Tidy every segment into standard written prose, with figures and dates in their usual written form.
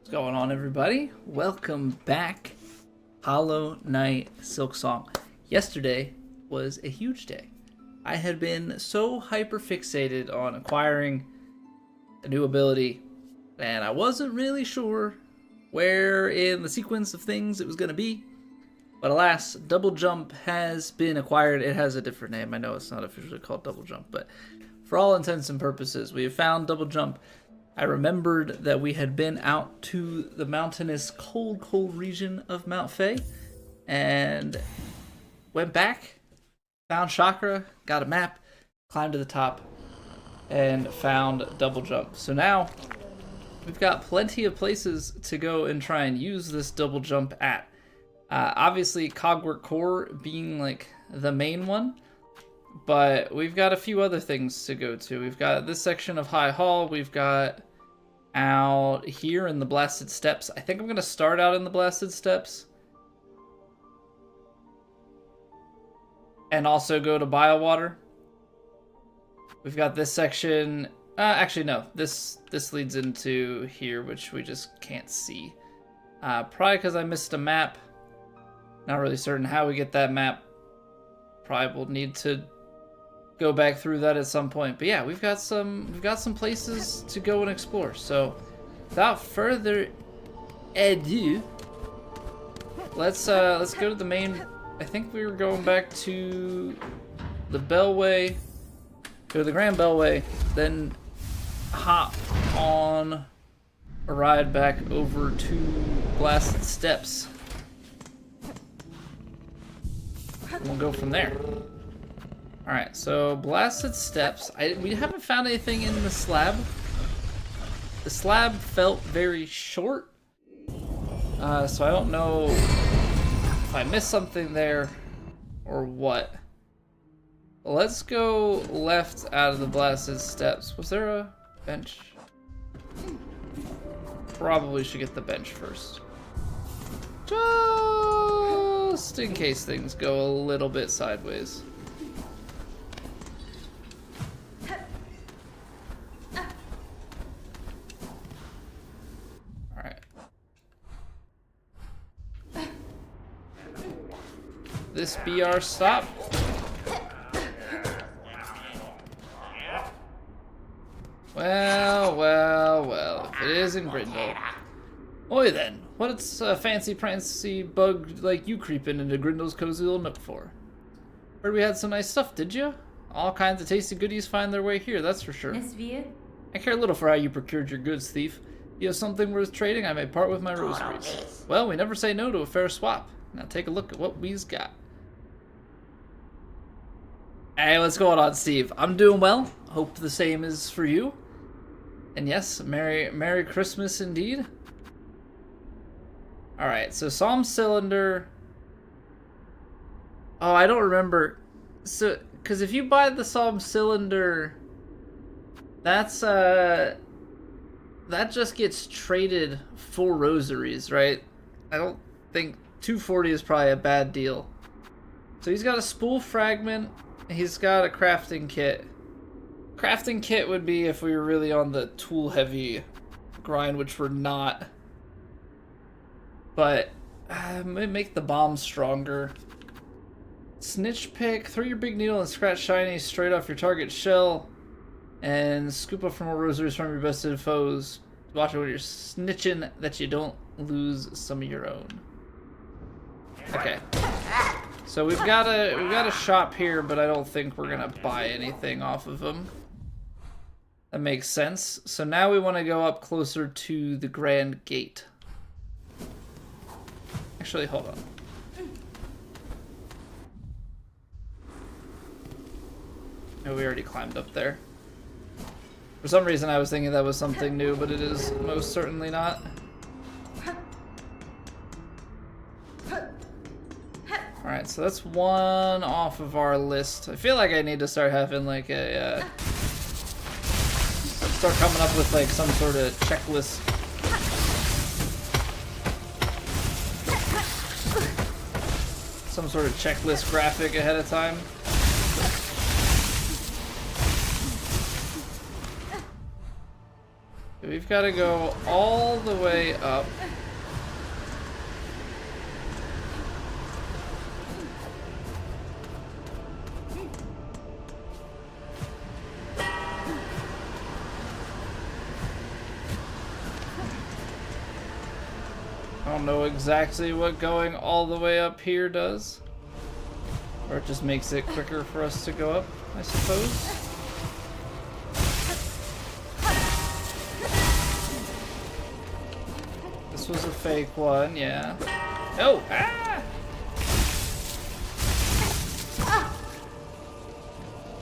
What's going on, everybody? Welcome back. Hollow Knight Silksong. Yesterday was a huge day. I had been so hyper fixated on acquiring a new ability, and I wasn't really sure where in the sequence of things it was going to be. But alas, Double Jump has been acquired. It has a different name. I know it's not officially called Double Jump, but for all intents and purposes, we have found Double Jump. I remembered that we had been out to the mountainous, cold region of Mount Fay, and went back, found Chakra, got a map, climbed to the top, and found Double Jump. So now, we've got plenty of places to go and try and use this Double Jump at. Obviously, Cogwork Core being like the main one, but we've got a few other things to go to. We've got this section of High Hall. We've got out here in the Blasted Steppes. I think I'm going to start out in the Blasted Steppes. And also go to Biowater. We've got this section. Actually, no. This leads into here, which we just can't see. Probably because I missed a map. Not really certain how we get that map. Probably will need to go back through that at some point. But yeah, we've got some places to go and explore. So without further ado, let's go to the main. I think we were going back to the Bellway, go to the Grand Bellway, then hop on a ride back over to Blasted Steppes. And we'll go from there. Alright, so Blasted Steppes. We haven't found anything in the slab. The slab felt very short. So I don't know if I missed something there or what. Let's go left out of the Blasted Steppes. Was there a bench? Probably should get the bench first. Just in case things go a little bit sideways. This be our stop. Well, if it isn't Grindle. Oi then, what's a fancy prancy bug like you creeping into Grindle's cozy little nook for? Heard we had some nice stuff, did you? All kinds of tasty goodies find their way here, that's for sure. I care little for how you procured your goods, thief. You have something worth trading, I may part with my rosaries. Well, we never say no to a fair swap. Now take a look at what we've got. Hey, what's going on, Steve? I'm doing well. Hope the same is for you. And yes, Merry Christmas indeed. Alright, so Psalm Cylinder. Oh, I don't remember. So, because if you buy the Psalm Cylinder, that's, that just gets traded for rosaries, right? I don't think 240 is probably a bad deal. So he's got a spool fragment. He's got a crafting kit. Crafting kit would be if we were really on the tool heavy grind, which we're not. But make the bomb stronger. Snitch pick, throw your big needle and scratch shiny straight off your target shell. And scoop up from more rosaries from your bested foes. Watch it when you're snitching that you don't lose some of your own. Okay. So we've got a shop here, but I don't think we're gonna buy anything off of them. That makes sense. So now we want to go up closer to the Grand Gate. Actually, hold on. Oh, we already climbed up there. For some reason, I was thinking that was something new, but it is most certainly not. Alright, so that's one off of our list. I feel like I need to start having like a, start coming up with like some sort of checklist. Some sort of checklist graphic ahead of time. We've got to go all the way up. I don't know exactly what going all the way up here does. Or it just makes it quicker for us to go up, I suppose. This was a fake one, yeah. Oh! Ah!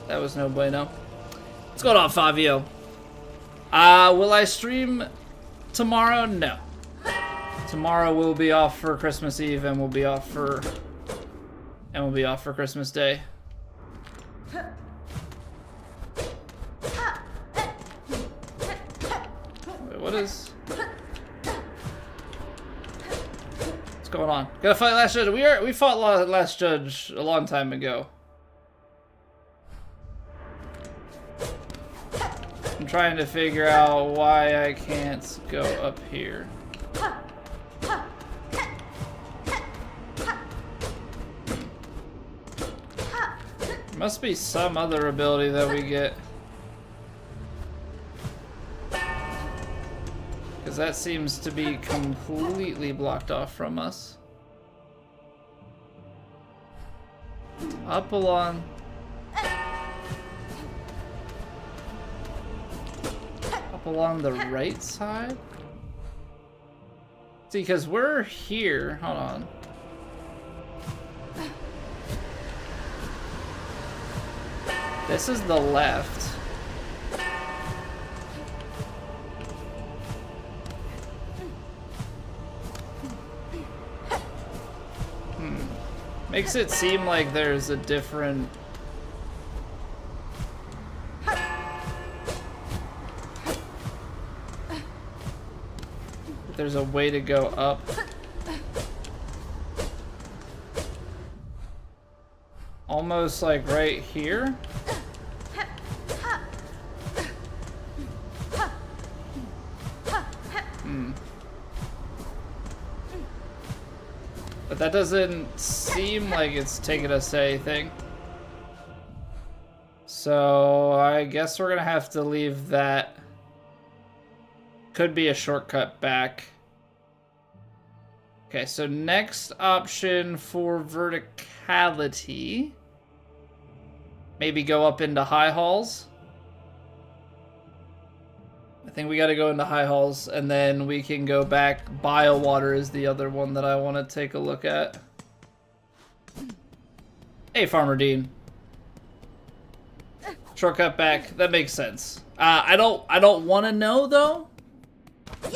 That was no bueno. What's going on, Fabio? Will I stream tomorrow? No. Tomorrow we'll be off for Christmas Eve and we'll be off for Christmas Day. Wait, what is... What's going on? Gotta fight Last Judge. We fought Last Judge a long time ago. I'm trying to figure out why I can't go up here. Must be some other ability that we get. Because that seems to be completely blocked off from us. Up along... Up along the right side? See, because we're here. Hold on. This is the left. Makes it seem like there's a different... There's a way to go up. Almost like right here. But that doesn't seem like it's taking us to anything. So I guess we're gonna have to leave that. Could be a shortcut back. Okay, so next option for verticality. Maybe go up into high halls. I think we gotta go into high halls and then we can go back. Biowater is the other one that I want to take a look at. Hey, Farmer Dean. Shortcut back. That makes sense. I don't want to know though.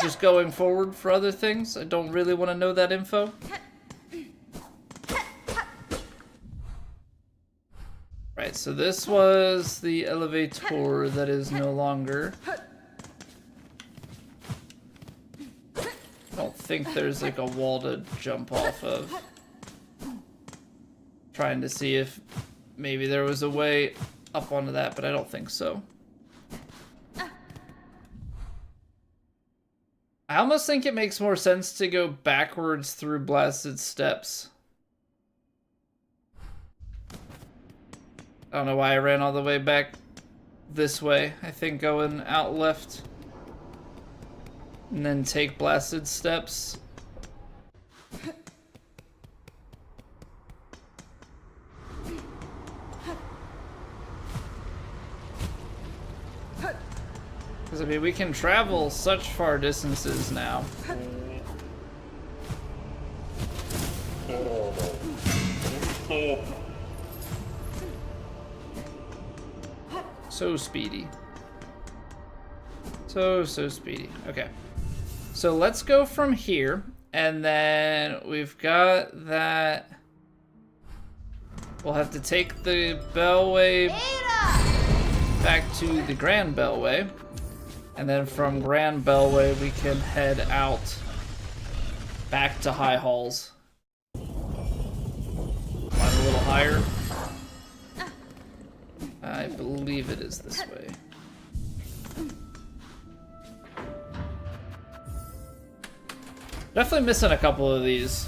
Just going forward for other things. I don't really want to know that info. Right, so this was the elevator that is no longer. I don't think there's like a wall to jump off of. Trying to see if maybe there was a way up onto that, but I don't think so. I almost think it makes more sense to go backwards through blasted steps. I don't know why I ran all the way back this way. I think going out left and then take blasted steps. Because, I mean, we can travel such far distances now. So speedy. So speedy. Okay. So let's go from here, and then we've got that. We'll have to take the Bellway back to the Grand Bellway, and then from Grand Bellway we can head out back to High Halls. Climb a little higher. I believe it is this way. Definitely missing a couple of these.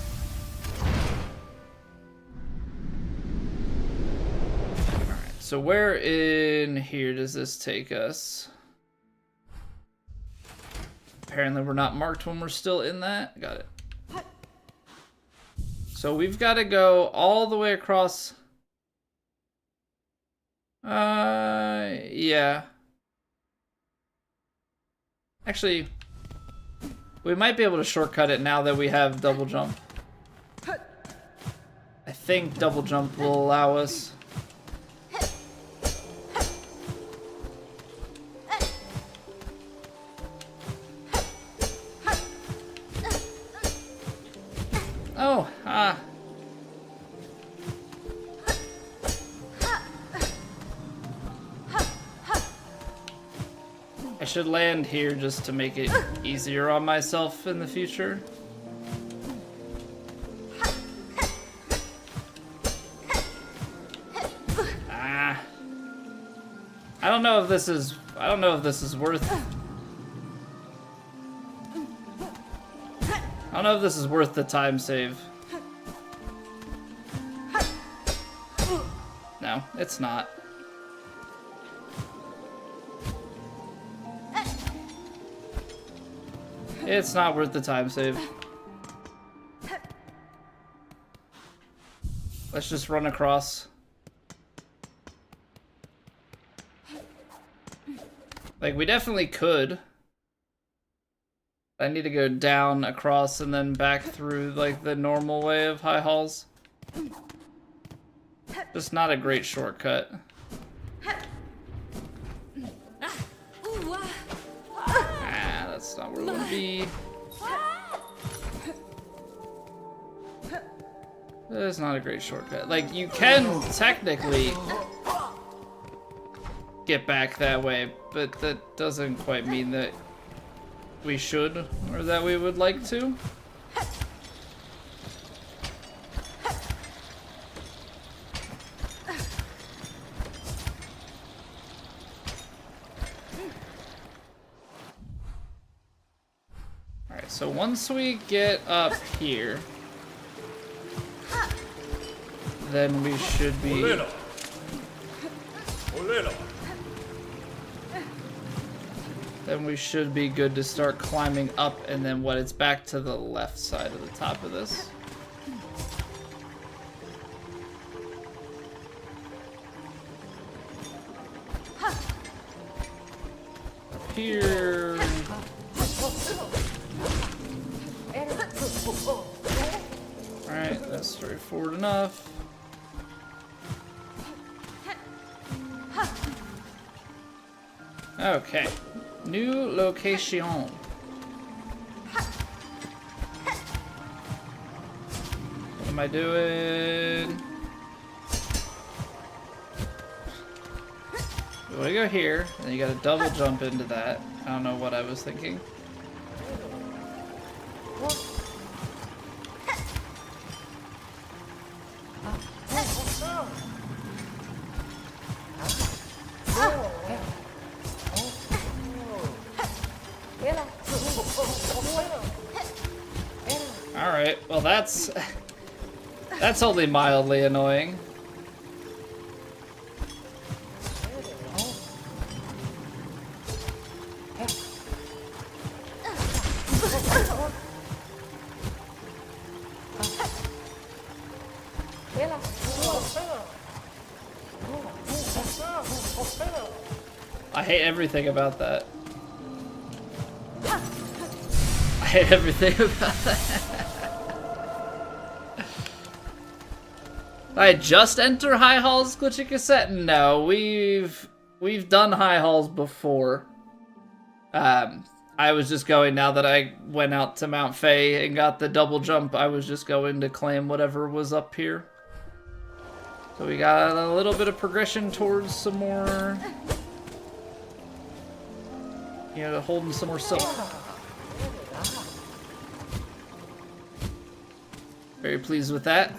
Alright, so where in here does this take us? Apparently we're not marked when we're still in that. Got it. So we've got to go all the way across. Yeah. Actually, we might be able to shortcut it now that we have double jump. I think double jump will allow us. Oh, I should land here just to make it easier on myself in the future. I don't know if this is worth. I don't know if this is worth the time save. No, it's not. It's not worth the time save. Let's just run across. Like, we definitely could. I need to go down, across, and then back through, like, the normal way of high halls. Just not a great shortcut. That's not where we want to be. It's not a great shortcut. Like, you can technically get back that way, but that doesn't quite mean that we should, or that we would like to. Alright, so once we get up here, then we should be... Then we should be good to start climbing up, and then what, it's back to the left side of the top of this. Up here. Alright, that's straightforward enough. Okay. New location. What am I doing? We want to go here, and you got to double jump into that. I don't know what I was thinking. Alright, well that's only mildly annoying. I hate everything about that. I hate everything about that. I just enter high halls glitchy cassette? No, we've done high halls before. I was just going, now that I went out to Mount Faye and got the double jump, I was just going to claim whatever was up here. So we got a little bit of progression towards some more, you know, holding some more silk. Very pleased with that.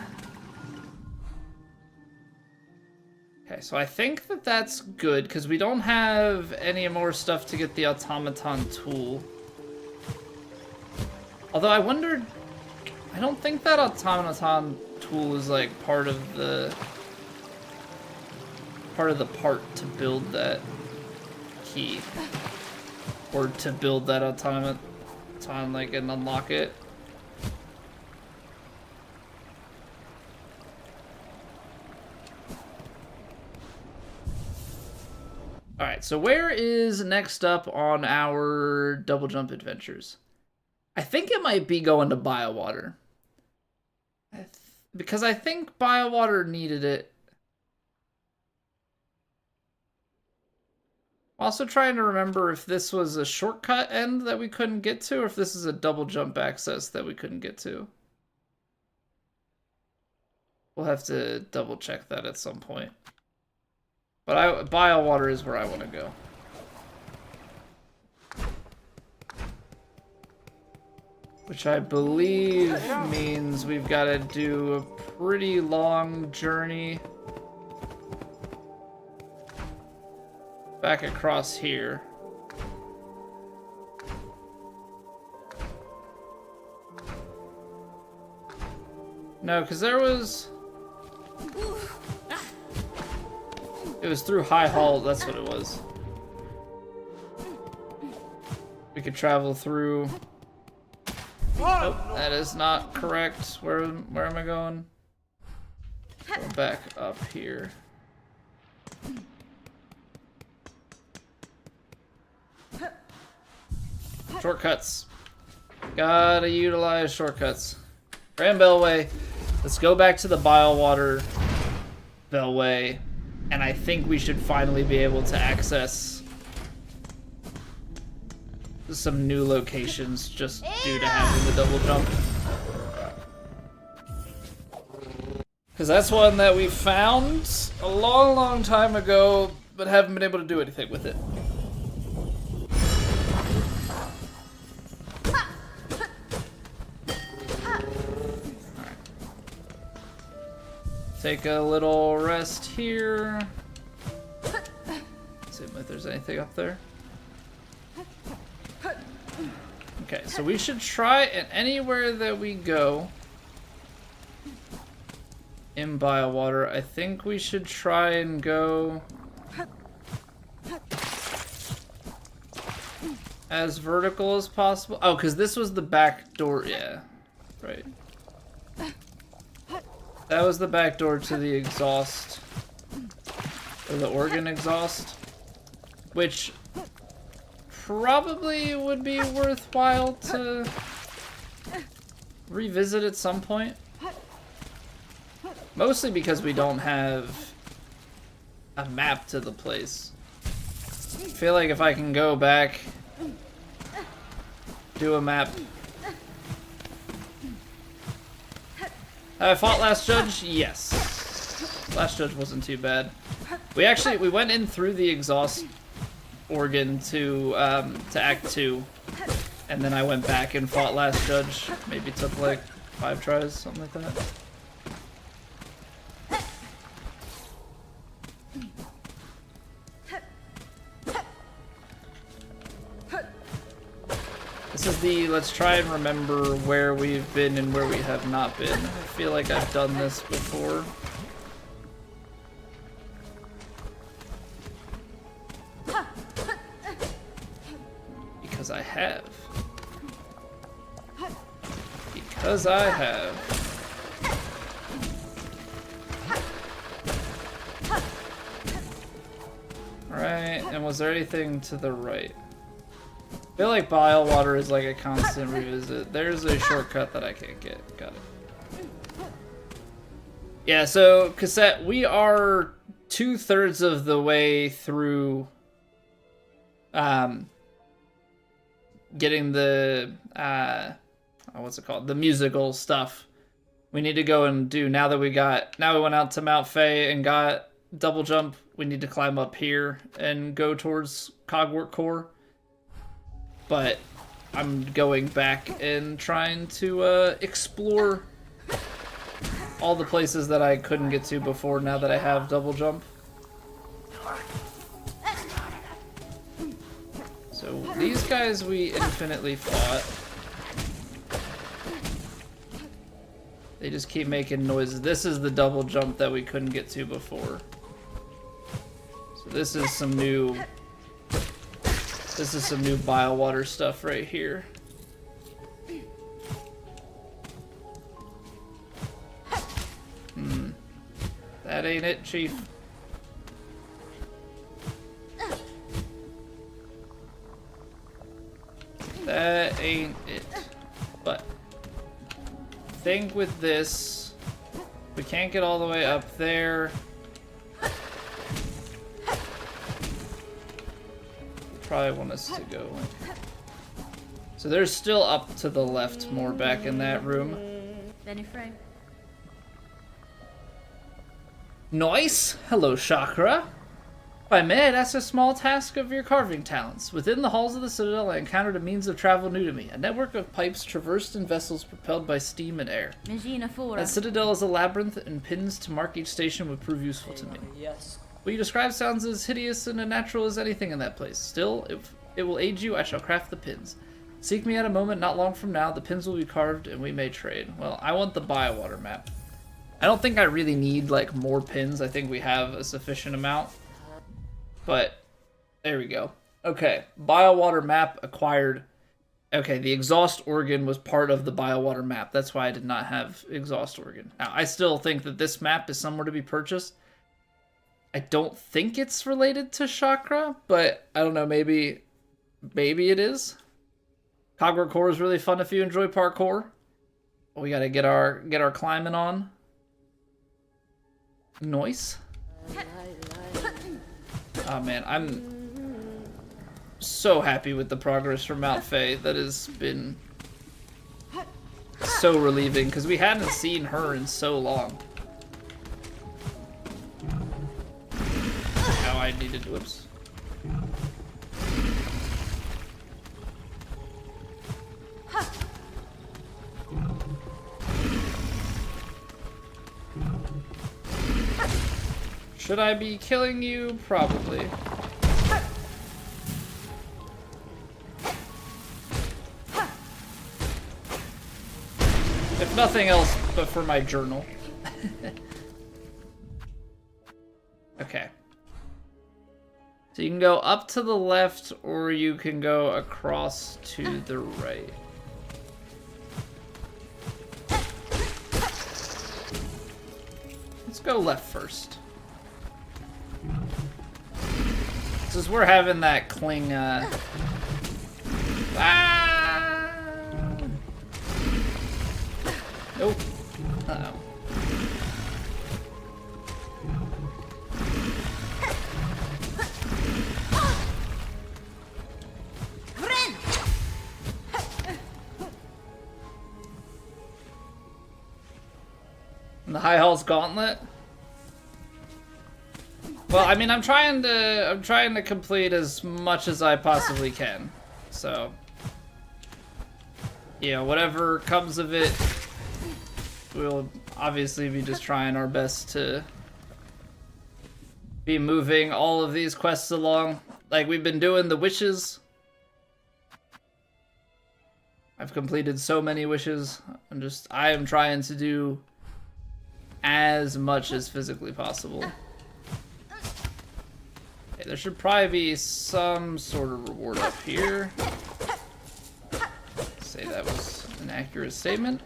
Okay, so I think that that's good, because we don't have any more stuff to get the automaton tool. Although I wondered, I don't think that automaton tool is like part of the part to build that key, or to build that automaton like and unlock it. All right, so where is next up on our double jump adventures? I think it might be going to Biowater. Because I think Biowater needed it. Also trying to remember if this was a shortcut end that we couldn't get to, or if this is a double jump access that we couldn't get to. We'll have to double check that at some point. But Biowater is where I want to go. Which I believe means we've got to do a pretty long journey back across here. No, because there was... It was through High Hall, that's what it was. We could travel through... Oh, that is not correct. Where am I going? Go back up here. Shortcuts. Gotta utilize shortcuts. Grand Bellway. Let's go back to the Biowater Bellway. And I think we should finally be able to access some new locations just due to having the double jump. Because that's one that we found a long, long time ago, but haven't been able to do anything with it. Alright. Take a little rest here. See if there's anything up there. Okay, so we should try, and anywhere that we go in Biowater, I think we should try and go as vertical as possible. Oh, because this was the back door. Yeah, right. That was the back door to the exhaust, or the organ exhaust, which probably would be worthwhile to revisit at some point. Mostly because we don't have a map to the place. I feel like if I can go back, do a map. Have I fought Last Judge? Yes. Last Judge wasn't too bad. We went in through the exhaust organ to Act 2, and then I went back and fought Last Judge. Maybe took like 5 tries, something like that. This is the let's try and remember where we've been and where we have not been. I feel like I've done this before. Because I have. Because I have. Alright, and was there anything to the right? I feel like Biowater is like a constant revisit. There's a shortcut that I can't get. Got it. Yeah, so Cassette, we are 2/3 of the way through getting the what's it called? The musical stuff. We need to go and do now we went out to Mount Fay and got double jump. We need to climb up here and go towards Cogwort Core. But I'm going back and trying to explore all the places that I couldn't get to before now that I have double jump. So these guys we infinitely fought. They just keep making noises. This is the double jump that we couldn't get to before. So this is some new biowater stuff right here. That ain't it, Chief. That ain't it. But I think with this, we can't get all the way up there. Probably want us to go. So there's still up to the left more back in that room. Benny Frank. Nice! Hello, Chakra. If I may, that's a small task of your carving talents. Within the halls of the Citadel, I encountered a means of travel new to me. A network of pipes traversed in vessels propelled by steam and air. That Citadel is a labyrinth, and pins to mark each station would prove useful to me. Yes. What you describe sounds as hideous and unnatural as anything in that place. Still, if it will aid you, I shall craft the pins. Seek me at a moment not long from now. The pins will be carved, and we may trade. Well, I want the biowater map. I don't think I really need, like, more pins. I think we have a sufficient amount. But, there we go. Okay, biowater map acquired. Okay, the exhaust organ was part of the biowater map. That's why I did not have exhaust organ. Now, I still think that this map is somewhere to be purchased. I don't think it's related to Chakra, but I don't know, maybe it is. Cogwork Core is really fun if you enjoy parkour. We gotta get our climbing on. Nice. Oh man, I'm so happy with the progress from Mount Faye. That has been so relieving because we hadn't seen her in so long. Now I needed to, whoops. Should I be killing you? Probably. If nothing else, but for my journal. Okay. So you can go up to the left, or you can go across to the right. Let's go left first. Since we're having that cling, Nope. Uh-oh. And the High Hall's Gauntlet? Well, I mean, I'm trying to complete as much as I possibly can. So, yeah, whatever comes of it, we'll obviously be just trying our best to be moving all of these quests along. Like, we've been doing the wishes. I've completed so many wishes. I am trying to do as much as physically possible. Okay, there should probably be some sort of reward up here. Say that was an accurate statement.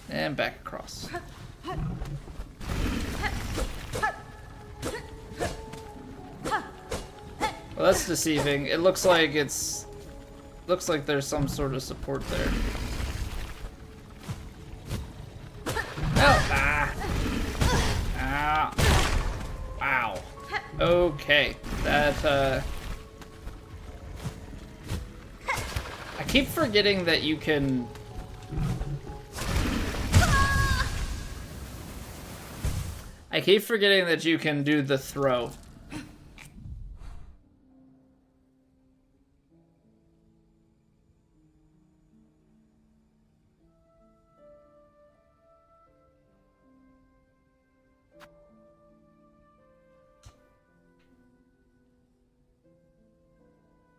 And back across. Well, that's deceiving. It looks like there's some sort of support there. Oh, ah. Ow. Okay. That, I keep forgetting that you can... I keep forgetting that you can do the throw.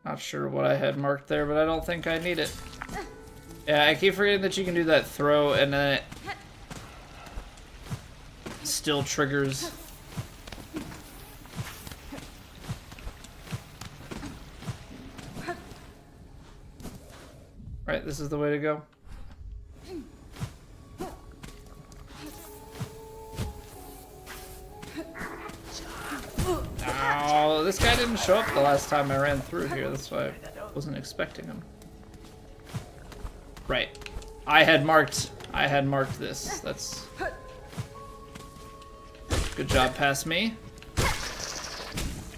Not sure what I had marked there, but I don't think I need it. Yeah, I keep forgetting that you can do that throw and then it still triggers. Right, this is the way to go. Oh, this guy didn't show up the last time I ran through here. That's why I wasn't expecting him. Right. I had marked this. That's good job past me.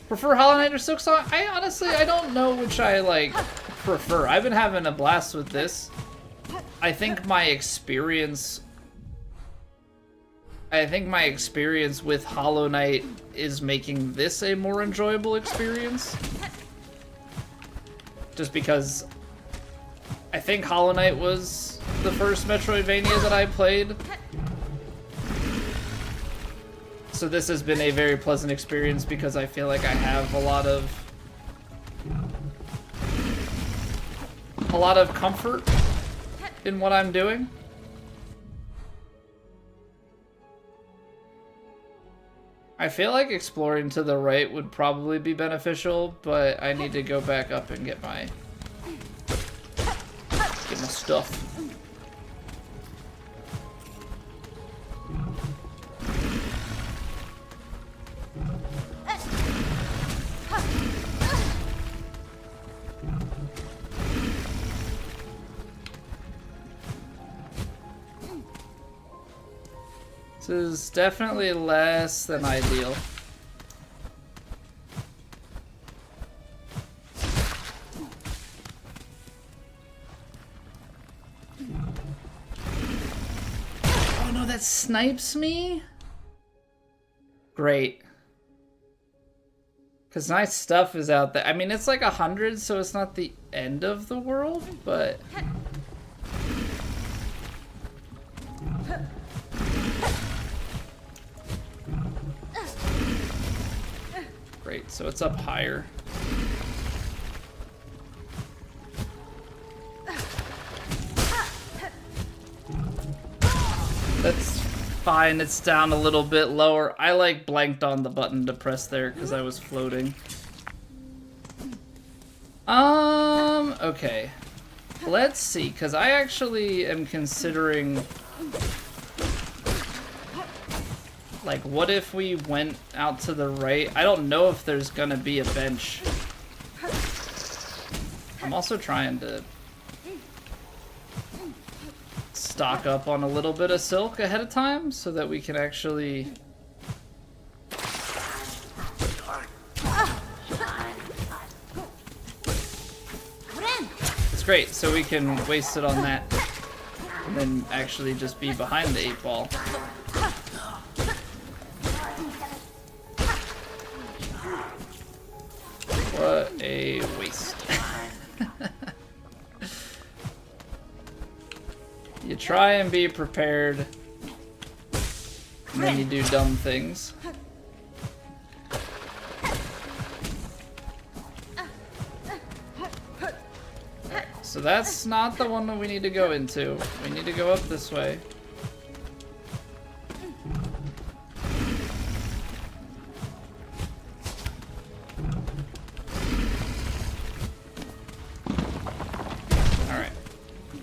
Prefer Hollow Knight or Silksong? I honestly don't know which I like prefer. I've been having a blast with this. I think my experience with Hollow Knight is making this a more enjoyable experience. Just because I think Hollow Knight was the first Metroidvania that I played. So this has been a very pleasant experience because I feel like I have a lot of comfort in what I'm doing. I feel like exploring to the right would probably be beneficial, but I need to go back up and get my stuff. This is definitely less than ideal. Oh no, that snipes me? Great. Because nice stuff is out there. I mean, it's like 100, so it's not the end of the world, but... Great, so it's up higher. That's fine, it's down a little bit lower. I like blanked on the button to press there because I was floating. Okay. Let's see, because I actually am considering... Like, what if we went out to the right? I don't know if there's gonna be a bench. I'm also trying to stock up on a little bit of silk ahead of time so that we can actually... It's great, so we can waste it on that and then actually just be behind the 8-ball. What a waste. You try and be prepared, and then you do dumb things. Alright, so that's not the one that we need to go into. We need to go up this way.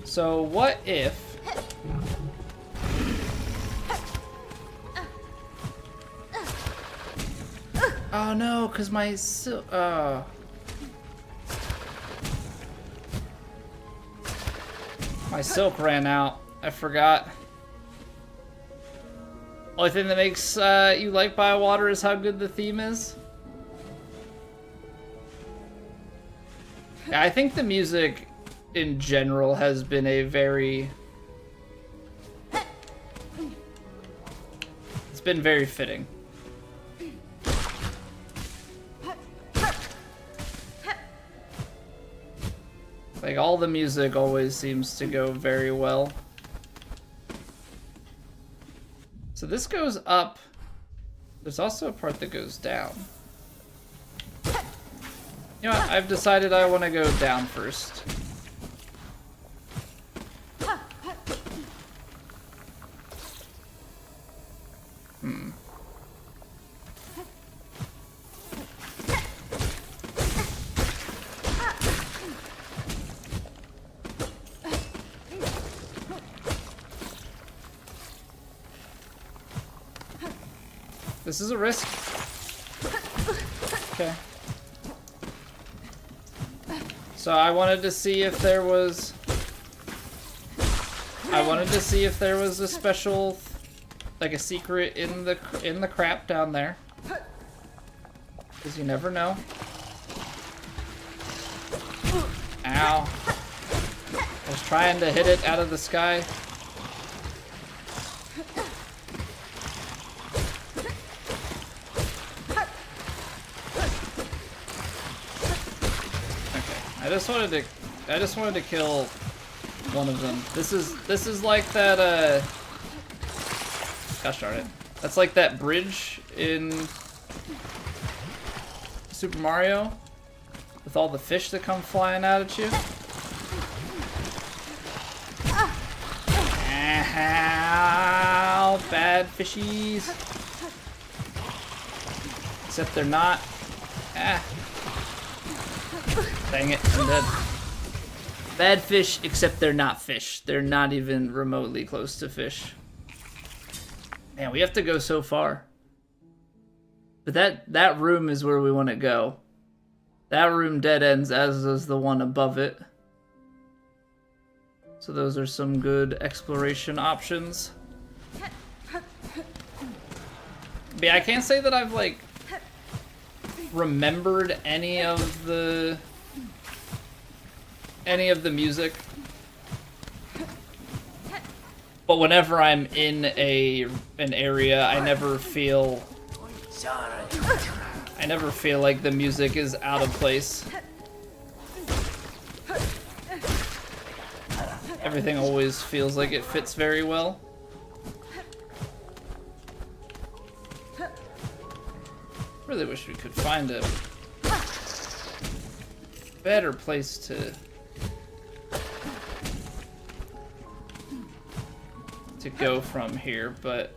So what if... Oh no, because my my silk ran out. I forgot. Only thing that makes you like Biowater is how good the theme is. Yeah, I think the music in general has been a very... It's been very fitting. Like, all the music always seems to go very well. So this goes up. There's also a part that goes down. You know what? I've decided I want to go down first. This is a risk. Okay. So I wanted to see if there was... a special, like a secret in the crap down there. Because you never know. Ow. I was trying to hit it out of the sky. I just wanted to kill one of them. This is like that gosh darn it. That's like that bridge in Super Mario with all the fish that come flying out at you. Ow, bad fishies. Except they're not. Ah. Dang it, I'm dead. Bad fish, except they're not fish. They're not even remotely close to fish. Man, we have to go so far. But that room is where we want to go. That room dead ends, as does the one above it. So those are some good exploration options. But yeah, I can't say that I've, like, remembered any of the music, but whenever I'm in an area, I never feel like the music is out of place. Everything always feels like it fits very well. Really wish we could find a better place to go from here, but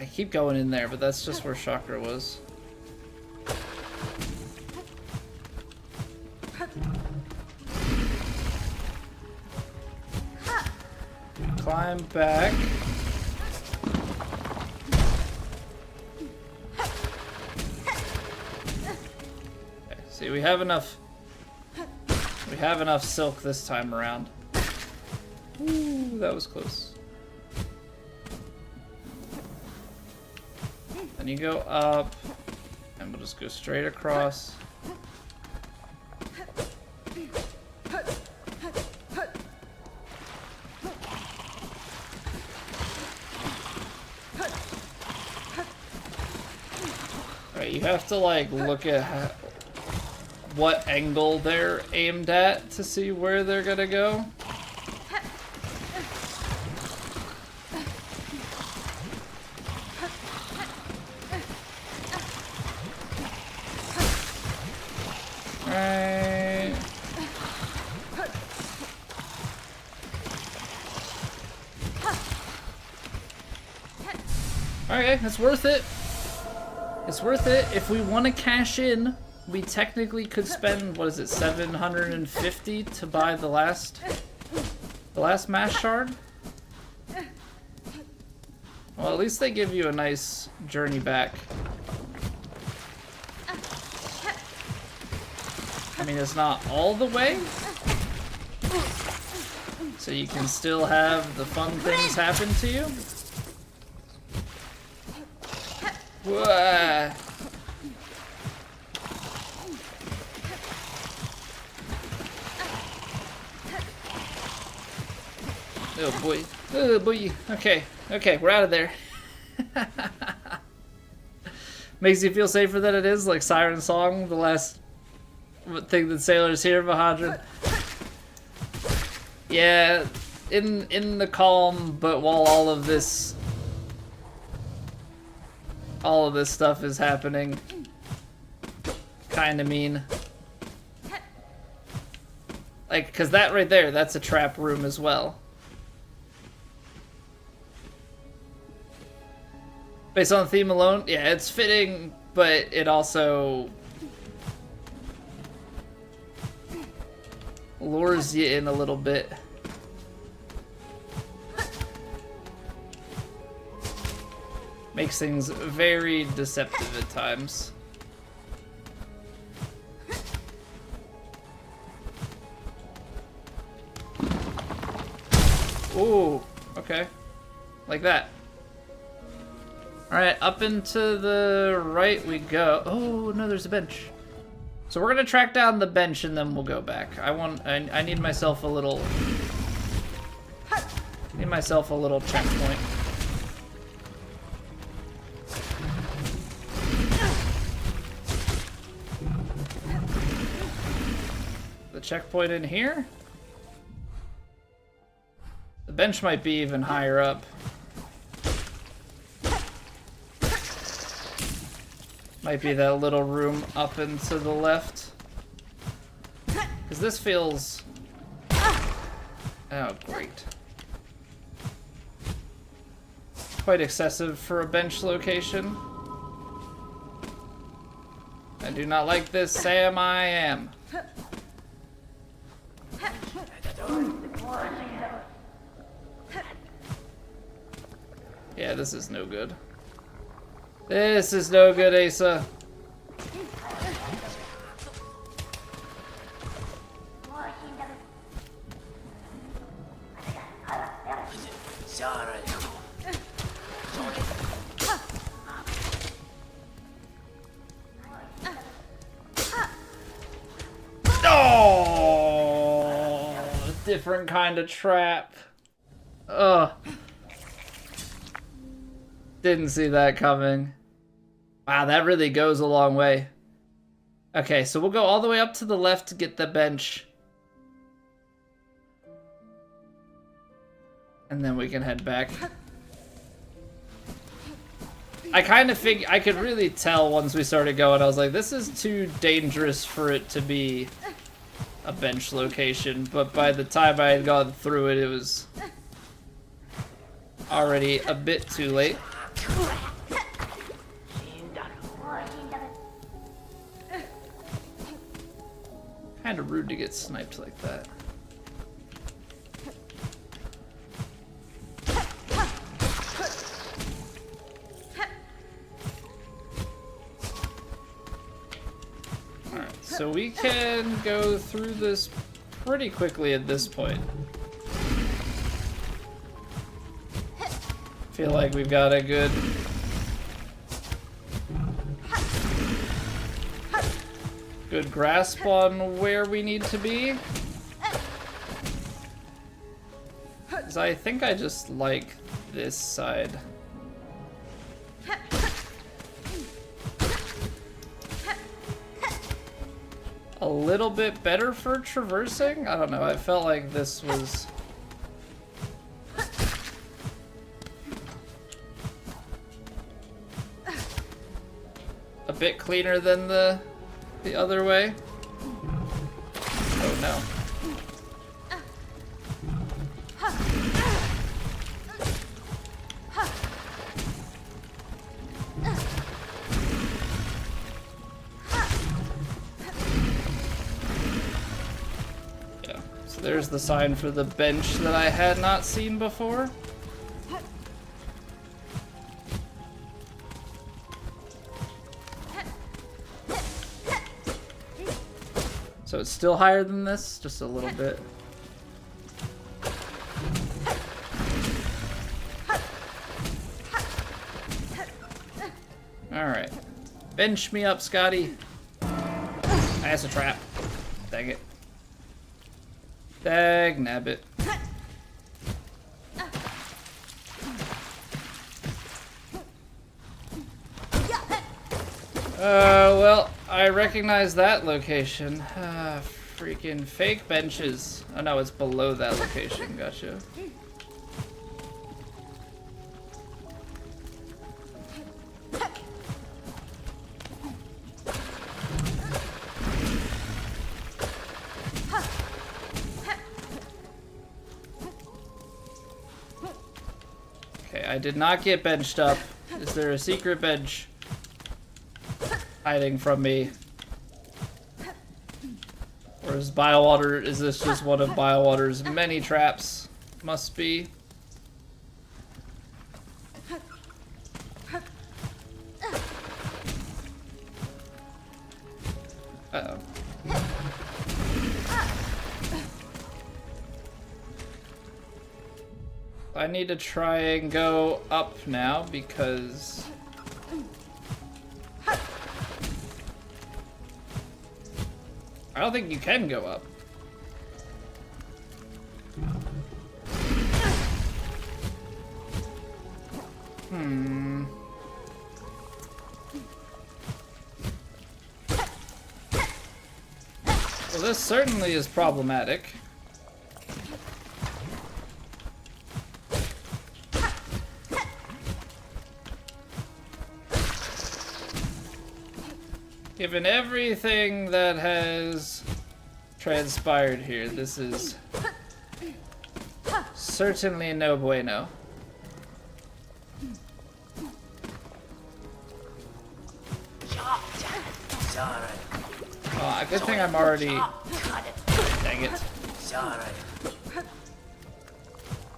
I keep going in there, but that's just where Chakra was. Climb back. Okay, see, we have enough silk this time around. Ooh, that was close. Then you go up, and we'll just go straight across. Alright, you have to, like, look at what angle they're aimed at to see where they're gonna go. Right. Okay, that's worth it. It's worth it. If we want to cash in, we technically could spend, what is it, 750 to buy the last mass shard? Well, at least they give you a nice journey back. I mean, it's not all the way, so you can still have the fun things happen to you. Whoa. Oh boy. Oh boy. Okay. Okay, we're out of there. Makes you feel safer than it is, like Siren Song, the last thing that sailors hear, Mahadran. Yeah, in the calm, but while all of this stuff is happening, kinda mean. Like, cause that right there, that's a trap room as well. Based on the theme alone, yeah, it's fitting, but it also lures you in a little bit. Makes things very deceptive at times. Ooh, okay. Like that. Alright, up and to the right we go. Oh, no, there's a bench. So we're gonna track down the bench and then we'll go back. I need myself a little... checkpoint. The checkpoint in here? The bench might be even higher up. Might be that little room up and to the left. Because this feels... Oh, great. Quite excessive for a bench location. I do not like this, Sam, I am. Yeah, this is no good. This is no good, Asa. Oh, different kind of trap. Ugh. Didn't see that coming. Wow, that really goes a long way. Okay, so we'll go all the way up to the left to get the bench. And then we can head back. I kind of I could really tell once we started going, I was like, this is too dangerous for it to be a bench location. But by the time I had gone through it, it was already a bit too late. Kind of rude to get sniped like that. Alright, so we can go through this pretty quickly at this point. Feel like we've got a good grasp on where we need to be. 'Cause I think I just like this side. A little bit better for traversing? I don't know, I felt like this was... a bit cleaner than the other way. Oh no. Yeah, so there's the sign for the bench that I had not seen before. So it's still higher than this, just a little bit. Alright. Bench me up, Scotty. That's a trap. Dang it. Dag nabbit. Well, I recognize that location. Freaking fake benches. Oh no, it's below that location. Gotcha. Okay, I did not get benched up. Is there a secret bench hiding from me? Or is Biowater, is this just one of Biowater's many traps? Must be. I need to try and go up now because... I don't think you can go up. Well, this certainly is problematic. Given everything that has transpired here, this is certainly no bueno. Oh, good thing I'm already... Dang it.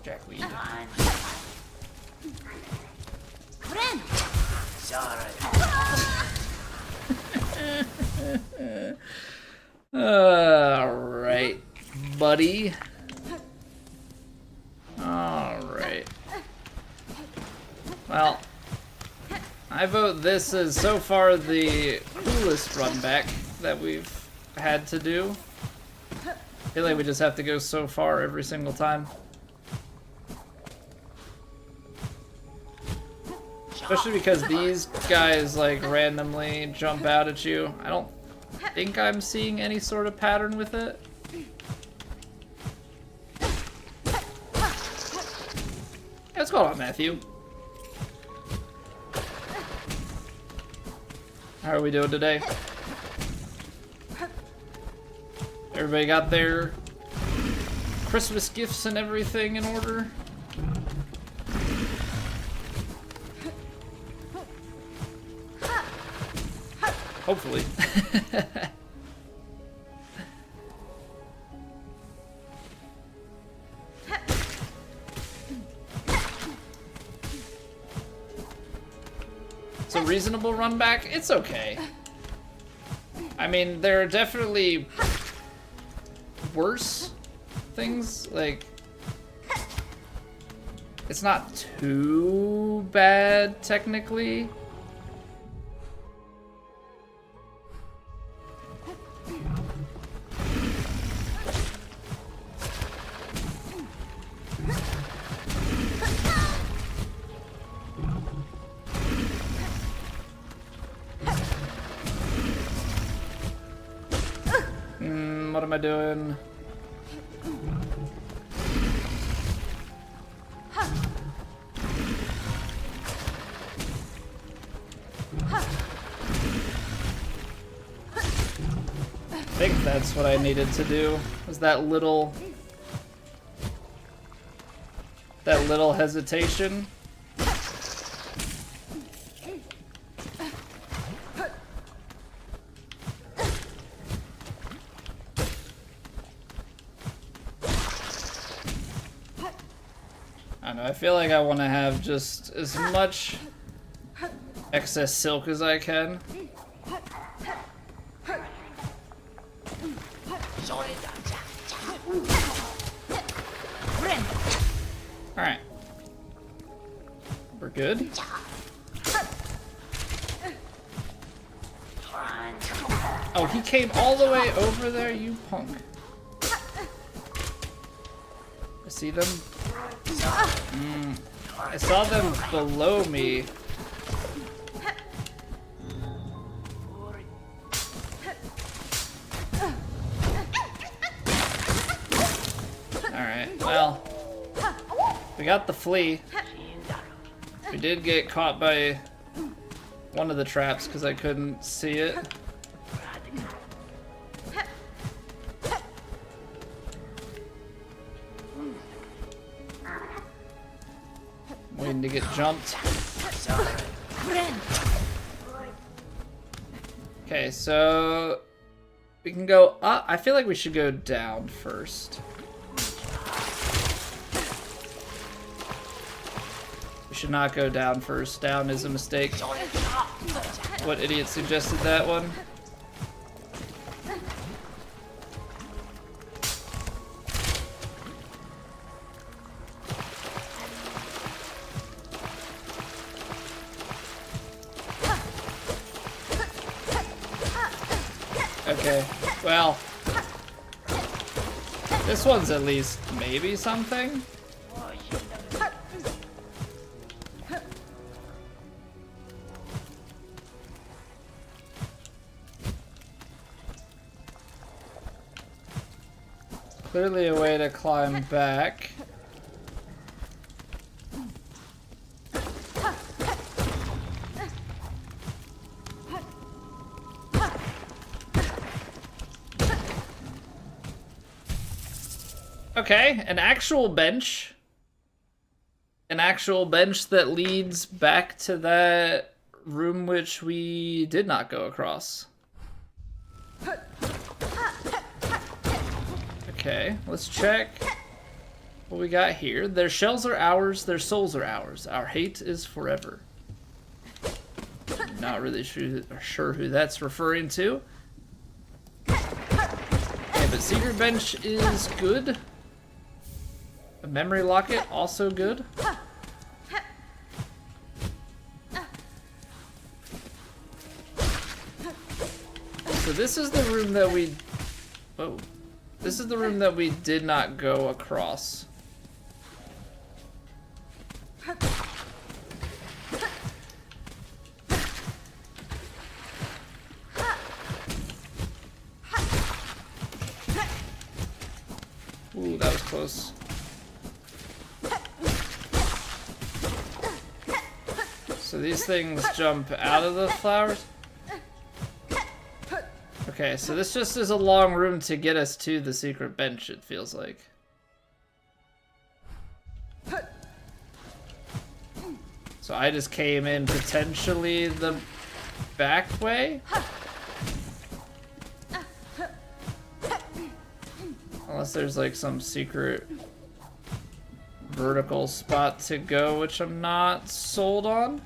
Jackweed. Alright, buddy. Alright. Well, I vote this is so far the coolest run back that we've had to do. I feel like we just have to go so far every single time. Especially because these guys like randomly jump out at you. I don't think I'm seeing any sort of pattern with it. What's going on, Matthew? How are we doing today? Everybody got their Christmas gifts and everything in order? Hopefully. It's a reasonable run back. It's okay. I mean, there are definitely worse things. Like, it's not too bad technically. What am I doing? I think that's what I needed to do. Was that little hesitation? I don't know, I feel like I want to have just as much excess silk as I can. Alright. We're good. Oh, he came all the way over there, you punk. I see them. I saw them below me. Alright, well. We got the flea. We did get caught by one of the traps because I couldn't see it. Waiting to get jumped. Okay, so we can go up. I feel like we should go down first. We should not go down first. Down is a mistake. What idiot suggested that one? Okay, well, this one's at least maybe something. Clearly a way to climb back. Okay, an actual bench. An actual bench that leads back to that room which we did not go across. Okay, let's check what we got here. Their shells are ours, their souls are ours. Our hate is forever. Not really sure who that's referring to. Okay, but secret bench is good. A memory locket, also good. So this is the room that we... Whoa. This is the room that we did not go across. Ooh, that was close. So these things jump out of the flowers? Okay, so this just is a long room to get us to the secret bench, it feels like. So I just came in potentially the back way? Unless there's like some secret vertical spot to go, which I'm not sold on.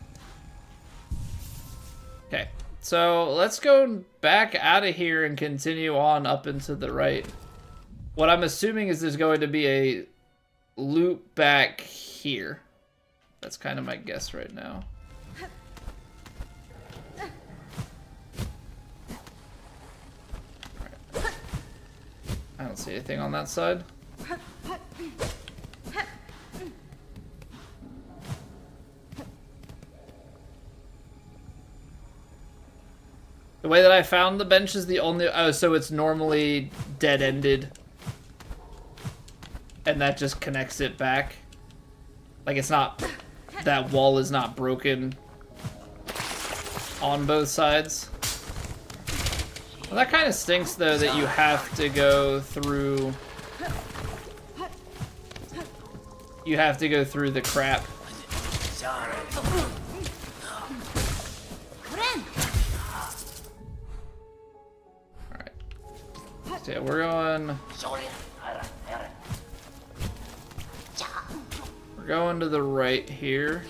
Okay. So let's go back out of here and continue on up into the right. What I'm assuming is there's going to be a loop back here. That's kind of my guess right now. Right. I don't see anything on that side. The way that I found the bench is the only... Oh, so it's normally dead-ended. And that just connects it back. Like, it's not... That wall is not broken on both sides. Well, that kind of stinks, though, that you have to go through... You have to go through the crap. Yeah, we're going to the right here.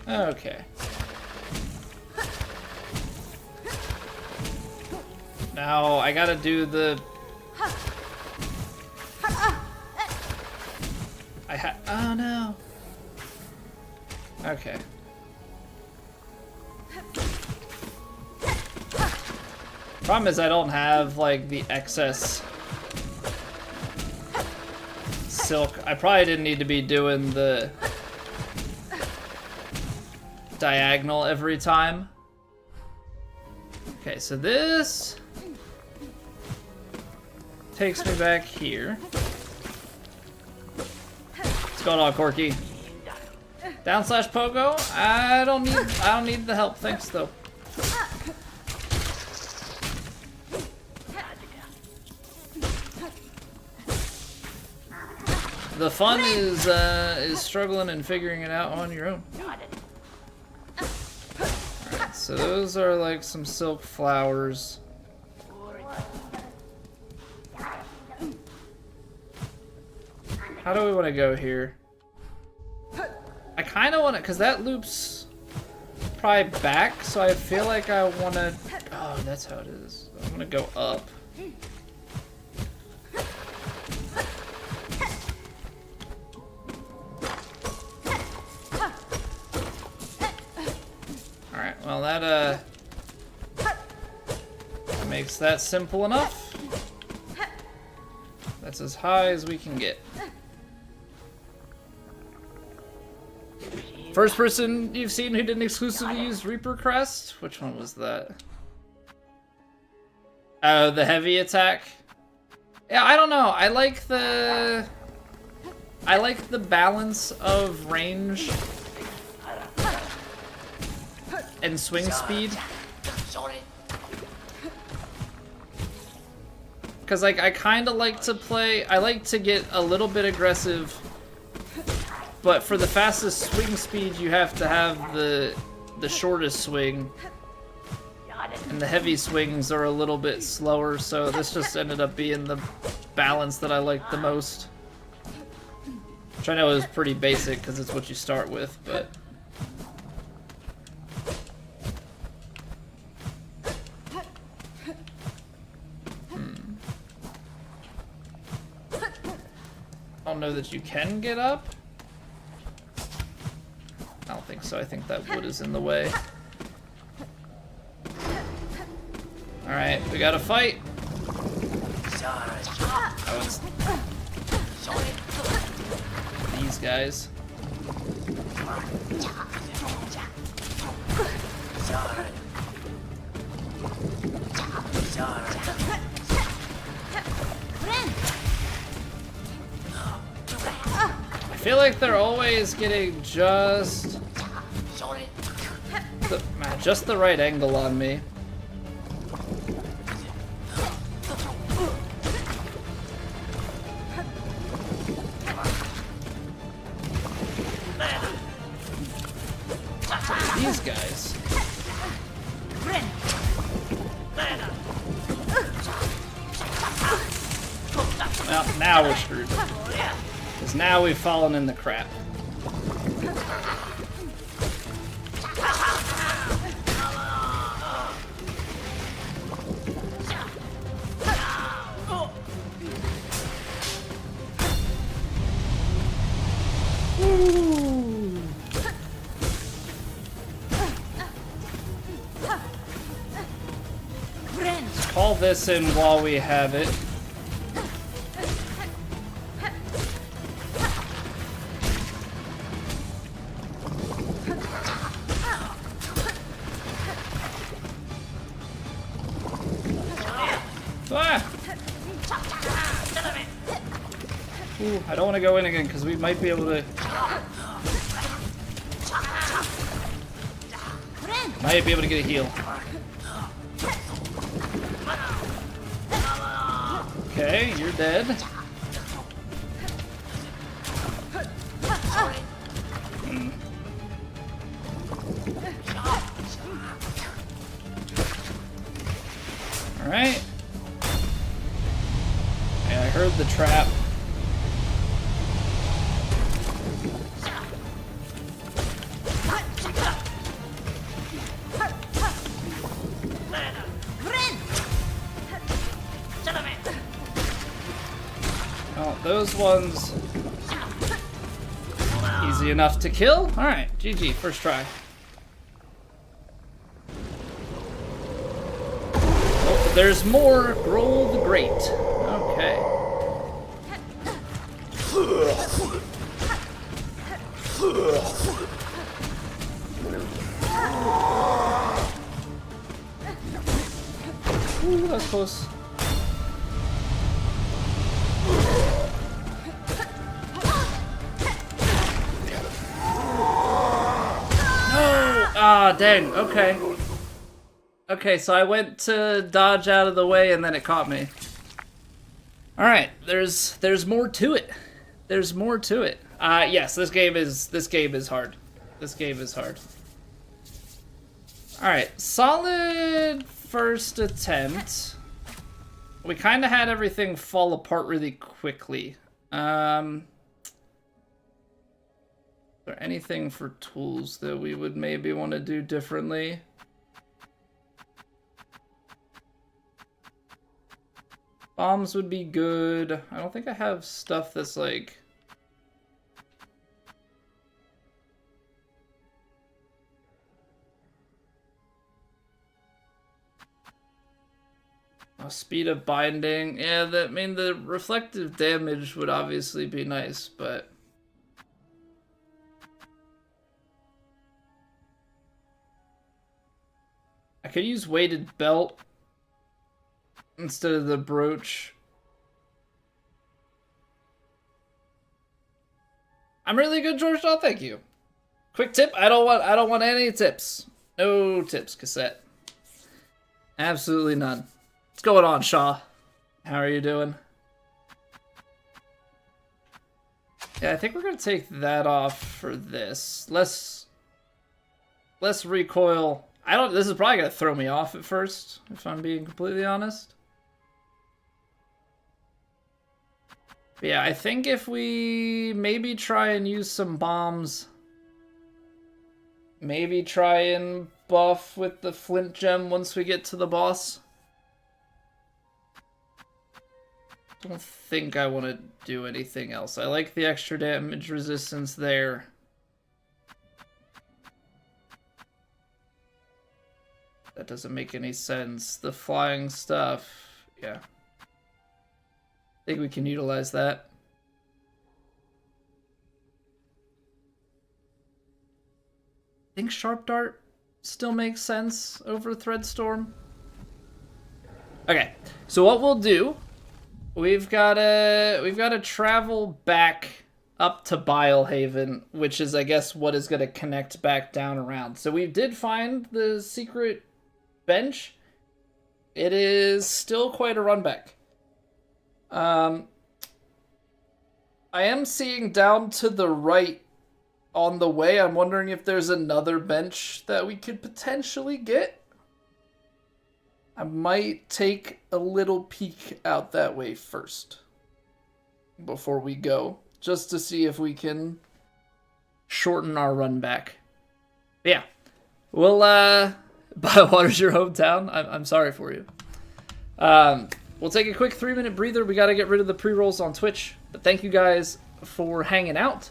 Okay. Now I gotta do the... Oh no. Okay. Problem is I don't have like the excess silk. I probably didn't need to be doing the diagonal every time. Okay, so this takes me back here. What's going on, Corky? Down slash pogo? I don't need the help, thanks though. The fun is struggling and figuring it out on your own. Alright, so those are like some silk flowers. How do we want to go here? I kind of want to, because that loops probably back, so I feel like I want to... Oh, that's how it is. I'm going to go up. Alright, well that makes that simple enough. That's as high as we can get. First person you've seen who didn't exclusively use Reaper Crest? Which one was that? Oh, the heavy attack? Yeah, I don't know. I like the balance of range and swing speed. Cause like I kinda like to play, I like to get a little bit aggressive, but for the fastest swing speed you have to have the shortest swing. And the heavy swings are a little bit slower, so this just ended up being the balance that I liked the most. Which I know is pretty basic because it's what you start with, but... I don't know that you can get up. I don't think so. I think that wood is in the way. Alright, we gotta fight. Oh, it's these guys. I feel like they're always getting just the right angle on me. These guys. Well, now we're screwed. Because now we've fallen in the crap. Call this in while we have it. Ah! Ooh, I don't want to go in again because we might be able to... Might be able to get a heal. Okay, you're dead. Alright. Yeah, I heard the trap. Oh, those ones easy enough to kill. Alright, GG, first try. Oh, there's more. Roll the Great. Okay. Ooh, that's close. Ah, dang, okay. Okay, so I went to dodge out of the way and then it caught me. Alright, there's more to it. There's more to it. Yes, this game is hard. This game is hard. Alright, solid first attempt. We kinda had everything fall apart really quickly. there anything for tools that we would maybe want to do differently? Bombs would be good. I don't think I have stuff that's like... speed of binding. Yeah, I mean, the reflective damage would obviously be nice, but... I could use weighted belt instead of the brooch. I'm really good, George. Oh, thank you. Quick tip: I don't want any tips. No tips, cassette. Absolutely none. What's going on, Shaw? How are you doing? Yeah, I think we're gonna take that off for this. Less recoil. This is probably gonna throw me off at first, if I'm being completely honest. But yeah, I think if we maybe try and use some bombs, maybe try and buff with the flint gem once we get to the boss. I don't think I want to do anything else. I like the extra damage resistance there. That doesn't make any sense. The flying stuff, yeah. I think we can utilize that. I think Sharp Dart still makes sense over Threadstorm. Okay, so what we'll do, we've gotta travel back up to Bilehaven, which is, I guess, what is gonna connect back down around. So we did find the secret bench. It is still quite a run back. I am seeing down to the right on the way. I'm wondering if there's another bench that we could potentially get. I might take a little peek out that way first before we go, just to see if we can shorten our run back. But yeah, we'll Bywater's your hometown. I'm sorry for you. We'll take a quick 3-minute breather. We got to get rid of the pre-rolls on Twitch. But thank you guys for hanging out.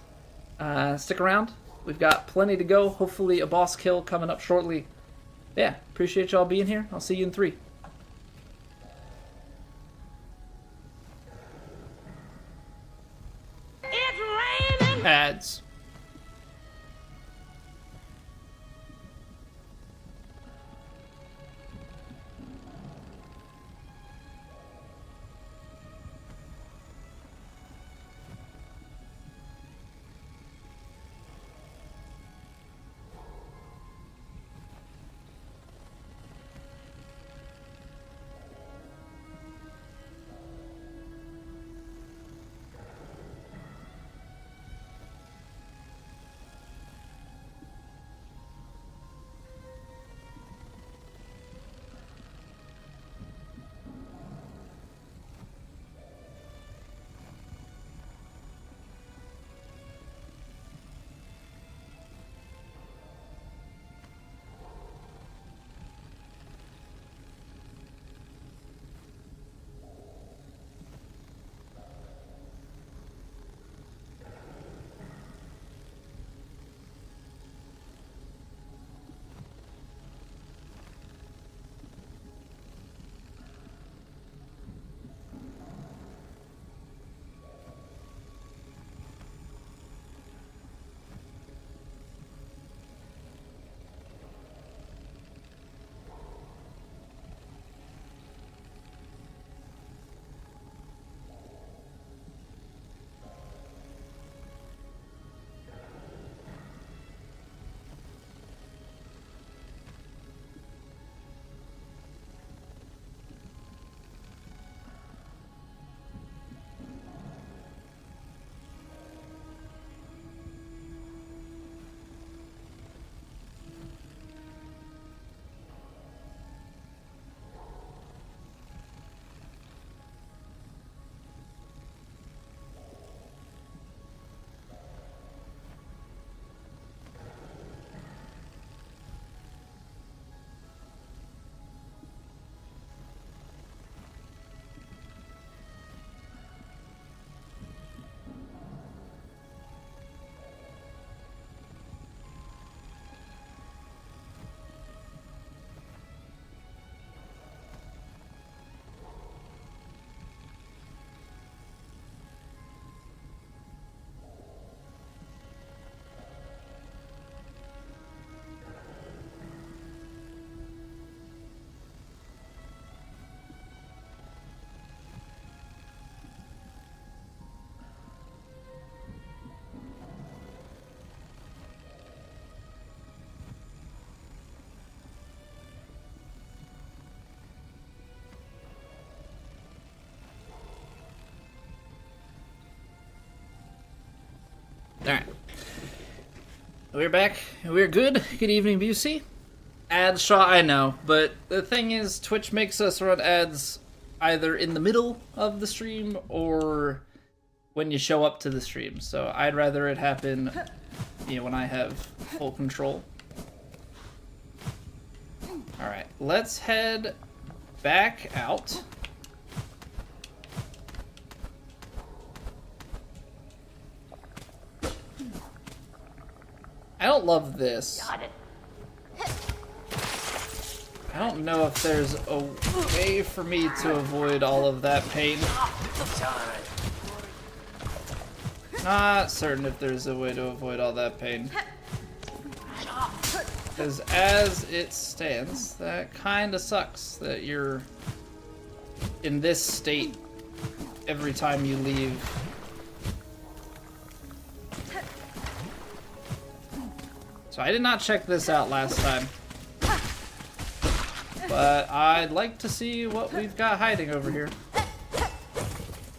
Stick around. We've got plenty to go. Hopefully a boss kill coming up shortly. Yeah, appreciate y'all being here. I'll see you in 3. It's raining! Ads. Alright. We're back. We're good. Good evening, Busey. Ads shot, I know, but the thing is, Twitch makes us run ads either in the middle of the stream or when you show up to the stream. So I'd rather it happen, when I have full control. Alright, let's head back out. I don't love this. I don't know if there's a way for me to avoid all of that pain. Not certain if there's a way to avoid all that pain. Because as it stands, that kind of sucks that you're in this state every time you leave. So I did not check this out last time. But I'd like to see what we've got hiding over here.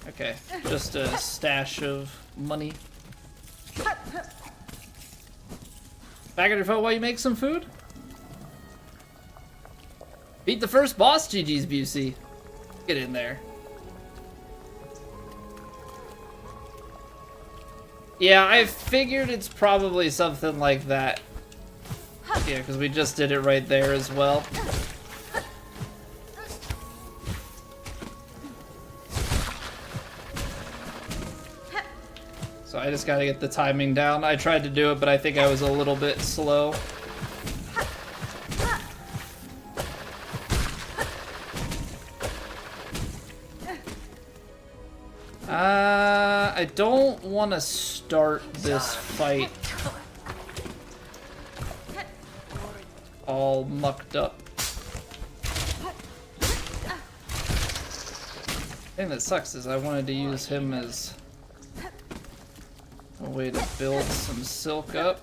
Okay, just a stash of money. Back on your phone while you make some food? Beat the first boss, GG's Busey. Get in there. Yeah, I figured it's probably something like that. Yeah, because we just did it right there as well. So I just gotta get the timing down. I tried to do it, but I think I was a little bit slow. I don't want to start this fight all mucked up. The thing that sucks is I wanted to use him as a way to build some silk up.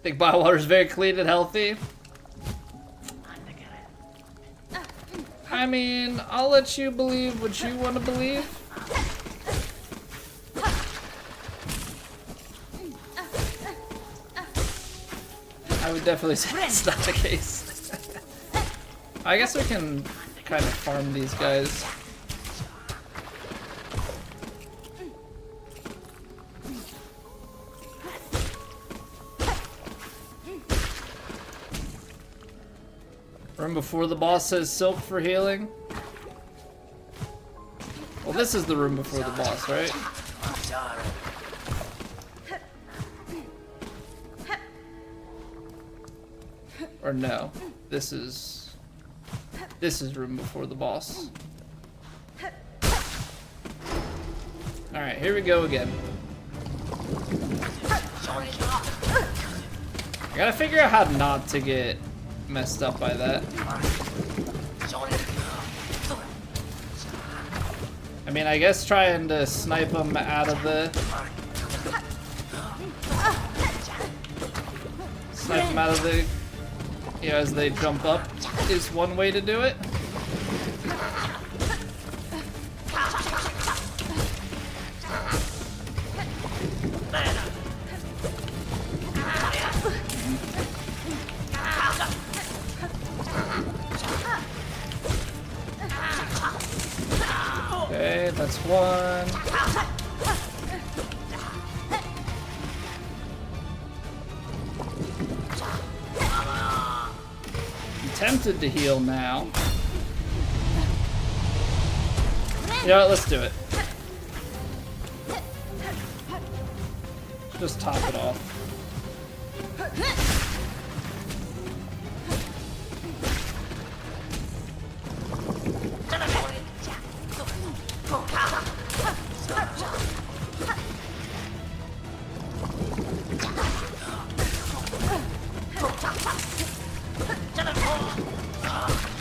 Think Bywater is very clean and healthy. I mean, I'll let you believe what you want to believe. I would definitely say that's not the case. I guess we can kind of farm these guys. Room before the boss says silk for healing. Well, this is the room before the boss, right? Or no, this is room before the boss. Alright, here we go again. I gotta figure out how not to get messed up by that. I mean, I guess trying to snipe them out of the... Snipe them out of the... as they jump up is one way to do it. Okay, that's one. I'm tempted to heal now. You know what, let's do it. Just top it off.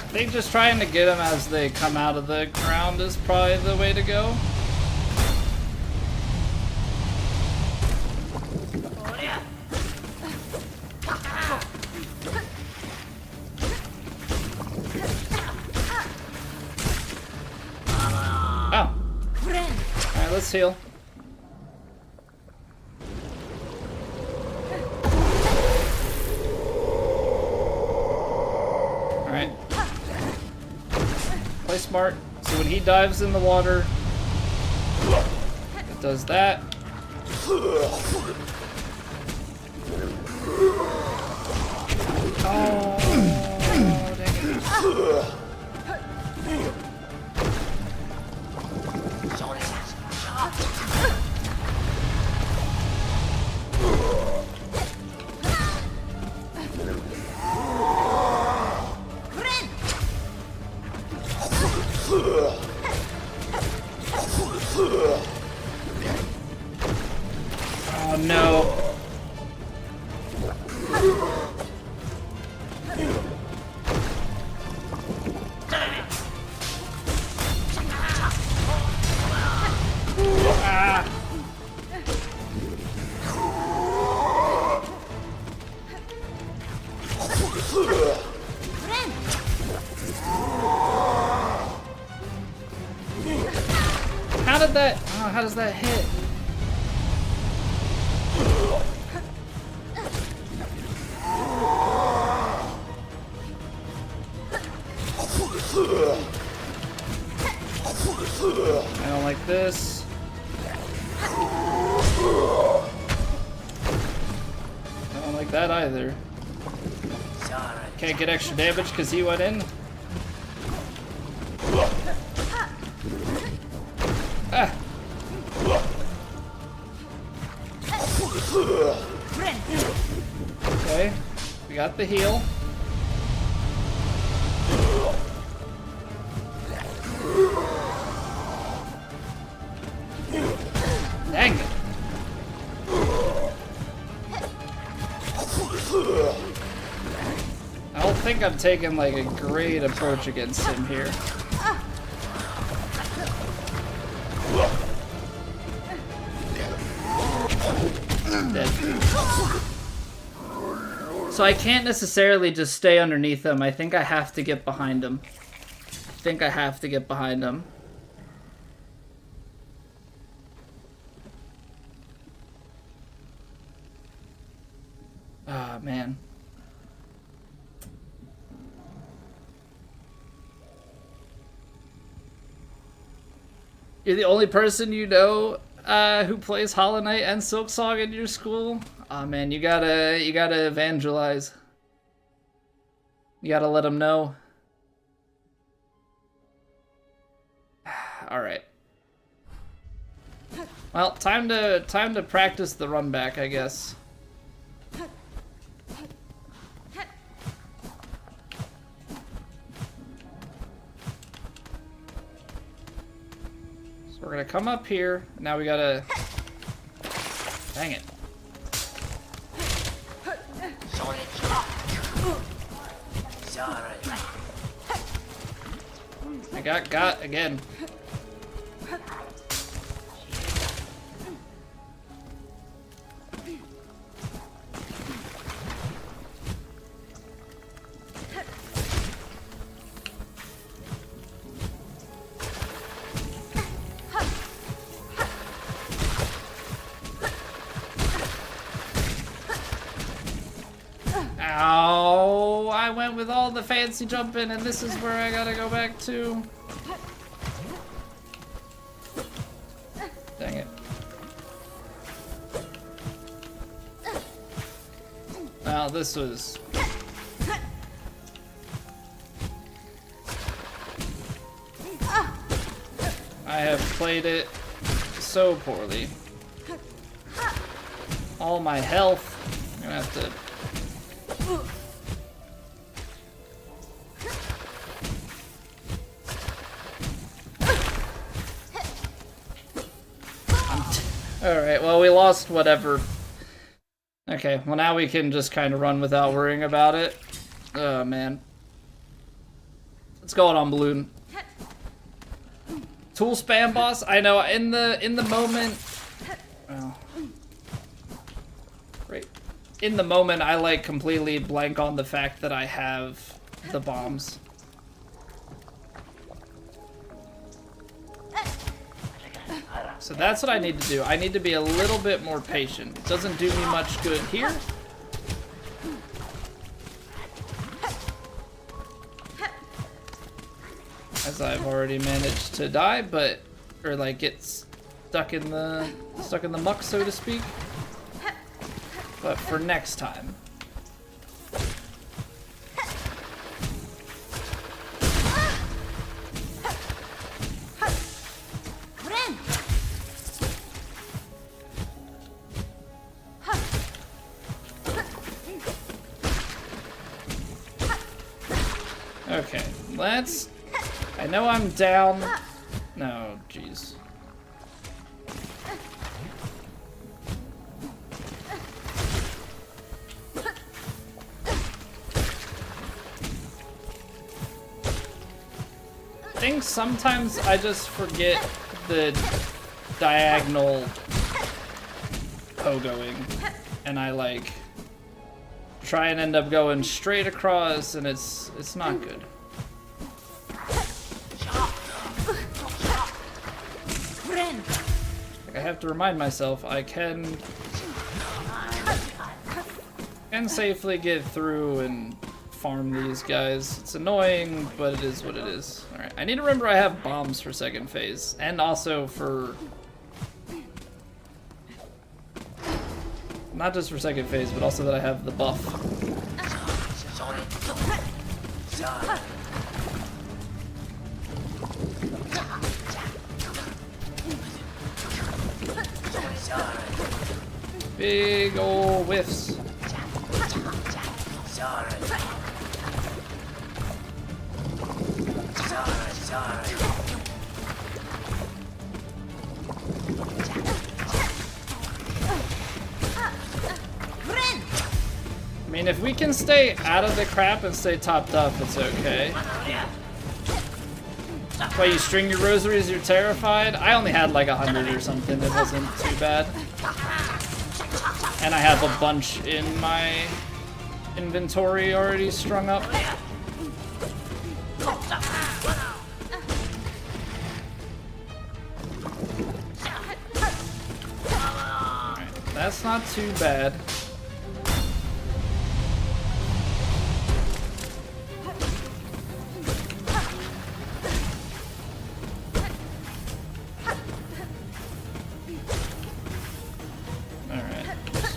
I think just trying to get them as they come out of the ground is probably the way to go. Oh. Alright, let's heal. Play smart. So when he dives in the water, it does that. Oh, dang it. Oh no. Ah. How did that? Oh, how does that hit? I don't like this. I don't like that either. Can't get extra damage because he went in. Ah. Okay, we got the heal. Dang it. I don't think I'm taking like a great approach against him here. Dead. So I can't necessarily just stay underneath him. I think I have to get behind him. Ah, man. You're the only person you know who plays Hollow Knight and Silksong in your school? Aw, man, you gotta evangelize. You gotta let them know. All right. Well, time to practice the run back, I guess. So we're gonna come up here. Now we gotta. Dang it. I got again. Ow! I went with all the fancy jumping, and this is where I gotta go back to. Dang it. Well, this was... I have played it so poorly. All my health. I'm gonna have to... Alright, well, we lost whatever. Okay, well, now we can just kind of run without worrying about it. Oh, man. Let's go on balloon. Tool spam boss? I know, in the moment... Oh. Great. In the moment, I, like, completely blank on the fact that I have the bombs. So that's what I need to do. I need to be a little bit more patient. It doesn't do me much good here. as I've already managed to die, but or like get stuck in the muck, so to speak. But for next time. Okay, let's... I know I'm down... No, jeez. I think sometimes I just forget the diagonal pogoing, and I like try and end up going straight across, and it's not good. Like, I have to remind myself I can safely get through and farm these guys. It's annoying, but it is what it is. Alright, I need to remember I have bombs for second phase, and also for... not just for second phase, but also that I have the buff. Big ol' whiffs. I mean, if we can stay out of the crap and stay topped up, it's okay. Why, you string your rosaries, you're terrified? I only had like 100 or something, it wasn't too bad. And I have a bunch in my inventory already strung up. Alright, that's not too bad.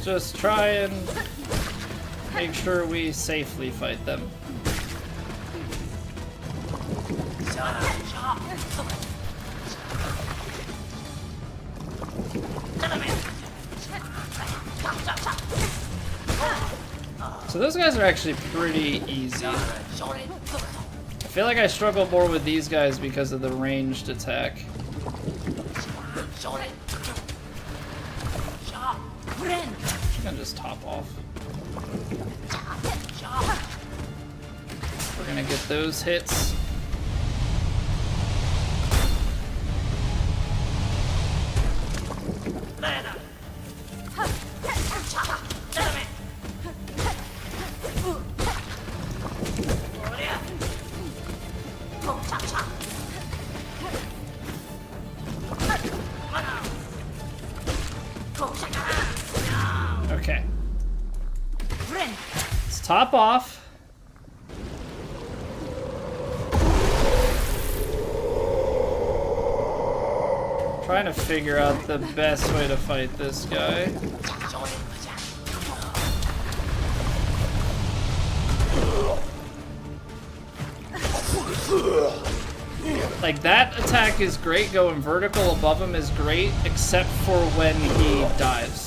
Just try and make sure we safely fight them. So those guys are actually pretty easy. I feel like I struggle more with these guys because of the ranged attack. I'm gonna just top off. We're gonna get those hits. Okay. Let's top off. Trying to figure out the best way to fight this guy. Like, that attack is great, going vertical above him is great, except for when he dives.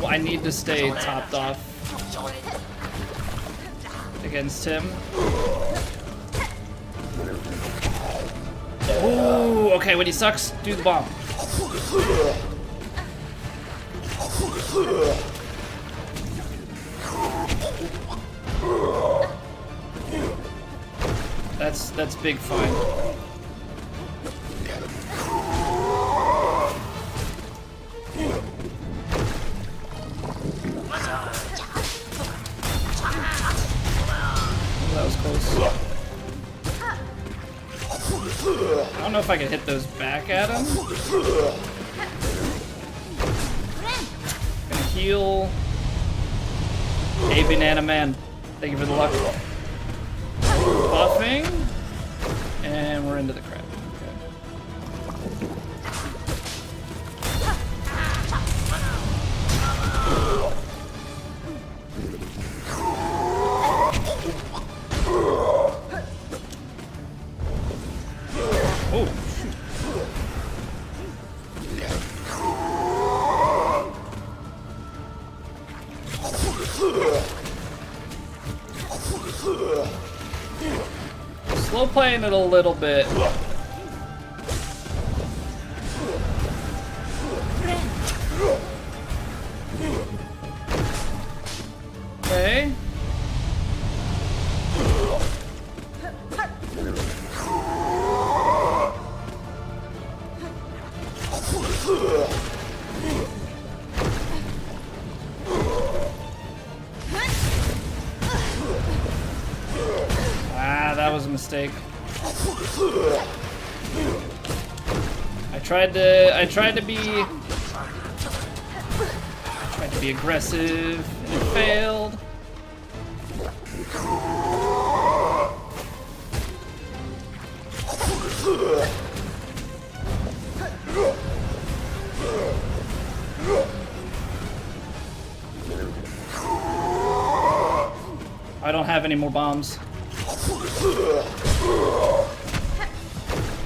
I need to stay topped off against him. Ooh, okay, when he sucks, do the bomb. That's big fine. That was close. I don't know if I can hit those back at him. Gonna heal. Hey, Banana Man. Thank you for the luck. Buffing. And we're into the crap. Oh, shoot. Slow playing it a little bit. Okay. Ah, that was a mistake. I tried to be aggressive and it failed. I don't have any more bombs.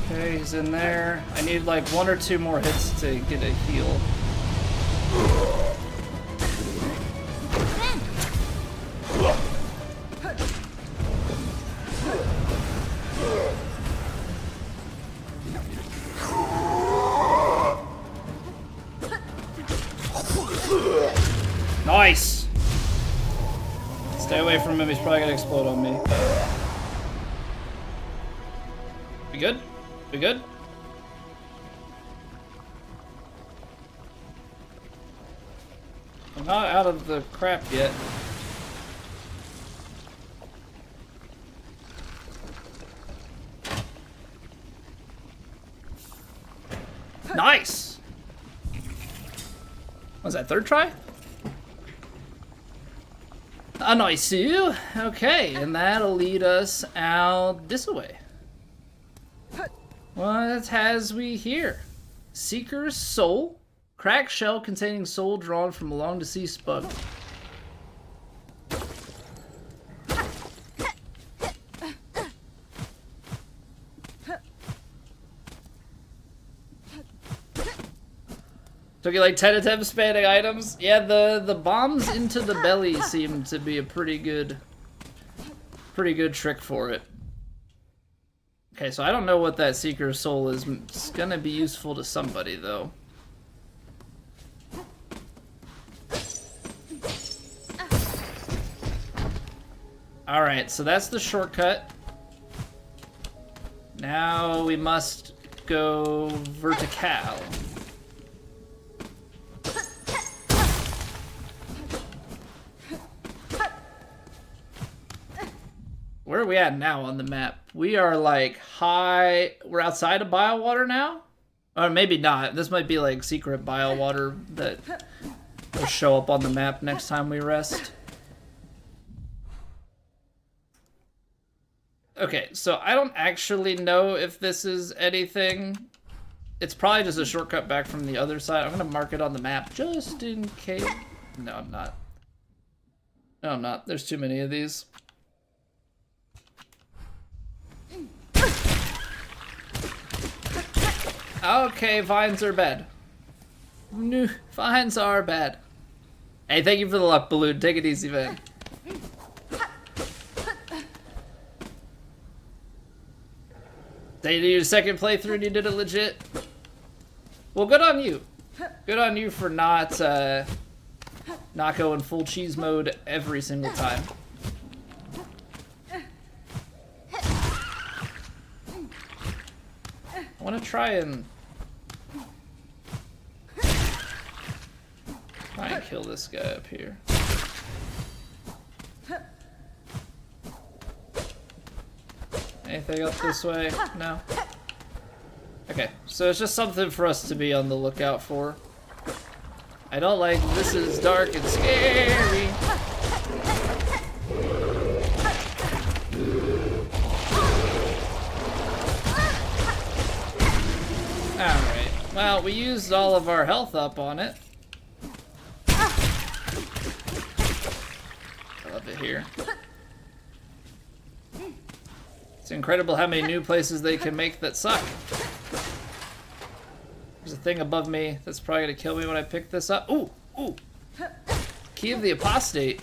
Okay, he's in there. I need like 1 or 2 more hits to get a heal. Nice! Stay away from him, he's probably gonna explode on me. We good? We good? I'm not out of the crap yet. Nice! Was that 3rd try? A nice you. Okay, and that'll lead us out this way. What has we here? Seeker's Soul. Cracked shell containing soul drawn from a long deceased bug. Took you like 10 attempts spanning items? Yeah, the bombs into the belly seem to be a pretty good trick for it. Okay, so I don't know what that Seeker's Soul is. It's gonna be useful to somebody, though. Alright, so that's the shortcut. Now we must go vertical. Where are we at now on the map? We are like high. We're outside of Biowater now? Or maybe not. This might be like secret Biowater that will show up on the map next time we rest. Okay, so I don't actually know if this is anything. It's probably just a shortcut back from the other side. I'm gonna mark it on the map just in case. No, I'm not. No, I'm not. There's too many of these. Okay, vines are bad. No, vines are bad. Hey, thank you for the luck, Balloon. Take it easy, man. They did your 2nd playthrough and you did it legit? Well, good on you. Good on you for not going full cheese mode every single time. I want to try and kill this guy up here. Anything up this way? No? Okay, so it's just something for us to be on the lookout for. I don't like this is dark and scary. Alright. Well, we used all of our health up on it. I love it here. It's incredible how many new places they can make that suck. There's a thing above me that's probably gonna kill me when I pick this up. Ooh! Ooh! Key of the Apostate.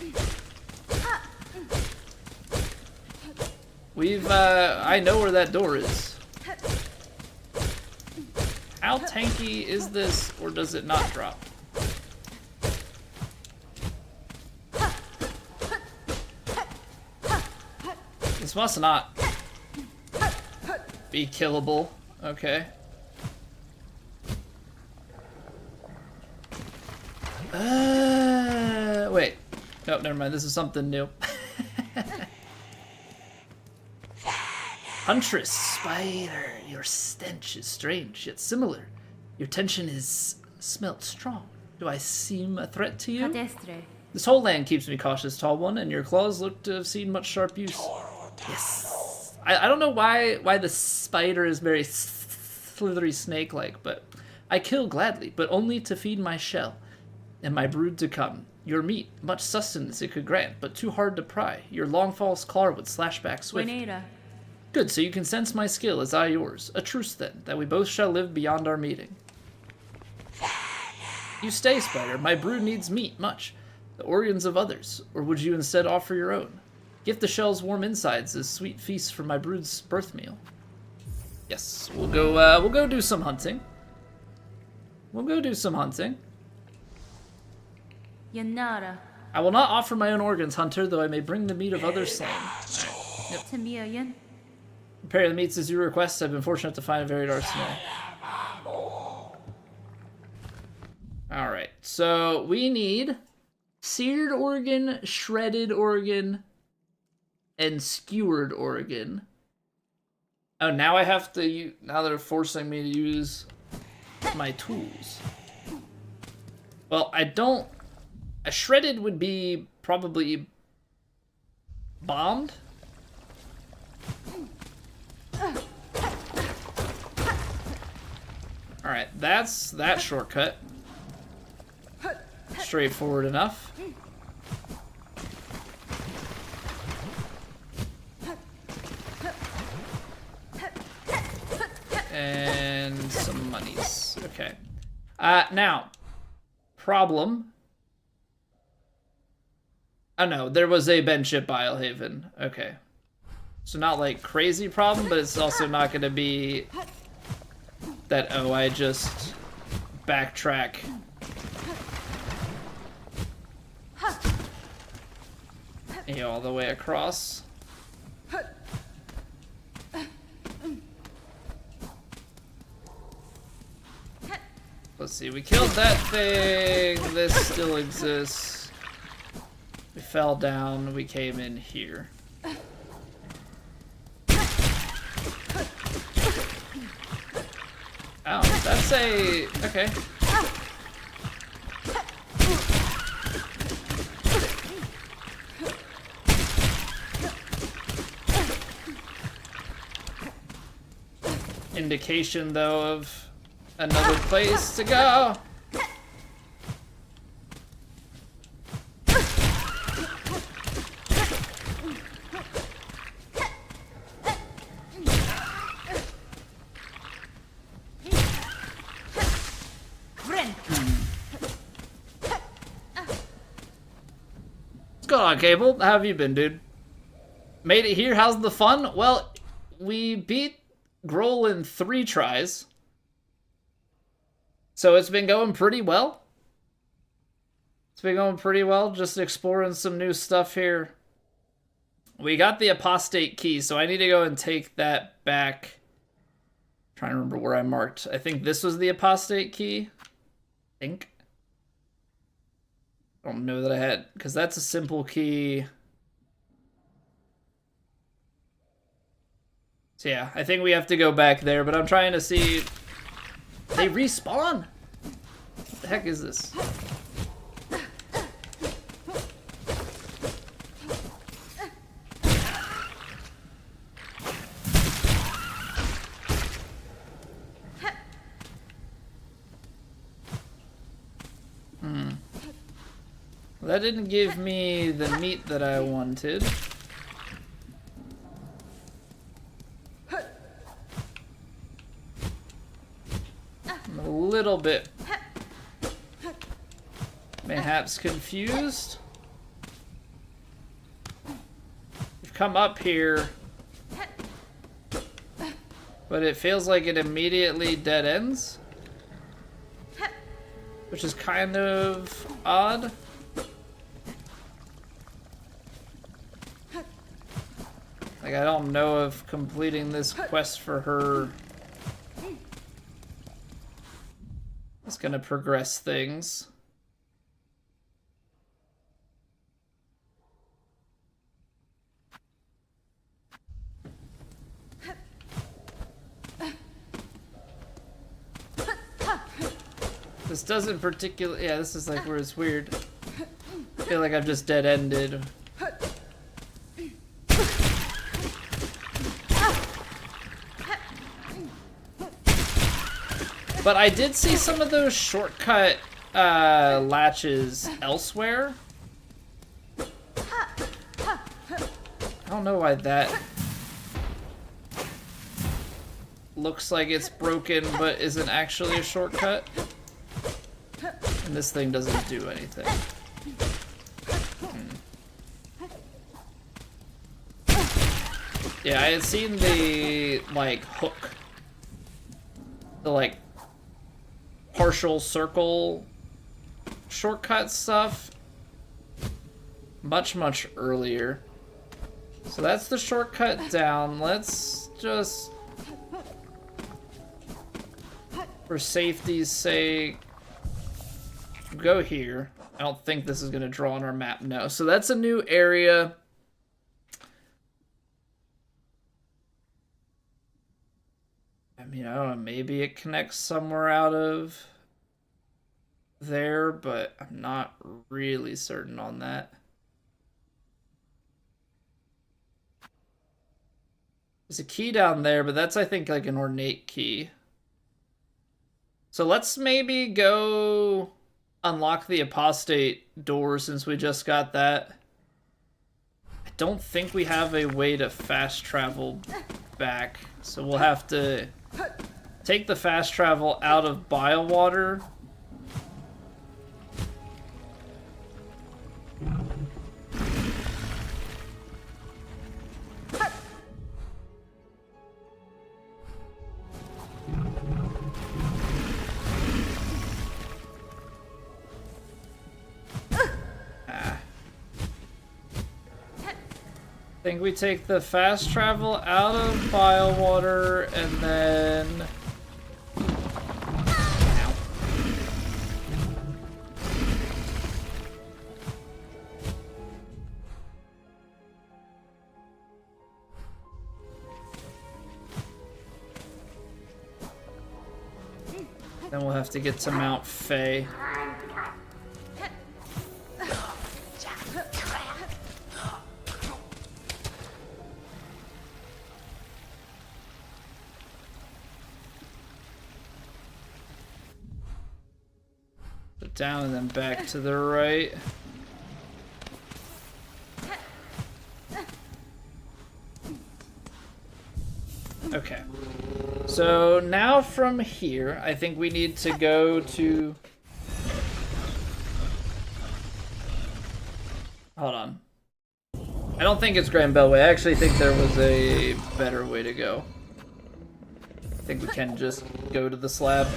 I know where that door is. How tanky is this, or does it not drop? This must not be killable. Okay. Wait. Nope, never mind. This is something new. Huntress, spider, your stench is strange, yet similar. Your tension is smelt strong. Do I seem a threat to you? This whole land keeps me cautious, tall one, and your claws look to have seen much sharp use. Yes. I don't know why the spider is very slithery snake-like, but I kill gladly, but only to feed my shell and my brood to come. Your meat, much sustenance it could grant, but too hard to pry. Your long false claw would slash back swift. Good, so you can sense my skill as I yours. A truce then, that we both shall live beyond our meeting. You stay, spider. My brood needs meat, much. The organs of others, or would you instead offer your own? Gift the shell's warm insides as sweet feast for my brood's birth meal. Yes, we'll go do some hunting. We'll go do some hunting. Yanara. I will not offer my own organs, hunter, though I may bring the meat of others slain. Yep. Prepare the meats as you request. I've been fortunate to find a varied arsenal. Alright, so we need seared organ, shredded organ, and skewered organ. Oh, now I have to now they're forcing me to use my tools. Well, a shredded would be probably bombed. Alright, that's that shortcut. Straightforward enough. And some monies. Okay. Now, problem. Oh no, there was a Ben ship Islehaven. Okay. So not like crazy problem, but it's also not going to be that, oh, I just backtrack. All the way across. Let's see, we killed that thing. This still exists. We fell down, we came in here. Oh, that's a... okay. Indication, though, of another place to go. What's going on, Cable? How have you been, dude? Made it here? How's the fun? Well, we beat Grohl in 3 tries. So it's been going pretty well. It's been going pretty well, just exploring some new stuff here. We got the apostate key, so I need to go and take that back. I'm trying to remember where I marked. I think this was the apostate key. I think. I don't know that I had, because that's a simple key. So yeah, I think we have to go back there, but I'm trying to see... They respawn? What the heck is this? Well, that didn't give me the meat that I wanted. I'm a little bit mayhaps confused. We've come up here, but it feels like it immediately dead ends, which is kind of odd. Like, I don't know if completing this quest for her is gonna progress things. This doesn't particularly... Yeah, this is like where it's weird. I feel like I've just dead-ended. But I did see some of those shortcut latches elsewhere. I don't know why that looks like it's broken but isn't actually a shortcut. And this thing doesn't do anything. Yeah, I had seen the, like, hook. The, like, partial circle shortcut stuff much earlier. So that's the shortcut down. Let's just, for safety's sake, go here. I don't think this is going to draw on our map. No. So that's a new area. I mean, I don't know, maybe it connects somewhere out of there, but I'm not really certain on that. There's a key down there, but that's, I think, like an ornate key. So let's maybe go unlock the apostate door since we just got that. I don't think we have a way to fast travel back, so we'll have to take the fast travel out of Bywater. I think we take the fast travel out of Bywater and then... Ow. Then we'll have to get to Mount Faye. Down and then back to the right. Okay. So now from here, I think we need to go to... Hold on. I don't think it's Grand Beltway. I actually think there was a better way to go. I think we can just go to the slab.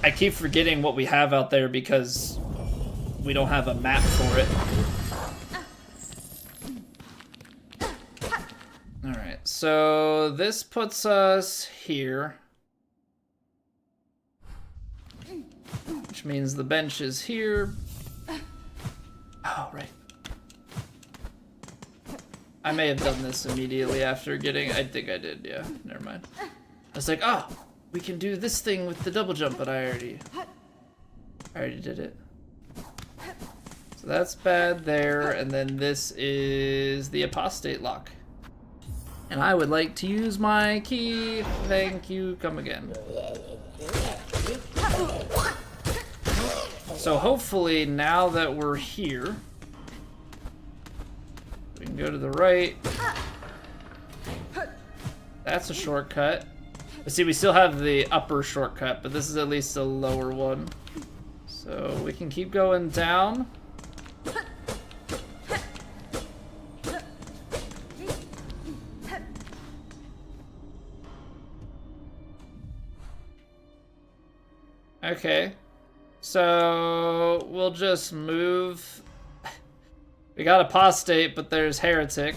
I keep forgetting what we have out there because we don't have a map for it. Alright, so this puts us here. Which means the bench is here. Oh, right. I may have done this immediately after getting... I think I did, yeah. Never mind. I was like, oh! We can do this thing with the double jump, but I already did it. So that's bad there, and then this is the apostate lock. And I would like to use my key. Thank you. Come again. So hopefully now that we're here, we can go to the right. That's a shortcut. But see, we still have the upper shortcut, but this is at least the lower one. So we can keep going down. Okay. So we'll just move. We got apostate, but there's heretic.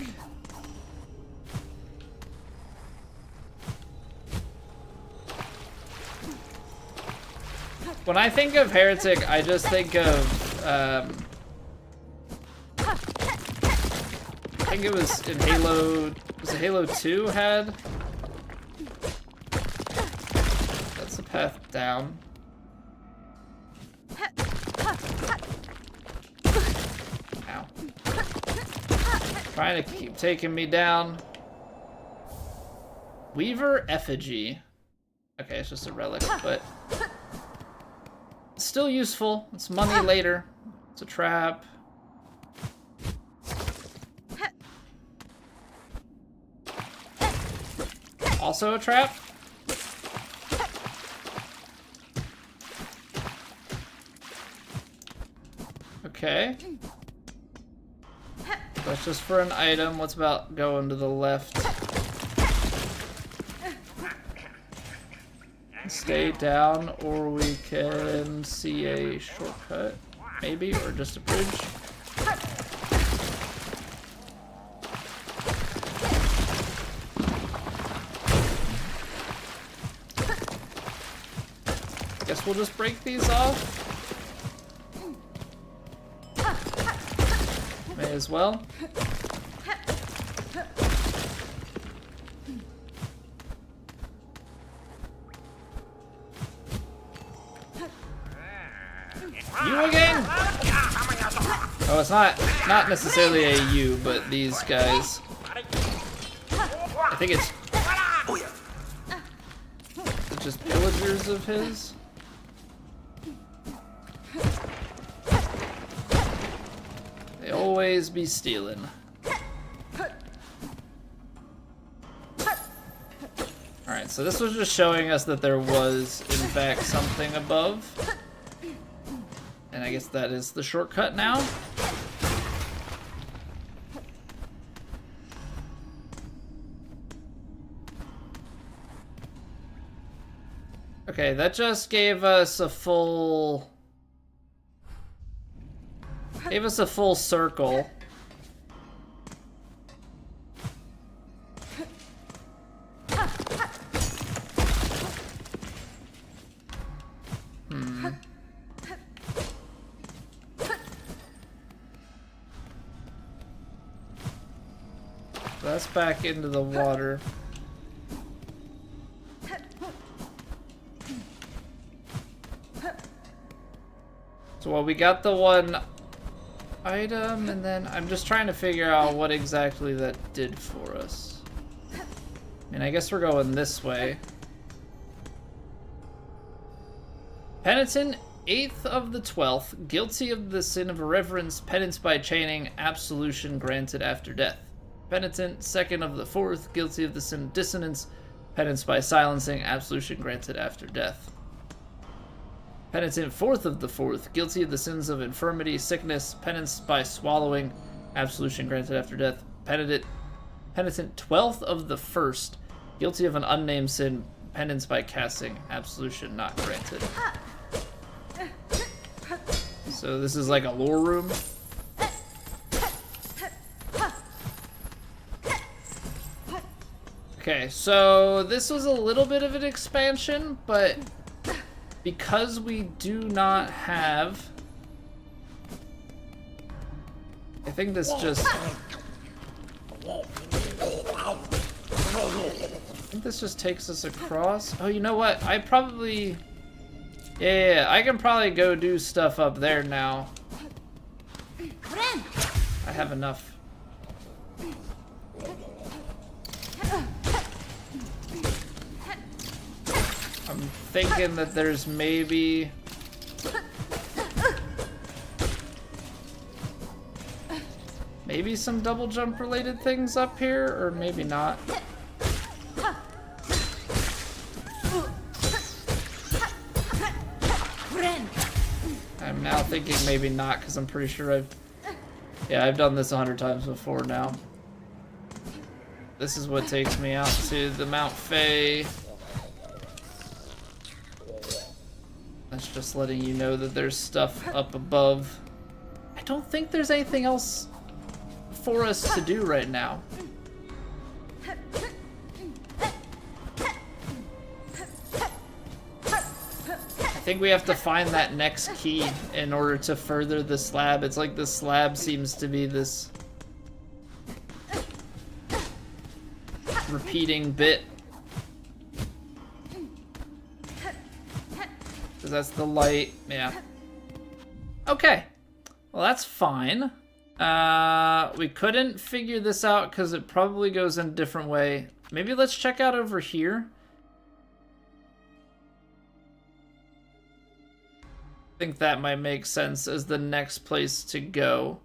When I think of heretic, I just think of I think it was in Halo. Was it Halo 2 had? That's the path down. Ow. Trying to keep taking me down. Weaver effigy. Okay, it's just a relic, but it's still useful. It's money later. It's a trap. Also a trap? Okay. That's just for an item. What's about going to the left? Stay down, or we can see a shortcut, maybe, or just a bridge. Guess we'll just break these off. May as well. You again? Oh, it's not necessarily a you, but these guys. I think it's just villagers of his. They always be stealing. Alright, so this was just showing us that there was, in fact, something above. And I guess that is the shortcut now. Okay, that just gave us a full circle. That's back into the water. So, well, we got the one item, and then I'm just trying to figure out what exactly that did for us. I mean, I guess we're going this way. Penitent, 8th of the 12th, guilty of the sin of irreverence, penance by chaining, absolution granted after death. Penitent, 2nd of the 4th, guilty of the sin of dissonance, penance by silencing, absolution granted after death. Penitent, 4th of the 4th, guilty of the sins of infirmity, sickness, penance by swallowing, absolution granted after death. Penitent, 12th of the 1st, guilty of an unnamed sin, penance by casting, absolution not granted. So this is like a lore room. Okay, so this was a little bit of an expansion, but because we do not have... I think this just... takes us across. Oh, you know what? I probably... Yeah, I can probably go do stuff up there now. I have enough. I'm thinking that there's maybe... maybe some double jump related things up here, or maybe not. I'm now thinking maybe not, because I'm pretty sure I've done this 100 times before now. This is what takes me out to the Mount Fae. That's just letting you know that there's stuff up above. I don't think there's anything else for us to do right now. I think we have to find that next key in order to further the slab. It's like the slab seems to be this repeating bit. Because that's the light, yeah. Okay, well that's fine. We couldn't figure this out because it probably goes in a different way. Maybe let's check out over here. I think that might make sense as the next place to go.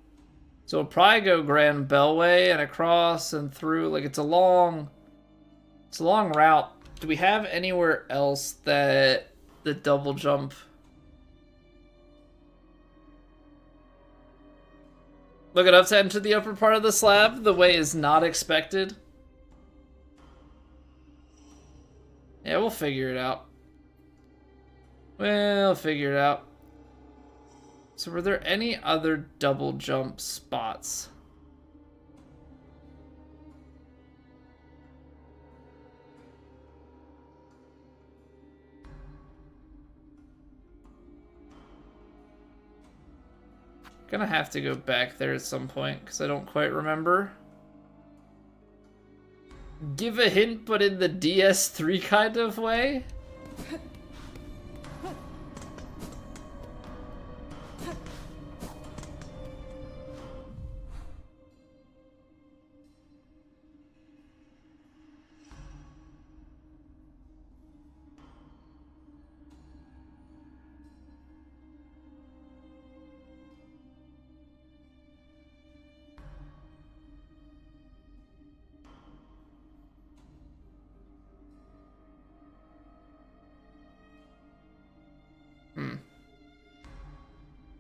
So we'll probably go Grand Bellway and across and through. Like it's a long route. Do we have anywhere else that the double jump? Look it up to enter the upper part of the slab. The way is not expected. Yeah, we'll figure it out. We'll figure it out. So were there any other double jump spots? Gonna have to go back there at some point because I don't quite remember. Give a hint, but in the DS3 kind of way?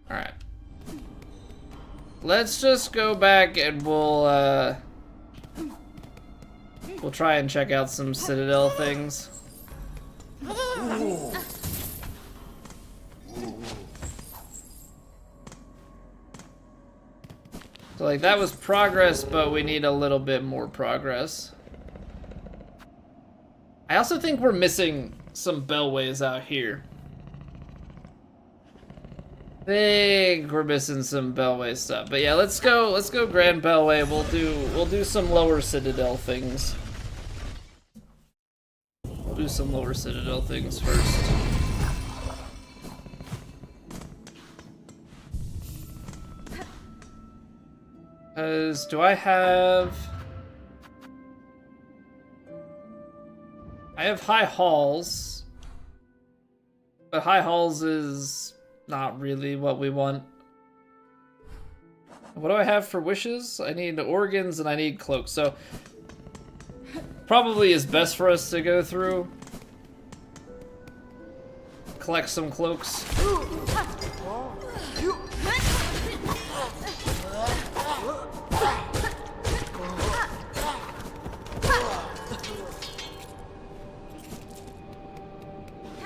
Alright. Let's just go back and we'll try and check out some Citadel things. So like that was progress, but we need a little bit more progress. I also think we're missing some bellways out here. I think we're missing some Bellway stuff, but yeah, let's go Grand Bellway. We'll do some lower Citadel things. We'll do some lower Citadel things first. Do I have High Halls, but High Halls is not really what we want. What do I have for wishes? I need organs and I need cloaks. So probably is best for us to go through, collect some cloaks.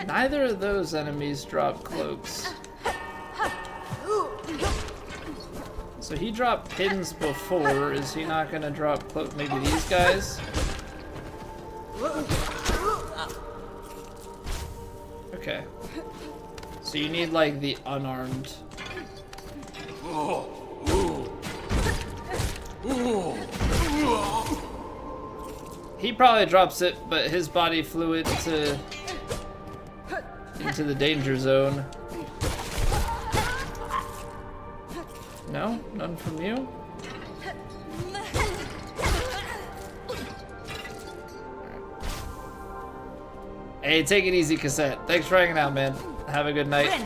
Neither of those enemies drop cloaks. So he dropped pins before. Is he not gonna drop cloaks? Maybe these guys? Okay. So you need like the unarmed. He probably drops it, but his body flew into the danger zone. No? None from you? Hey, take it easy, Cassette. Thanks for hanging out, man. Have a good night.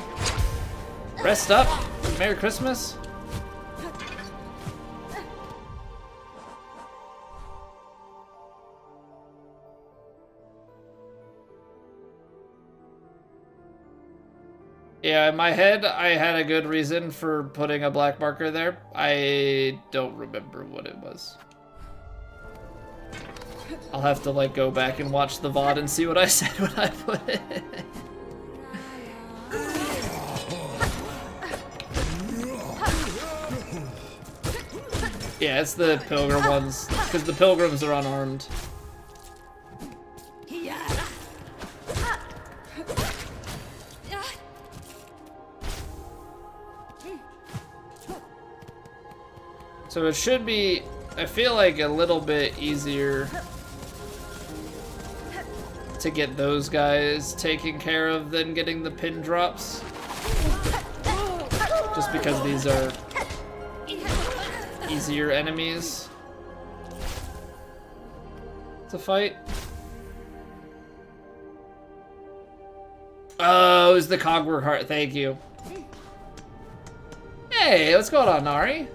Rest up. Merry Christmas. Yeah, in my head, I had a good reason for putting a black marker there. I don't remember what it was. I'll have to, like, go back and watch the VOD and see what I said when I put it. Yeah, it's the pilgrim ones, because the pilgrims are unarmed. So it should be, I feel like, a little bit easier to get those guys taken care of than getting the pin drops. Just because these are easier enemies to fight. Oh, it was the Cogwork Heart, thank you. Hey, what's going on, Nari?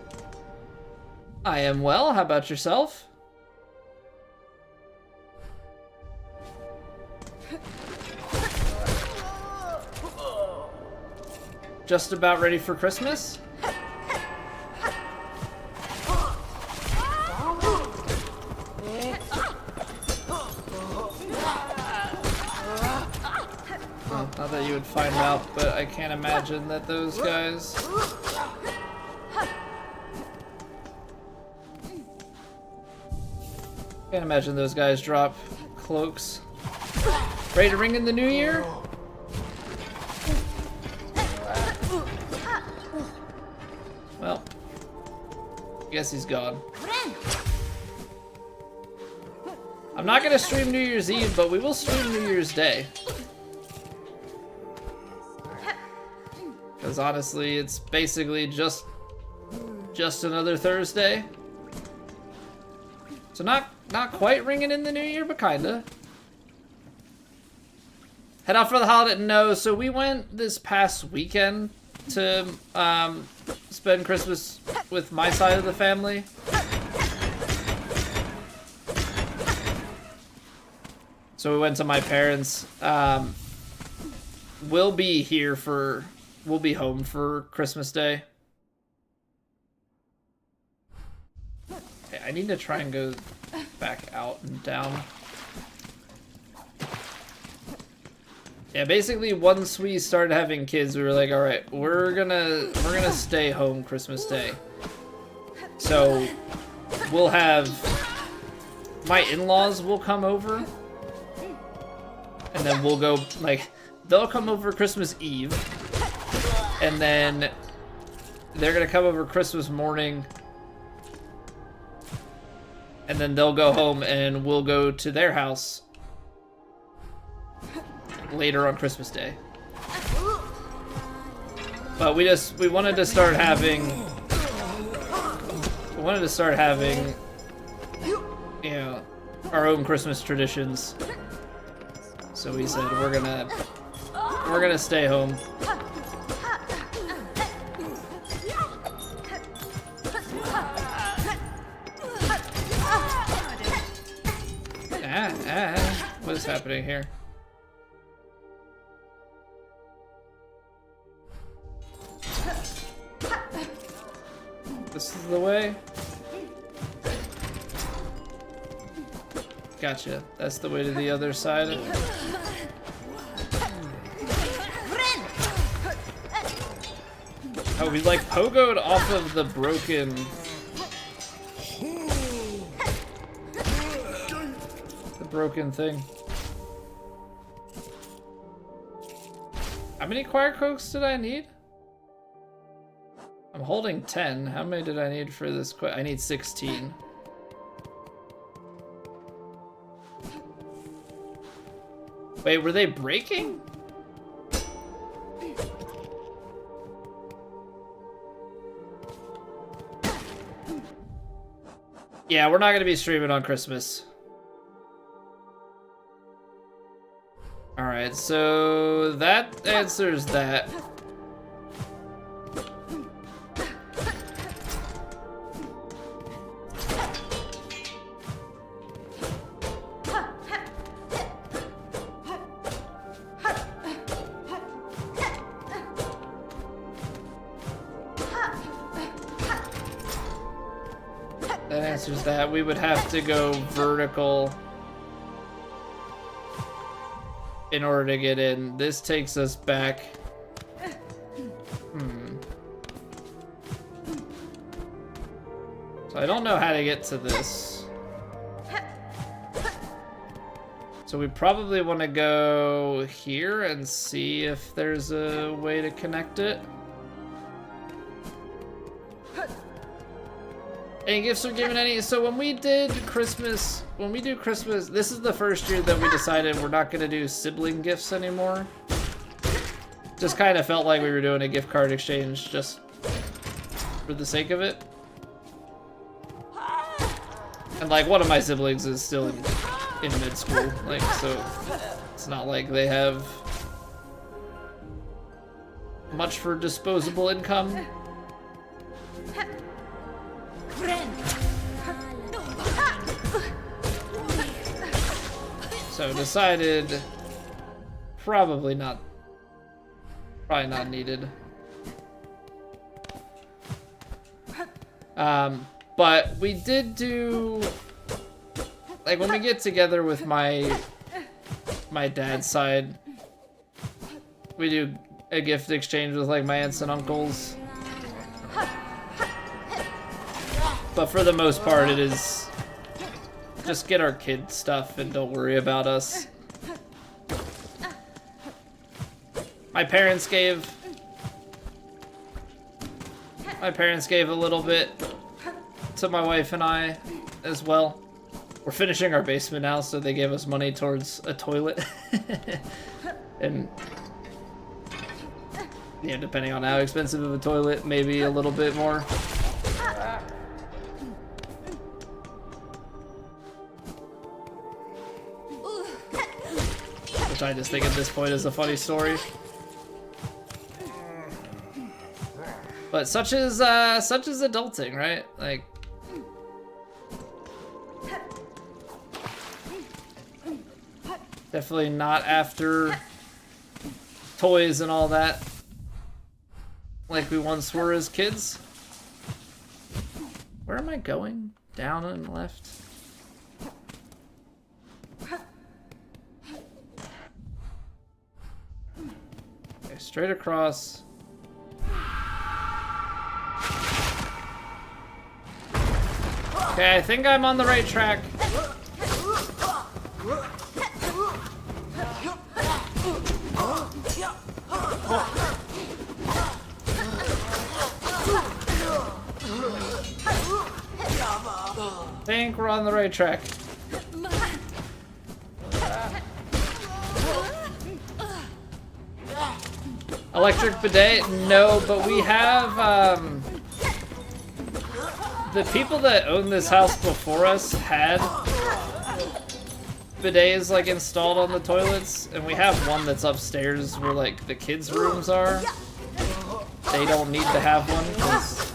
I am well, how about yourself? Just about ready for Christmas? Well, not that you would find out, but I can't imagine that those guys... Can't imagine those guys drop cloaks. Ready to ring in the new year? Well, I guess he's gone. I'm not gonna stream New Year's Eve, but we will stream New Year's Day. Because honestly, it's basically just another Thursday. So not quite ringing in the new year, but kinda. Head out for the holiday? No, so we went this past weekend to spend Christmas with my side of the family. So we went to my parents. We'll be home for Christmas Day. Okay, I need to try and go back out and down. Yeah, basically once we started having kids, we were like, all right, we're gonna stay home Christmas Day. So we'll have my in-laws will come over, and then we'll go, like, they'll come over Christmas Eve, and then they're gonna come over Christmas morning, and then they'll go home and we'll go to their house later on Christmas Day. But we wanted to start having, you know, our own Christmas traditions. So we said we're gonna stay home. What is happening here? This is the way? Gotcha. That's the way to the other side. Oh, we like pogoed off of the broken... broken thing. How many choir cloaks did I need? I'm holding 10. How many did I need for this? I need 16. Wait, were they breaking? Yeah, we're not gonna be streaming on Christmas. Alright, so that answers that. answers that. We would have to go vertical in order to get in. This takes us back. So I don't know how to get to this. So we probably want to go here and see if there's a way to connect it. Any gifts are given any? So when we do Christmas, this is the first year that we decided we're not going to do sibling gifts anymore. Just kind of felt like we were doing a gift card exchange just for the sake of it. And like one of my siblings is still in mid school, like, so it's not like they have much for disposable income. So decided probably not needed. But we did do, like, when we get together with my dad's side, we do a gift exchange with like my aunts and uncles. But for the most part, it is just get our kid stuff and don't worry about us. My parents gave a little bit to my wife and I as well. We're finishing our basement now, so they gave us money towards a toilet. And yeah, depending on how expensive of a toilet, maybe a little bit more. Which I just think at this point is a funny story. But such is adulting, right? Like, definitely not after toys and all that like we once were as kids. Where am I going? Down and left? Okay, straight across. Okay, I think I'm on the right track. I think we're on the right track. Electric bidet? No, but we have, the people that owned this house before us had bidets like installed on the toilets, and we have one that's upstairs where like the kids' rooms are. They don't need to have one because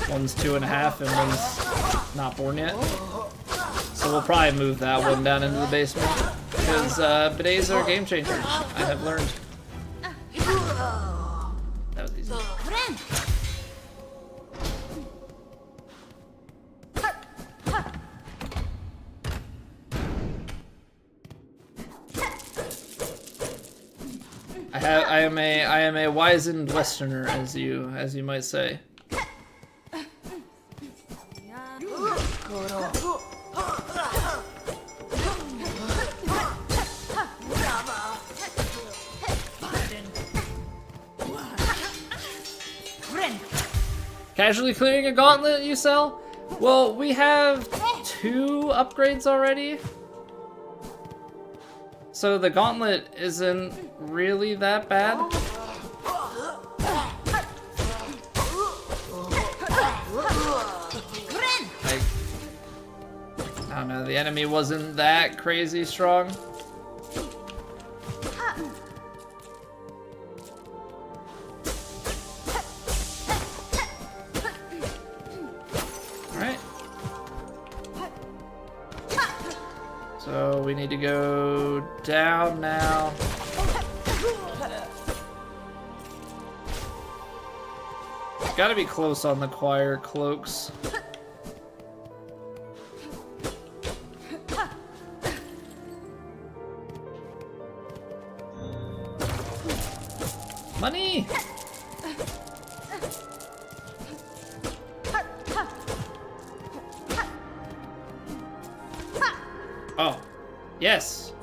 one's 2.5 and one's not born yet. So we'll probably move that one down into the basement because bidets are game changers. I have learned. That was easy. I am a wizened Westerner, as you might say. Casually clearing a gauntlet you sell? Well, we have 2 upgrades already. So the gauntlet isn't really that bad. Like, I don't know, the enemy wasn't that crazy strong. Alright. So we need to go down now. Gotta be close on the choir cloaks. Money! Oh, yes.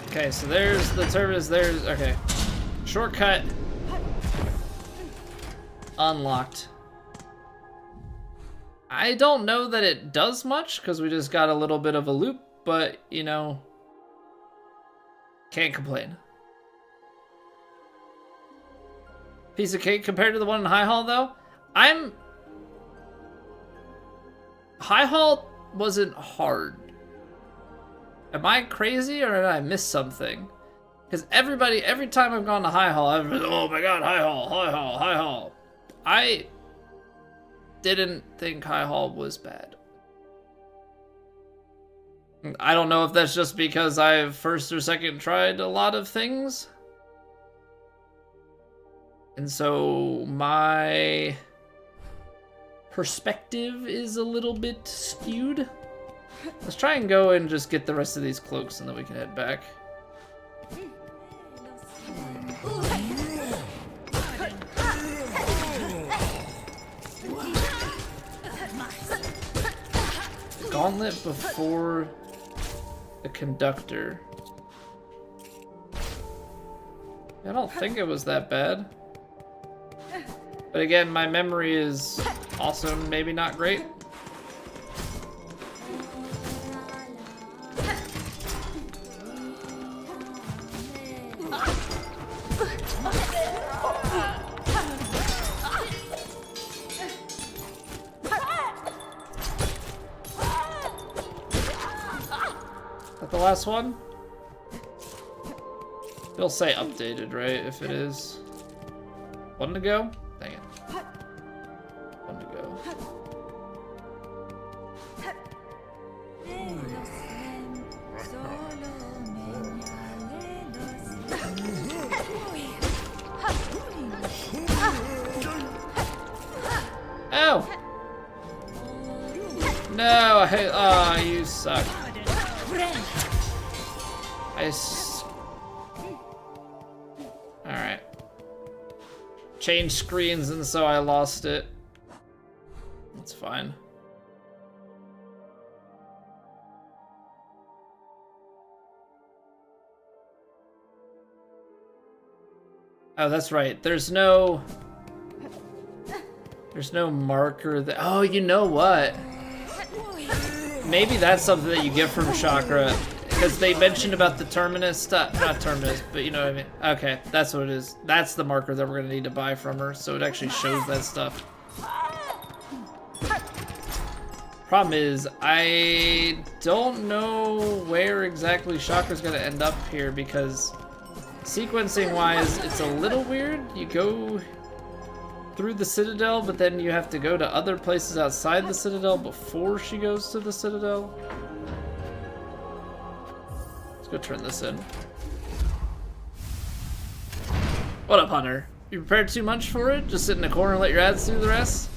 Okay, so there's the terminus, okay. Shortcut. Unlocked. I don't know that it does much, because we just got a little bit of a loop, but, you know, can't complain. Piece of cake compared to the one in High Hall, though. High Hall wasn't hard. Am I crazy, or did I miss something? Because every time I've gone to High Hall, I've been, oh my god, High Hall, High Hall, High Hall. I didn't think High Hall was bad. I don't know if that's just because I've first or second tried a lot of things. And so my perspective is a little bit skewed. Let's try and go and just get the rest of these cloaks and then we can head back. Gauntlet before the conductor. I don't think it was that bad. But again, my memory is also maybe not great. Is that the last one? It'll say updated, right? If it is. One to go? Dang it. One to go. Oh! No, I hate. Oh, you suck. Alright. Changed screens and so I lost it. That's fine. Oh, that's right. There's no marker that. Oh, you know what? Maybe that's something that you get from Chakra. Because they mentioned about the terminus stuff. Not terminus, but you know what I mean. Okay, that's what it is. That's the marker that we're going to need to buy from her. So it actually shows that stuff. Problem is, I don't know where exactly Chakra's going to end up here. Because sequencing-wise, it's a little weird. You go through the Citadel, but then you have to go to other places outside the Citadel before she goes to the Citadel. Let's go turn this in. What up, Hunter? You prepared too much for it? Just sit in the corner and let your ads do the rest?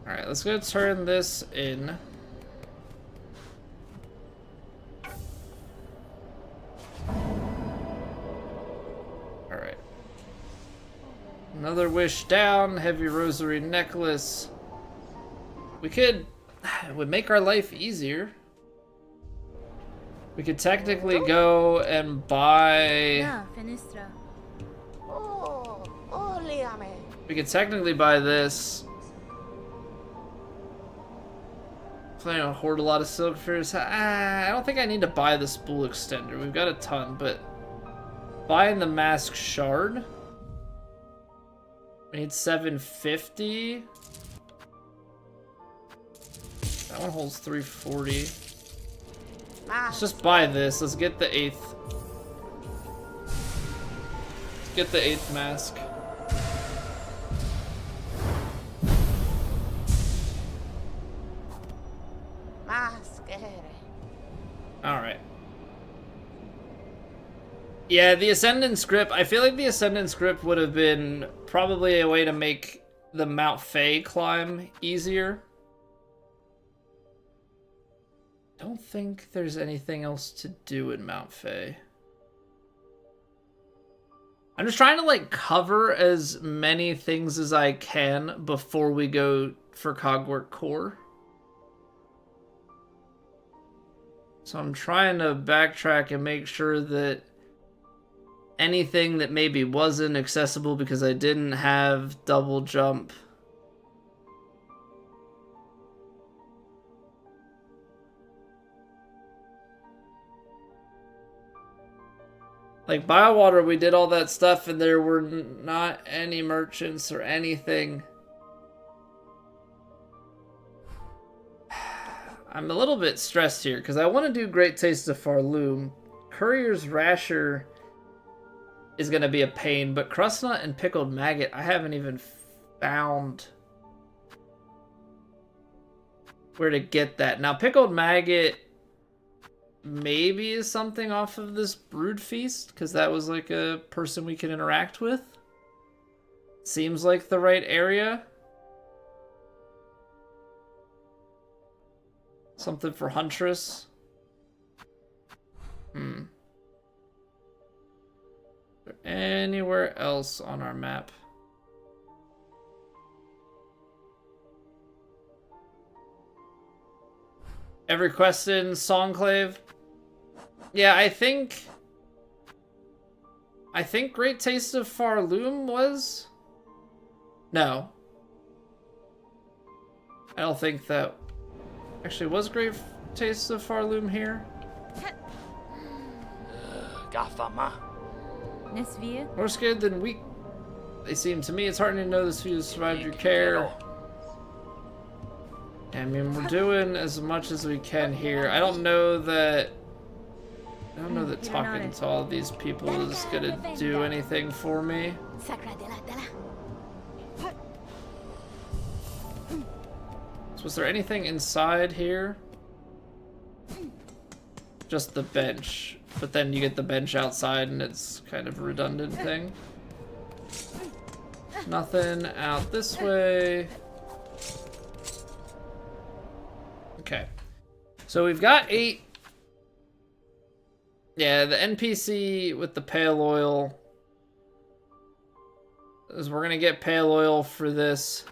Alright, let's go turn this in. Alright. Another wish down, heavy rosary necklace. We could, it would make our life easier. We could technically go and buy. Na, Fenistra. We could technically buy this. Planning to hoard a lot of silk furs. I don't think I need to buy the spool extender. We've got a ton, but buying the mask shard. We need 750. That one holds 340. Let's just buy this. Let's get the 8th. Get the 8th mask. Alright. Yeah, the Ascendant script. I feel like the Ascendant script would have been probably a way to make the Mount Fay climb easier. Don't think there's anything else to do in Mount Fay. I'm just trying to like cover as many things as I can before we go for Cogwort Core. So I'm trying to backtrack and make sure that anything that maybe wasn't accessible because I didn't have double jump. Like Biowater, we did all that stuff and there were not any merchants or anything. I'm a little bit stressed here because I want to do Great Taste of Farloom. Courier's Rasher is going to be a pain, but Crustnut and Pickled Maggot, I haven't even found where to get that. Now, Pickled Maggot maybe is something off of this Brood Feast, because that was like a person we can interact with. Seems like the right area. Something for Huntress. Is there anywhere else on our map? Every quest in Songclave? Yeah, I think Great Taste of Farloom was? No. I don't think that actually was Great Taste of Farloom here. Nisvia. More scared than weak they seem to me. It's heartening to know this few survived your care. I mean, we're doing as much as we can here. I don't know that talking to all these people is gonna do anything for me. So was there anything inside here? Just the bench. But then you get the bench outside and it's kind of a redundant thing. Nothing out this way. Okay. So we've got 8. Yeah, the NPC with the pale oil is we're gonna get pale oil for this.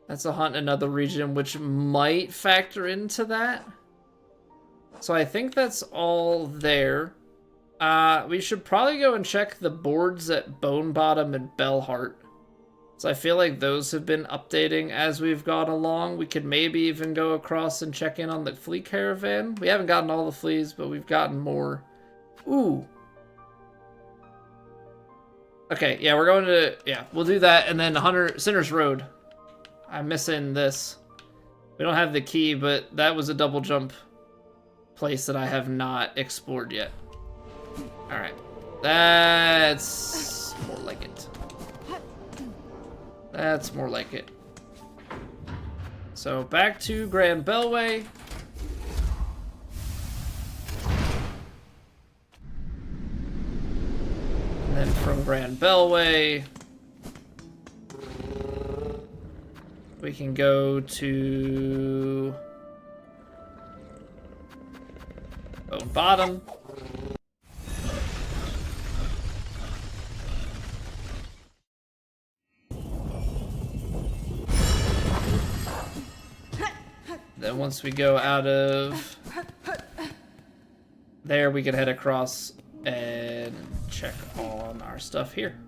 That's a hunt in another region, which might factor into that. So I think that's all there. We should probably go and check the boards at Bone Bottom and Bellheart. So I feel like those have been updating as we've gone along. We could maybe even go across and check in on the flea caravan. We haven't gotten all the fleas, but we've gotten more. Ooh. Okay, yeah, we're going to, yeah, we'll do that. And then Sinner's Road. I'm missing this. We don't have the key, but that was a double jump place that I have not explored yet. All right, that's more like it. That's more like it. So back to Grand Bellway. And then from Grand Bellway, we can go to Bone Bottom. Then once we go out of there, we can head across and check on our stuff here.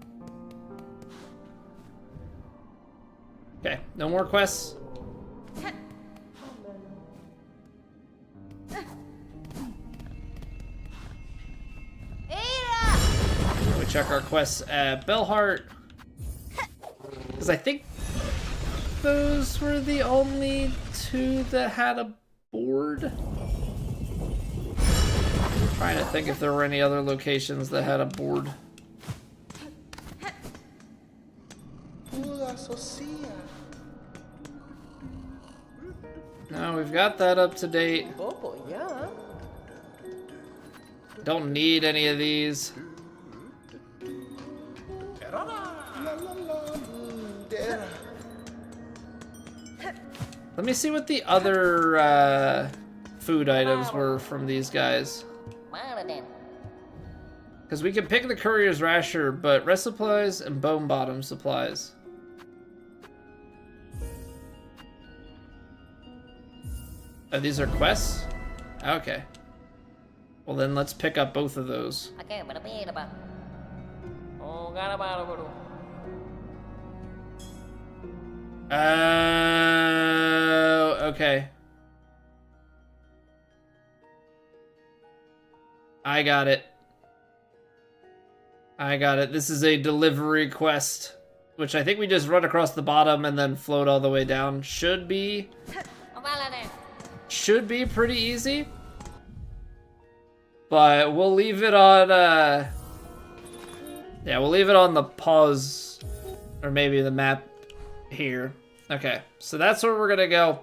Okay, no more quests. We check our quests at Bellheart, because I think those were the only 2 that had a board. Trying to think if there were any other locations that had a board. No, we've got that up to date. Don't need any of these. Let me see what the other food items were from these guys. Because we can pick the courier's rasher, but rest supplies and bone bottom supplies. Oh, these are quests? Okay. Well, then let's pick up both of those. Okay. I got it. This is a delivery quest, which I think we just run across the bottom and then float all the way down. Should be pretty easy. But we'll leave it on, yeah, we'll leave it on the pause, or maybe the map here. Okay, so that's where we're gonna go.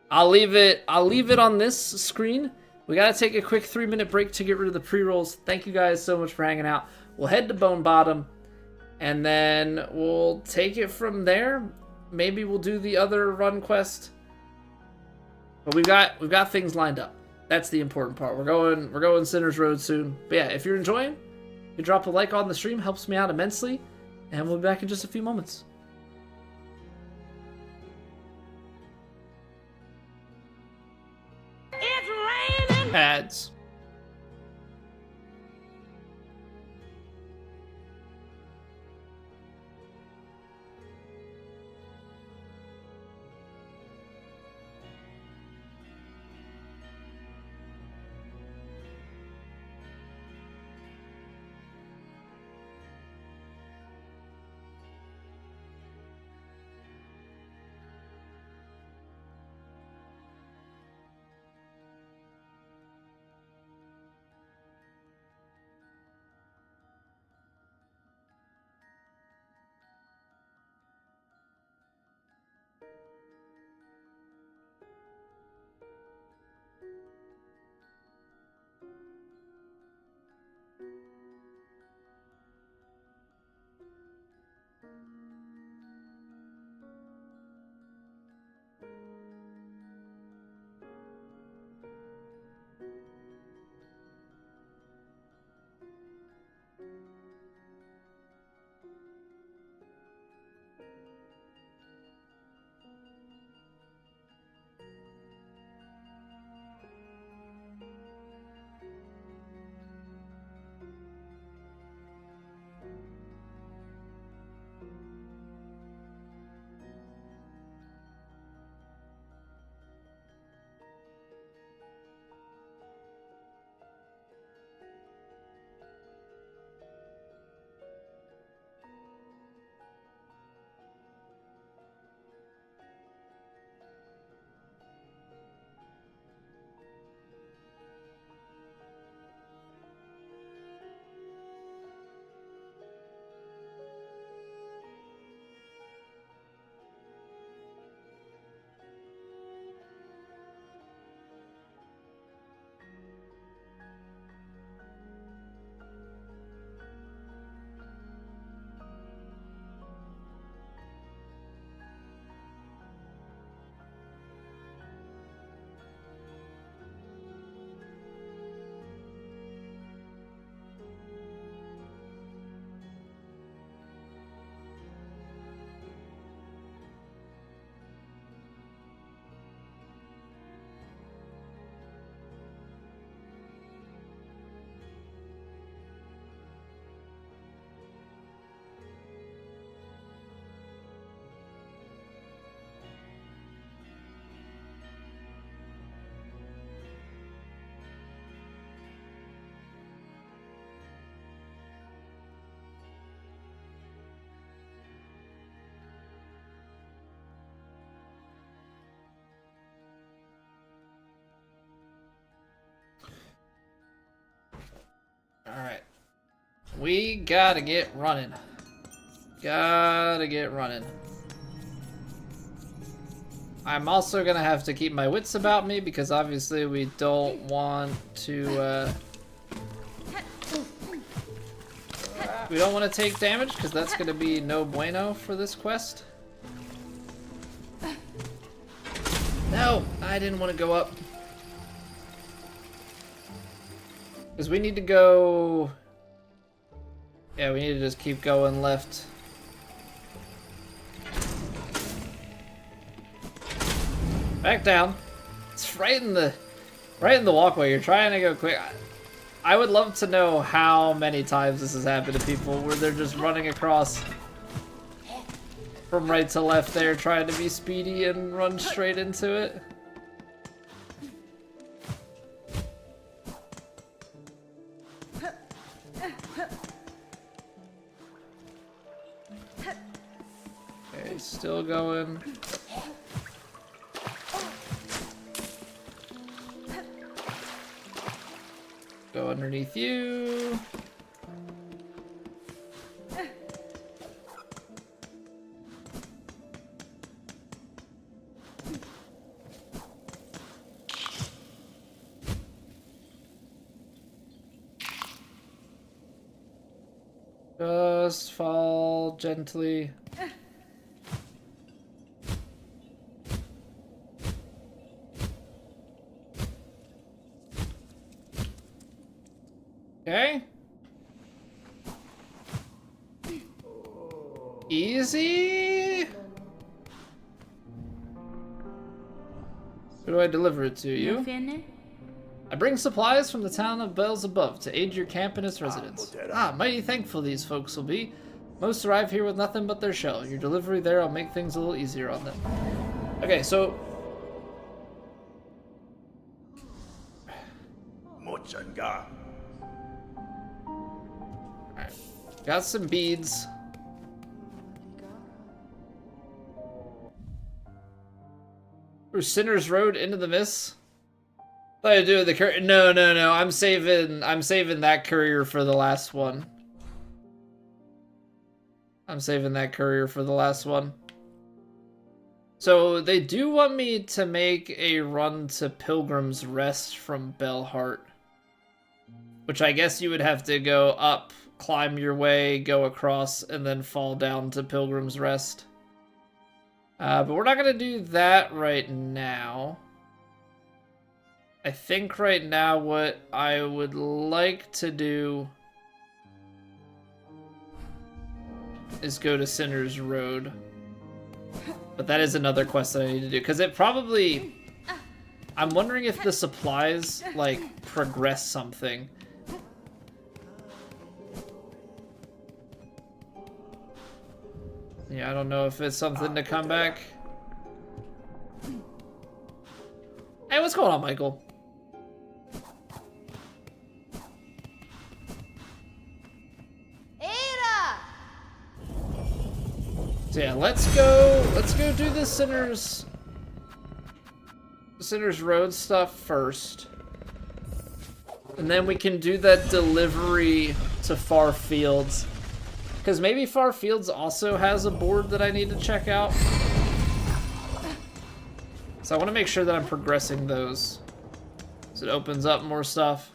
I'll leave it on this screen. We gotta take a quick 3-minute break to get rid of the pre-rolls. Thank you guys so much for hanging out. We'll head to Bone Bottom, and then we'll take it from there. Maybe we'll do the other run quest. But we've got things lined up. That's the important part. We're going Sinner's Road soon. But yeah, if you're enjoying, you can drop a like on the stream. Helps me out immensely. And we'll be back in just a few moments. It's raining. Ads. Alright. We gotta get running. I'm also gonna have to keep my wits about me because obviously we don't want to take damage because that's gonna be no bueno for this quest. No, I didn't want to go up. Because we need to go... Yeah, we need to just keep going left. Back down. It's right in the walkway. You're trying to go quick. I would love to know how many times this has happened to people where they're just running across from right to left there, trying to be speedy and run straight into it. Okay, still going. Go underneath you. Just fall gently. Okay. Easy. Who do I deliver it to? You? I bring supplies from the town of Bells Above to aid your camp and its residents. Mighty thankful these folks will be. Most arrive here with nothing but their shell. Your delivery there will make things a little easier on them. Okay, so... Alright. Got some beads. Through Sinner's Road into the mist. What do I do with the courier? No. I'm saving that courier for the last one. I'm saving that courier for the last one. So they do want me to make a run to Pilgrim's Rest from Bellheart. Which I guess you would have to go up, climb your way, go across, and then fall down to Pilgrim's Rest. But we're not going to do that right now. I think right now what I would like to do is go to Sinner's Road. But that is another quest that I need to do. Because it probably... I'm wondering if the supplies, like, progress something. Yeah, I don't know if it's something to come back. Hey, what's going on, Michael? So yeah, let's go do the Sinner's Road stuff first. And then we can do that delivery to Far Fields. Because maybe Far Fields also has a board that I need to check out. So I want to make sure that I'm progressing those. So it opens up more stuff.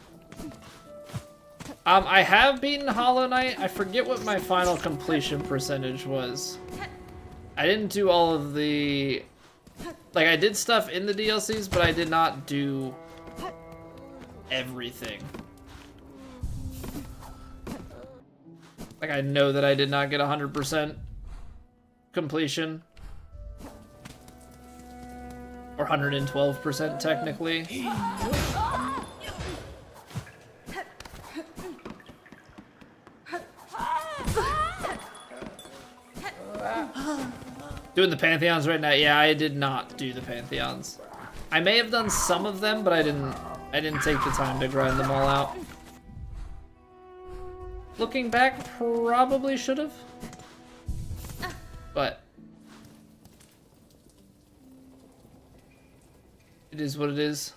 I have beaten Hollow Knight. I forget what my final completion percentage was. I didn't do all of the... Like, I did stuff in the DLCs, but I did not do everything. Like, I know that I did not get 100% completion. Or 112% technically. Doing the Pantheons right now? Yeah, I did not do the Pantheons. I may have done some of them, but I didn't take the time to grind them all out. Looking back, probably should have. But it is what it is.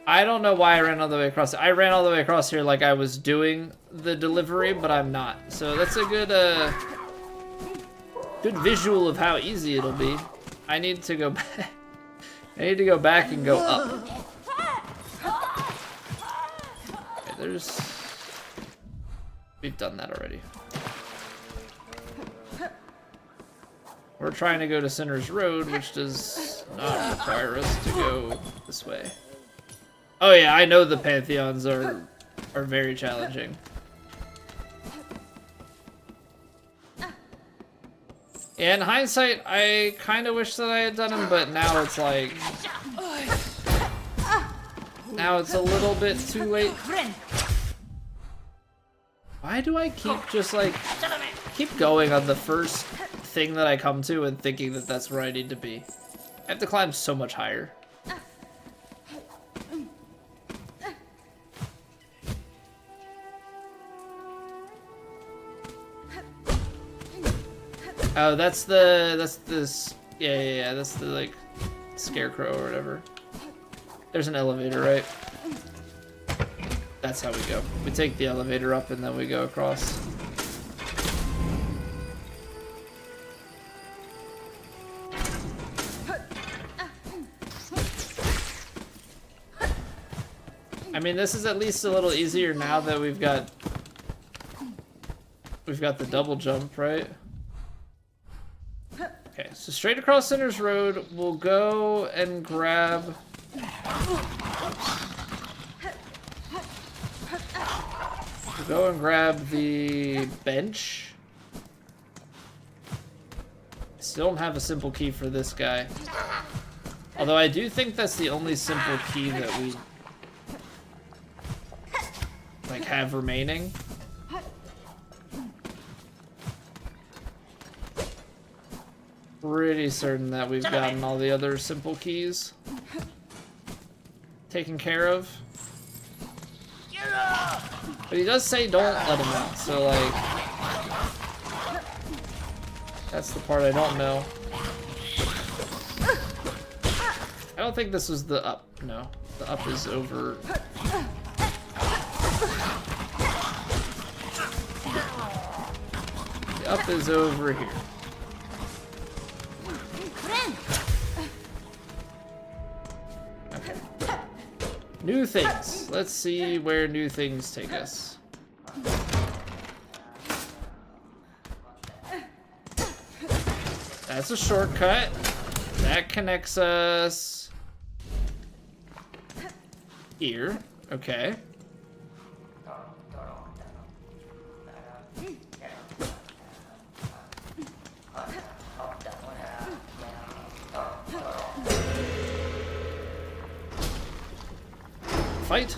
I don't know why I ran all the way across. I ran all the way across here like I was doing the delivery, but I'm not. So that's a good good visual of how easy it'll be. I need to go back. I need to go back and go up. Okay, there's... We've done that already. We're trying to go to Sinner's Road, which does not require us to go this way. Oh yeah, I know the Pantheons are very challenging. In hindsight, I kind of wish that I had done them, but now it's like... Now it's a little bit too late. Why do I keep just like... keep going on the first thing that I come to and thinking that that's where I need to be? I have to climb so much higher. Oh, that's this, yeah, that's the, like, scarecrow or whatever. There's an elevator, right? That's how we go. We take the elevator up and then we go across. I mean, this is at least a little easier now that we've got the double jump, right? Okay, so straight across Sinner's Road, we'll go and grab... We'll go and grab the bench. Still don't have a simple key for this guy. Although I do think that's the only simple key that we... like, have remaining. Pretty certain that we've gotten all the other simple keys taken care of. But he does say don't let him out, so like... that's the part I don't know. I don't think this was the up. No, the up is over. The up is over here. Okay. New things. Let's see where new things take us. That's a shortcut. That connects us here. Okay. Fight.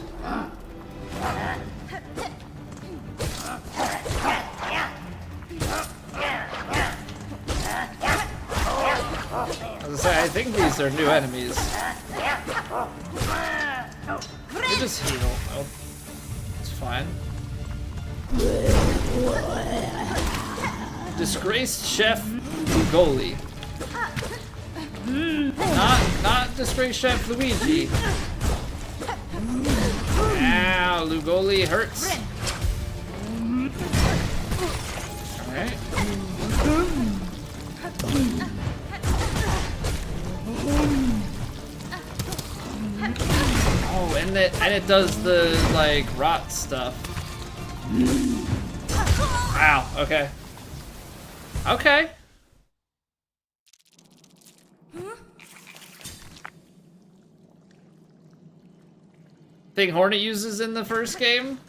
As I say, I think these are new enemies. They just heal. Oh, it's fine. Disgraced Chef Lugoli. Not disgraced Chef Luigi. Ow, Lugoli hurts. Alright. Oh, and it does the, like, rot stuff. Ow, okay. Okay. Thing Hornet uses in the first game.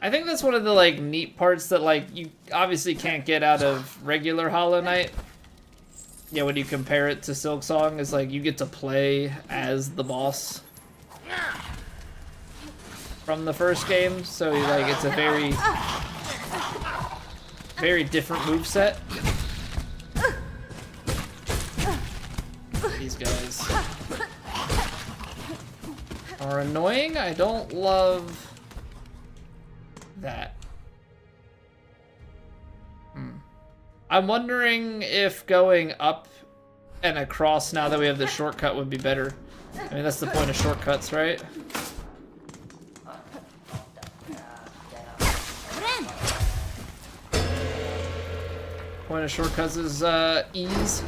I think that's one of the like neat parts that like you obviously can't get out of regular Hollow Knight. Yeah, when you compare it to Silksong, is like you get to play as the boss from the first game, so like it's a very different moveset. These guys are annoying. I don't love that. I'm wondering if going up and across now that we have the shortcut would be better. I mean, that's the point of shortcuts, right? Point of shortcuts is ease.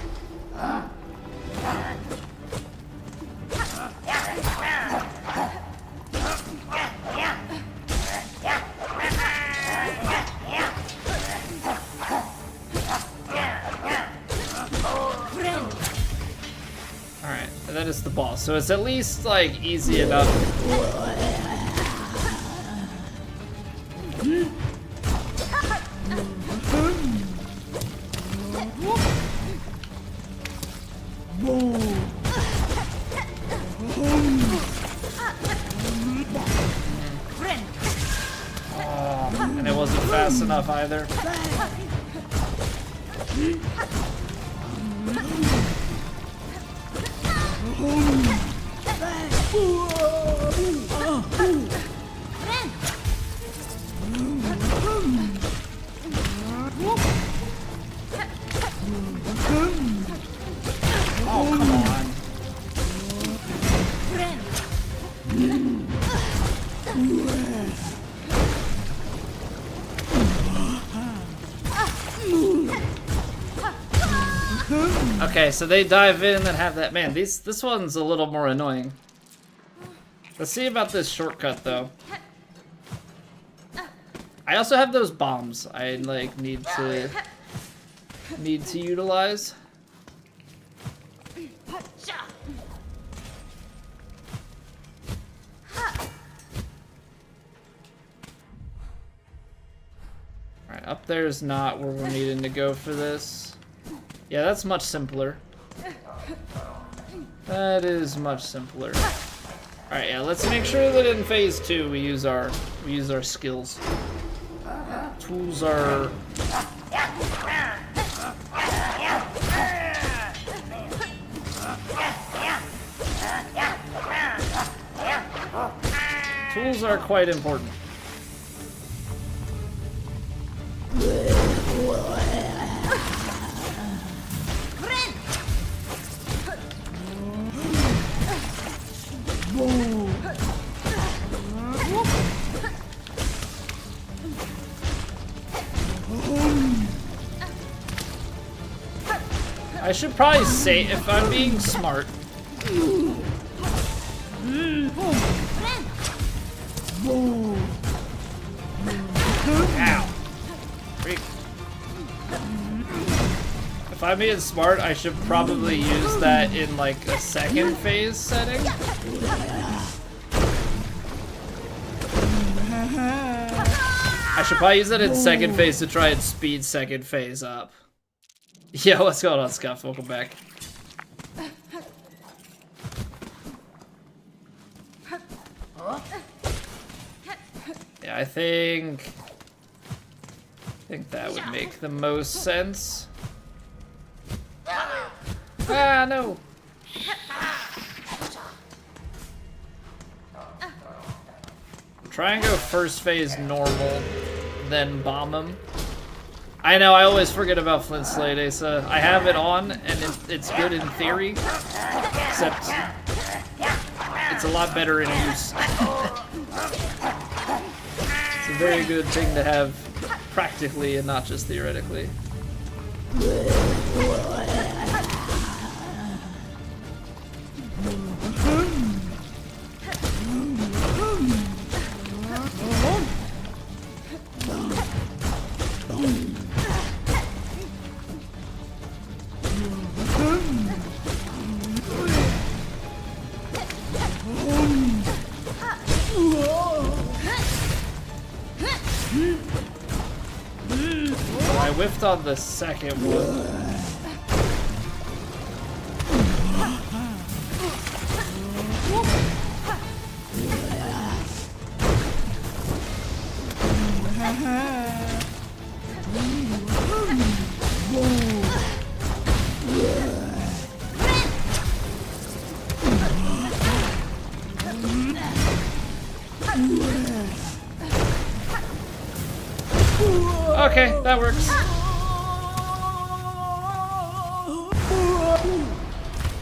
And then it's the boss. So it's at least, like, easy enough. Oh, and it wasn't fast enough either. Oh, come on. Okay, so they dive in and have that. Man, this one's a little more annoying. Let's see about this shortcut though. I also have those bombs I like need to utilize. Alright, up there's not where we're needing to go for this. Yeah, that's much simpler. That is much simpler. Alright, yeah, let's make sure that in phase 2 we use our skills. Tools are quite important. I should probably say, if I'm being smart. Ow. Freak. If I'm being smart, I should probably use that in like a second phase setting. I should probably use that in second phase to try and speed second phase up. Yeah, what's going on, Scott? Welcome back. Yeah, I think that would make the most sense. Ah, no. Try and go first phase normal, then bomb him. I know, I always forget about Flint Slate, Asa. I have it on, and it's good in theory, except it's a lot better in use. It's a very good thing to have practically and not just theoretically. I whiffed on the second one. Okay, that works.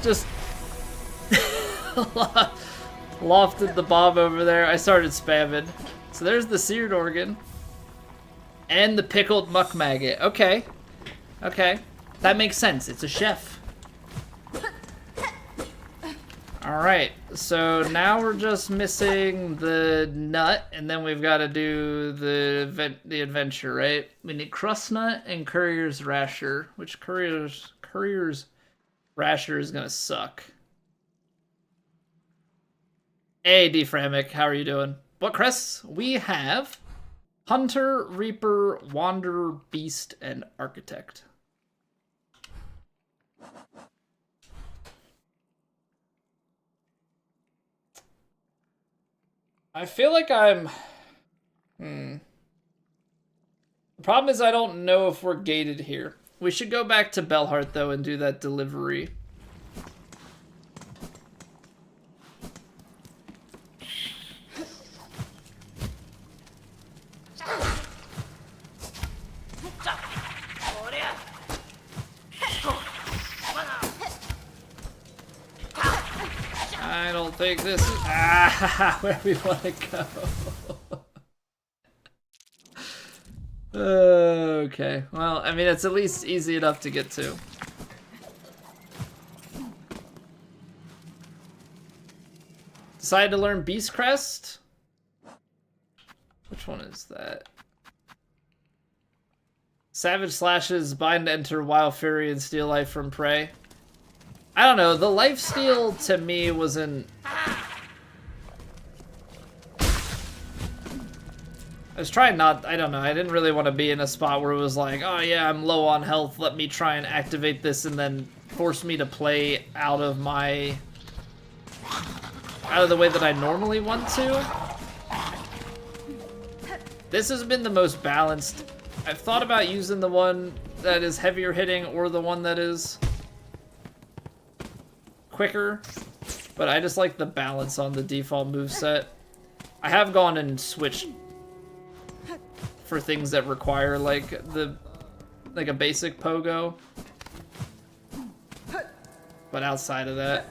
Just lofted the bomb over there. I started spamming. So there's the seared organ. And the pickled muck maggot. Okay. Okay. That makes sense. It's a chef. Alright, so now we're just missing the nut, and then we've got to do the adventure, right? We need crust nut and courier's rasher, which courier's rasher is gonna suck. Hey, Deframic, how are you doing? What crests? We have Hunter, Reaper, Wanderer, Beast, and Architect. I feel like I'm... The problem is I don't know if we're gated here. We should go back to Belhart, though, and do that delivery. I don't think this is where we want to go. Okay, well, I mean, it's at least easy enough to get to. Decided to learn Beast Crest? Which one is that? Savage Slashes, Bind Enter, Wild Fury, and Steal Life from Prey. I don't know, the lifesteal to me wasn't... I was trying not, I don't know, I didn't really want to be in a spot where it was like, oh yeah, I'm low on health, let me try and activate this and then force me to play out of the way that I normally want to. This has been the most balanced. I've thought about using the one that is heavier hitting or the one that is quicker, but I just like the balance on the default moveset. I have gone and switched for things that require like a basic pogo, but outside of that,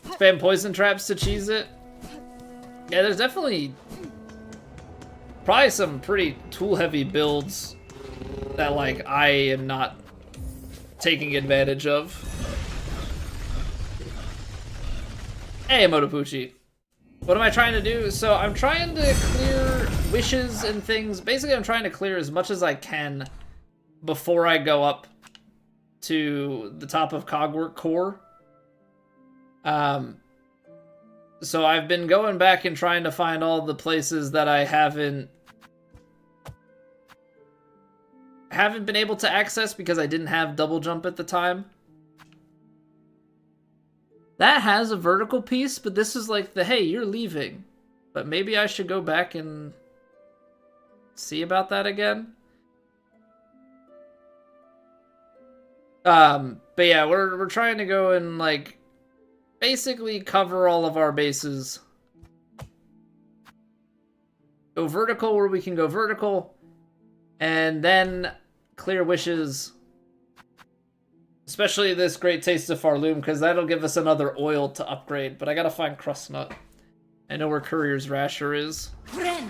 spam poison traps to cheese it. Yeah, there's definitely probably some pretty tool heavy builds that like I am not taking advantage of. Hey, Motopucci. What am I trying to do? So I'm trying to clear wishes and things. Basically, I'm trying to clear as much as I can before I go up to the top of Cogwork Core. So I've been going back and trying to find all the places that I haven't been able to access because I didn't have double jump at the time. That has a vertical piece, but this is like the, hey, you're leaving. But maybe I should go back and see about that again. But yeah, we're trying to go and like basically cover all of our bases. Go vertical where we can go vertical, and then clear wishes. Especially this Great Taste of Farloom, because that'll give us another oil to upgrade. But I gotta find Crustnut. I know where Courier's Rasher is. But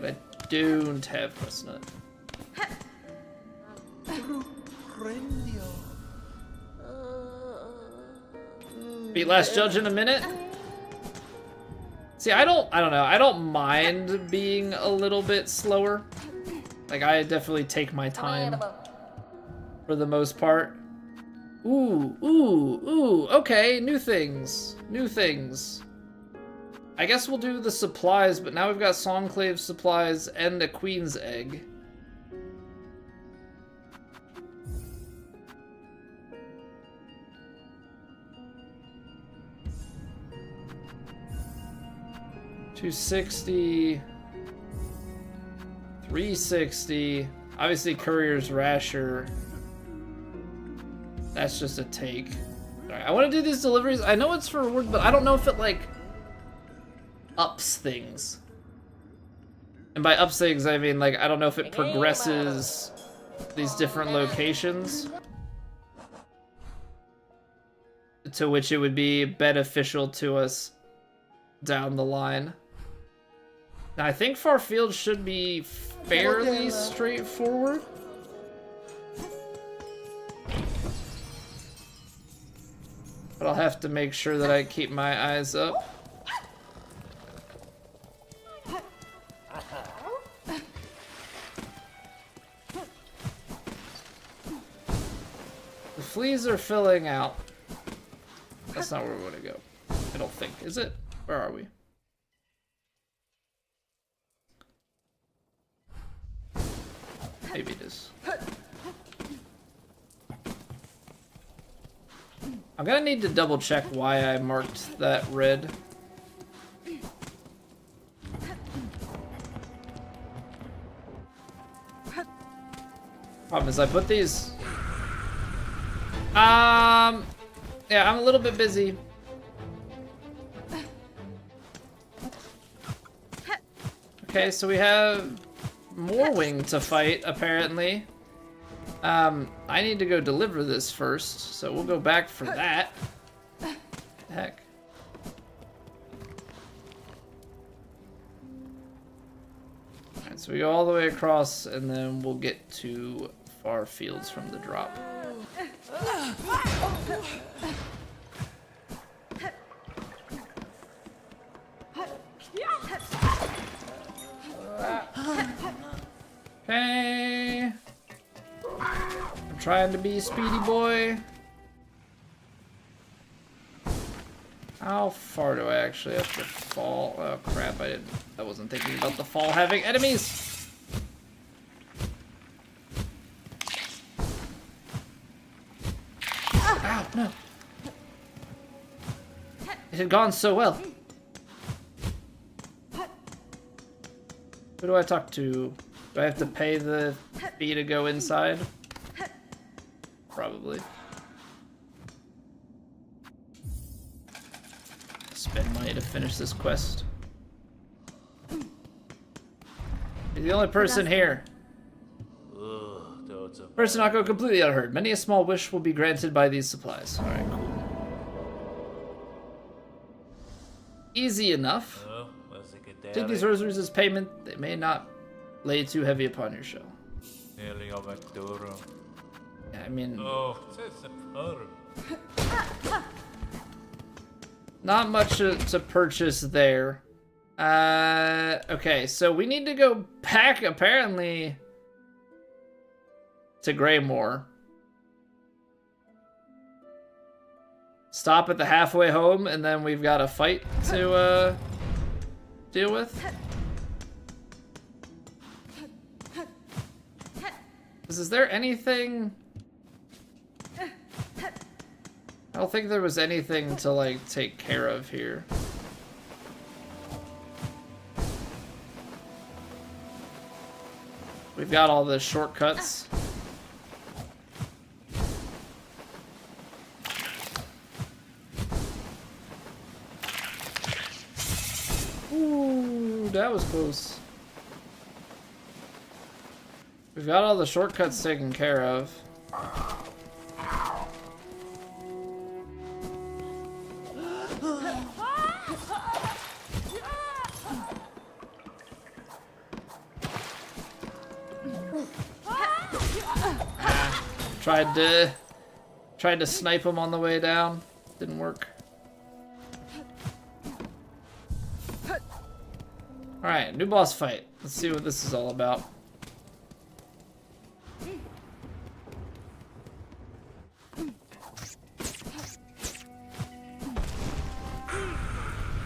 I don't have Crustnut. Beat Last Judge in a minute. See, I don't know. I don't mind being a little bit slower. Like, I definitely take my time for the most part. Ooh, okay, new things. I guess we'll do the supplies, but now we've got Songclave supplies and a Queen's Egg. $260, $360. Obviously, Courier's Rasher. That's just a take. Alright, I want to do these deliveries. I know it's for reward, but I don't know if it, like, ups things. And by ups things, I mean, like, I don't know if it progresses these different locations to which it would be beneficial to us down the line. Now, I think Farfield should be fairly straightforward. But I'll have to make sure that I keep my eyes up. fleas are filling out. That's not where we want to go. I don't think. Is it? Where are we? Maybe it is. I'm gonna need to double check why I marked that red. Problem is I put these... yeah, I'm a little bit busy. Okay, so we have more wing to fight, apparently. I need to go deliver this first, so we'll go back for that. Heck. Alright, so we go all the way across, and then we'll get to far fields from the drop. Okay. I'm trying to be a speedy boy. How far do I actually have to fall? Oh crap, I wasn't thinking about the fall having enemies. Ow, no. It had gone so well. Who do I talk to? Do I have to pay the fee to go inside? Probably. Spend money to finish this quest. You're the only person here. Person not go completely unheard. Many a small wish will be granted by these supplies. Alright, cool. Easy enough. Take these rosaries as payment. They may not lay too heavy upon your shell. Yeah, I mean... not much to purchase there. Okay, so we need to go back, apparently, to Greymore. Stop at the halfway home, and then we've got a fight to, deal with. Is there anything... I don't think there was anything to, like, take care of here. We've got all the shortcuts. Ooh, that was close. We've got all the shortcuts taken care of. Tried to snipe him on the way down. Didn't work. Alright, new boss fight. Let's see what this is all about.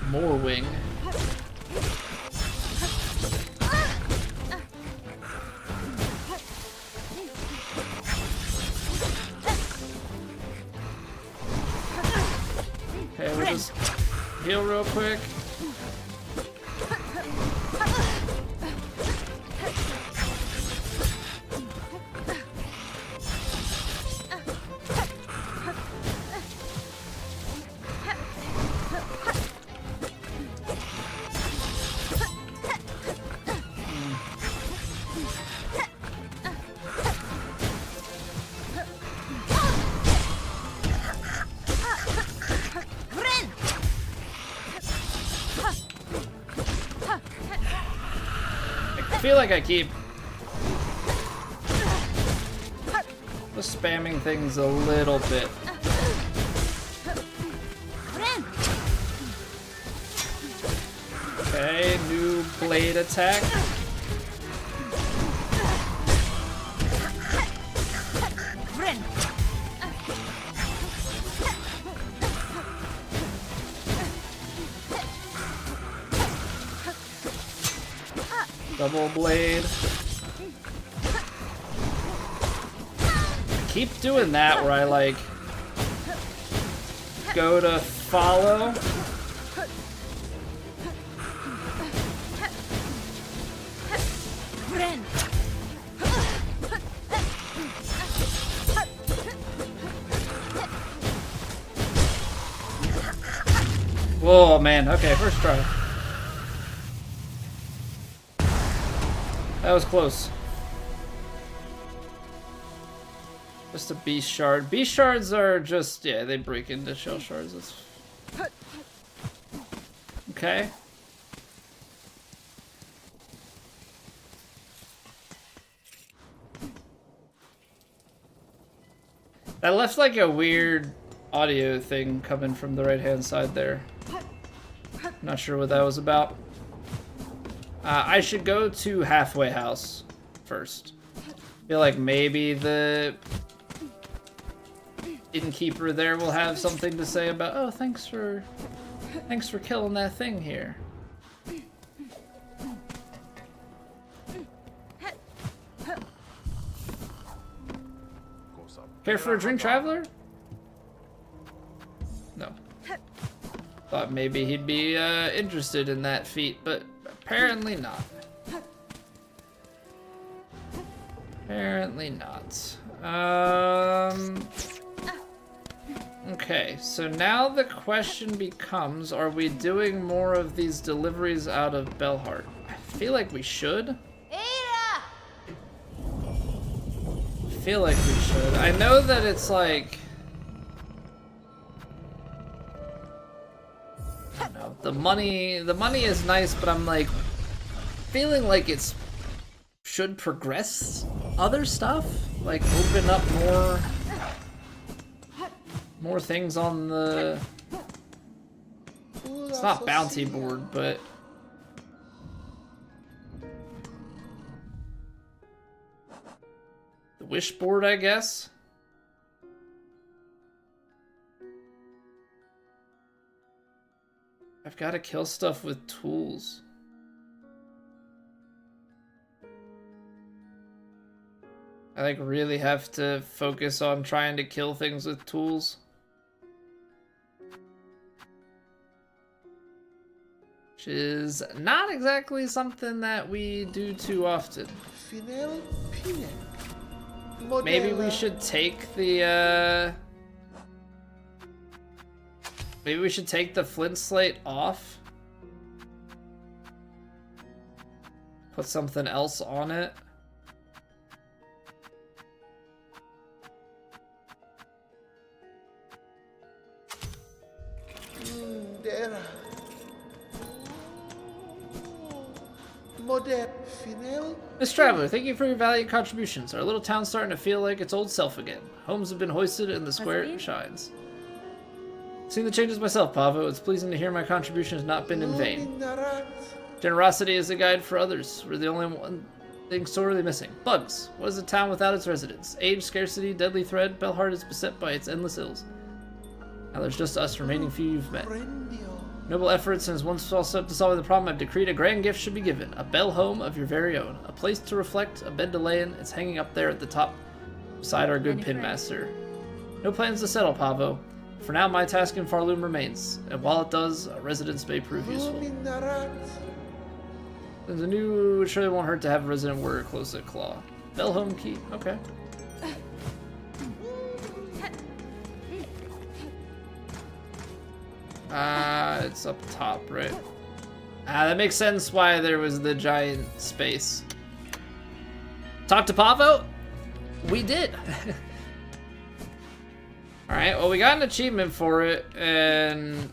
More wing. Okay, we'll just heal real quick. I feel like I keep just spamming things a little bit. Okay, new blade attack. Double blade. Keep doing that where I like go to follow. Whoa, man. Okay, first try. That was close. Just a beast shard. Beast shards are just, yeah, they break into shell shards. That's... Okay. That left like a weird audio thing coming from the right-hand side there. Not sure what that was about. I should go to Halfway House first. Feel like maybe the innkeeper there will have something to say about, oh, thanks for killing that thing here. Care for a drink, traveler? No. Thought maybe he'd be interested in that feat, but apparently not. Apparently not. Okay, so now the question becomes, are we doing more of these deliveries out of Bellheart? I feel like we should. I feel like we should. I know that it's like... I don't know. The money is nice, but I'm like feeling like it's should progress other stuff, like open up more things on the, it's not bounty board, but the wish board, I guess. I've got to kill stuff with tools. I like really have to focus on trying to kill things with tools. Which is not exactly something that we do too often. Maybe we should take the maybe we should take the flint slate off. Put something else on it. Miss Traveler, thank you for your valiant contributions. Our little town's starting to feel like its old self again. Homes have been hoisted and the square shines. Seeing the changes myself, Pavo, it's pleasing to hear my contribution has not been in vain. Generosity is a guide for others. We're the only one thing sorely missing. Bugs. What is a town without its residents? Age, scarcity, deadly thread. Bellheart is beset by its endless ills. Now there's just us remaining few you've met. Noble efforts, and as one small step to solving the problem, I've decreed a grand gift should be given. A bell home of your very own. A place to reflect, a bed to lay in. It's hanging up there at the top beside our good pinmaster. No plans to settle, Pavo. For now, my task in Farloom remains, and while it does, a residence may prove useful. There's a new, it surely won't hurt to have a resident warrior close at Claw. Bell home key, okay. It's up top, right? That makes sense why there was the giant space. Talk to Pavo? We did. Alright, well we got an achievement for it, and...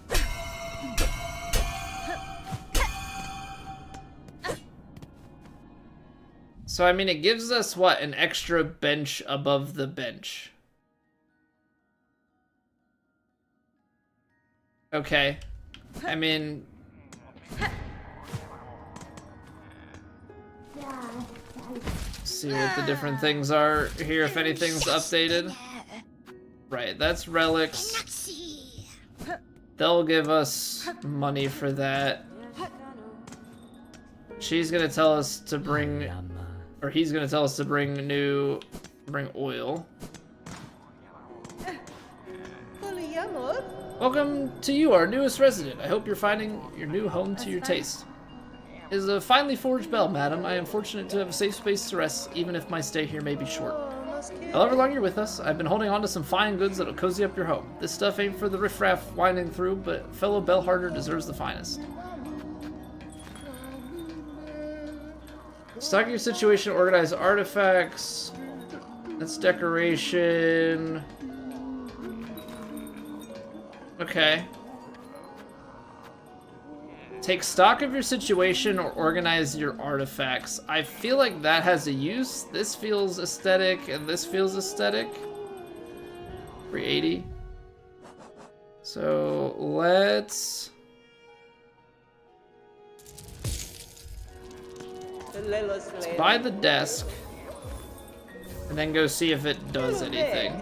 So, I mean, it gives us, what, an extra bench above the bench. Okay. I mean... See what the different things are here, if anything's updated. Right, that's relics. They'll give us money for that. She's gonna tell us to bring, or he's gonna tell us to bring oil. Welcome to you, our newest resident. I hope you're finding your new home to your taste. It is a finely forged bell, madam. I am fortunate to have a safe space to rest, even if my stay here may be short. However long you're with us, I've been holding on to some fine goods that'll cozy up your home. This stuff ain't for the riffraff winding through, but fellow bellharder deserves the finest. Stock your situation, organize artifacts. That's decoration. Okay. Take stock of your situation or organize your artifacts. I feel like that has a use. This feels aesthetic and this feels aesthetic. 380. So let's buy the desk and then go see if it does anything.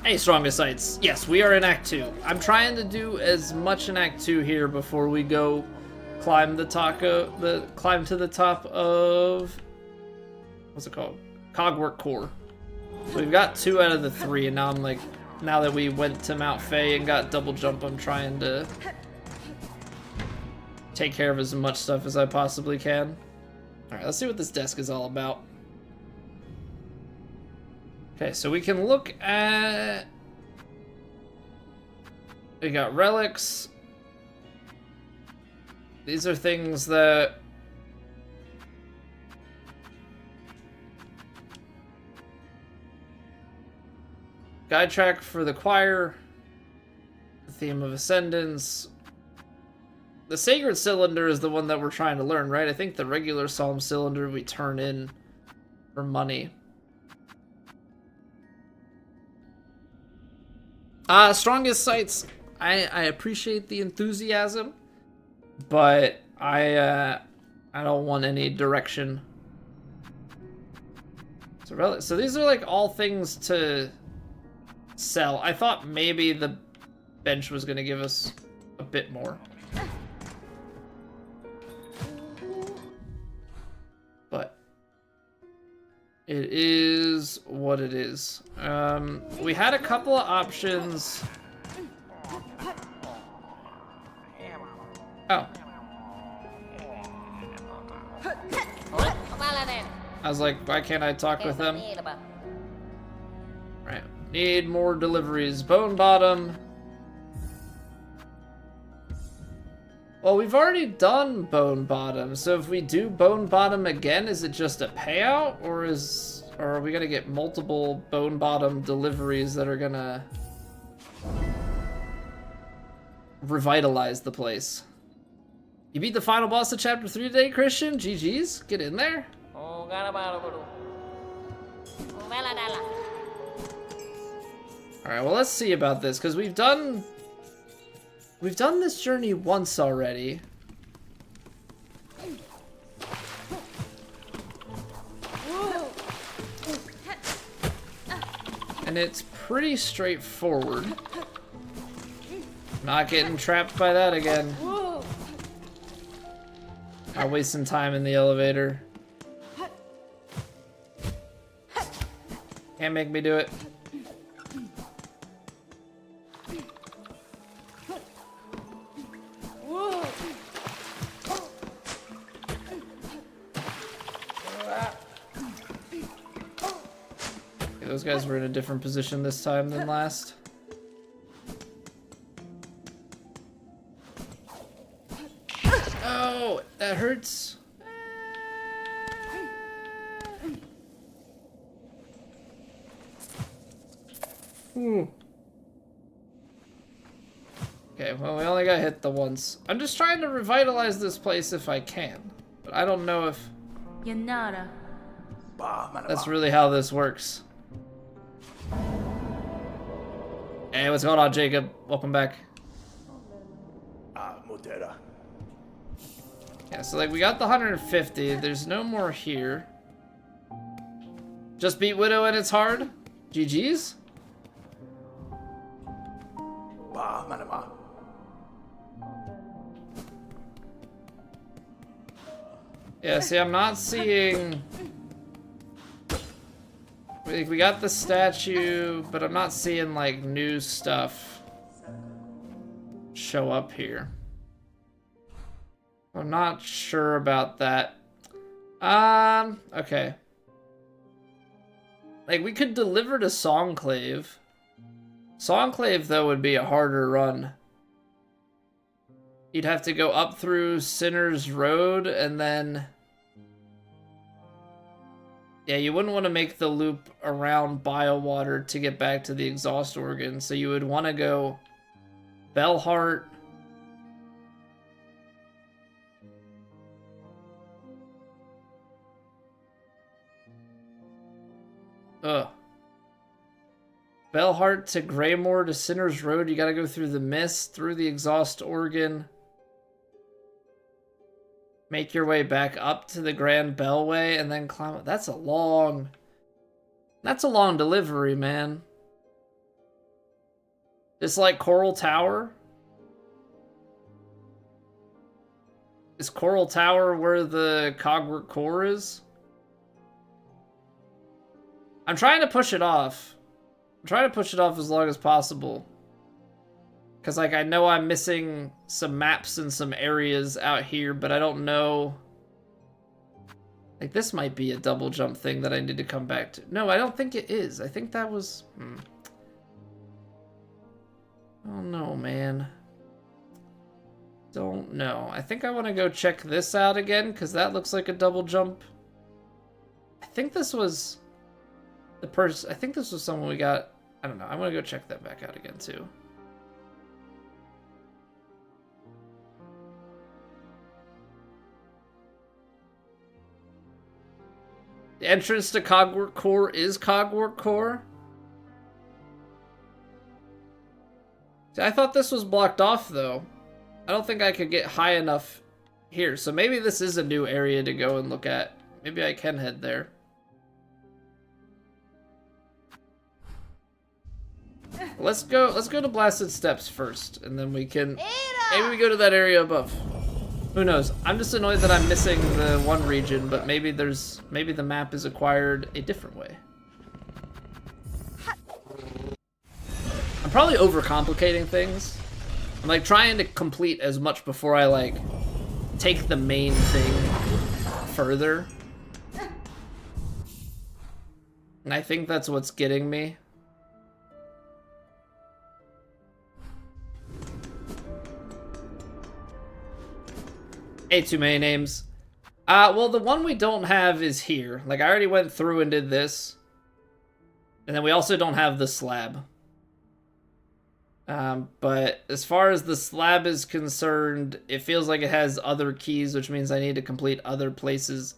Hey, strongest sights. Yes, we are in Act 2. I'm trying to do as much in Act 2 here before we go climb to the top of, what's it called? Cogwork Core. So we've got 2 out of the 3, and now I'm like, now that we went to Mount Faye and got double jump, I'm trying to take care of as much stuff as I possibly can. Alright, let's see what this desk is all about. Okay, so we can look at... We got relics. These are things that... Guide track for the choir. The theme of Ascendance. The Sacred Cylinder is the one that we're trying to learn, right? I think the regular Psalm Cylinder we turn in for money. Strongest sights. I appreciate the enthusiasm, but I don't want any direction. So these are like all things to sell. I thought maybe the bench was gonna give us a bit more. But it is what it is. We had a couple of options. Oh. I was like, why can't I talk with them? Right. Need more deliveries. Bone Bottom. Well, we've already done Bone Bottom, so if we do Bone Bottom again, is it just a payout, or are we gonna get multiple Bone Bottom deliveries that are gonna revitalize the place? You beat the final boss of Chapter 3 today, Christian? GG's, get in there. Alright, well let's see about this, because we've done this journey once already. And it's pretty straightforward. Not getting trapped by that again. Not wasting time in the elevator. Can't make me do it. Those guys were in a different position this time than last. Oh, that hurts. Ooh. Okay, well, we only got hit the once. I'm just trying to revitalize this place if I can. But I don't know if Yanara. that's really how this works. Hey, what's going on, Jacob? Welcome back. Yeah, so like we got the 150. There's no more here. Just beat Widow and it's hard. GG's. Yeah, see, I'm not seeing... We got the statue, but I'm not seeing, like, new stuff show up here. I'm not sure about that. Okay. Like, we could deliver to Songclave. Songclave, though, would be a harder run. You'd have to go up through Sinner's Road, and then... Yeah, you wouldn't want to make the loop around Biowater to get back to the exhaust organ, so you would want to go Bellheart. Ugh. Bellheart to Greymore to Sinner's Road. You gotta go through the mist, through the exhaust organ. Make your way back up to the Grand Bellway and then climb up. That's a long delivery, man. It's like Coral Tower. Is Coral Tower where the Cogwork Core is? I'm trying to push it off. I'm trying to push it off as long as possible. Because, like, I know I'm missing some maps and some areas out here, but I don't know. Like, this might be a double jump thing that I need to come back to. No, I don't think it is. I think that was... Oh, no, man. Don't know. I think I want to go check this out again, because that looks like a double jump. I think this was... I think this was someone we got... I don't know. I want to go check that back out again, too. The entrance to Cogwork Core is Cogwork Core? See, I thought this was blocked off, though. I don't think I could get high enough here. So maybe this is a new area to go and look at. Maybe I can head there. Let's go to Blasted Steps first, and then we can... Maybe we go to that area above. Who knows? I'm just annoyed that I'm missing the one region, but maybe the map is acquired a different way. I'm probably overcomplicating things. I'm like trying to complete as much before I like take the main thing further. And I think that's what's getting me. Too many names. Well, the one we don't have is here. Like, I already went through and did this. And then we also don't have the slab. But as far as the slab is concerned, it feels like it has other keys, which means I need to complete other places.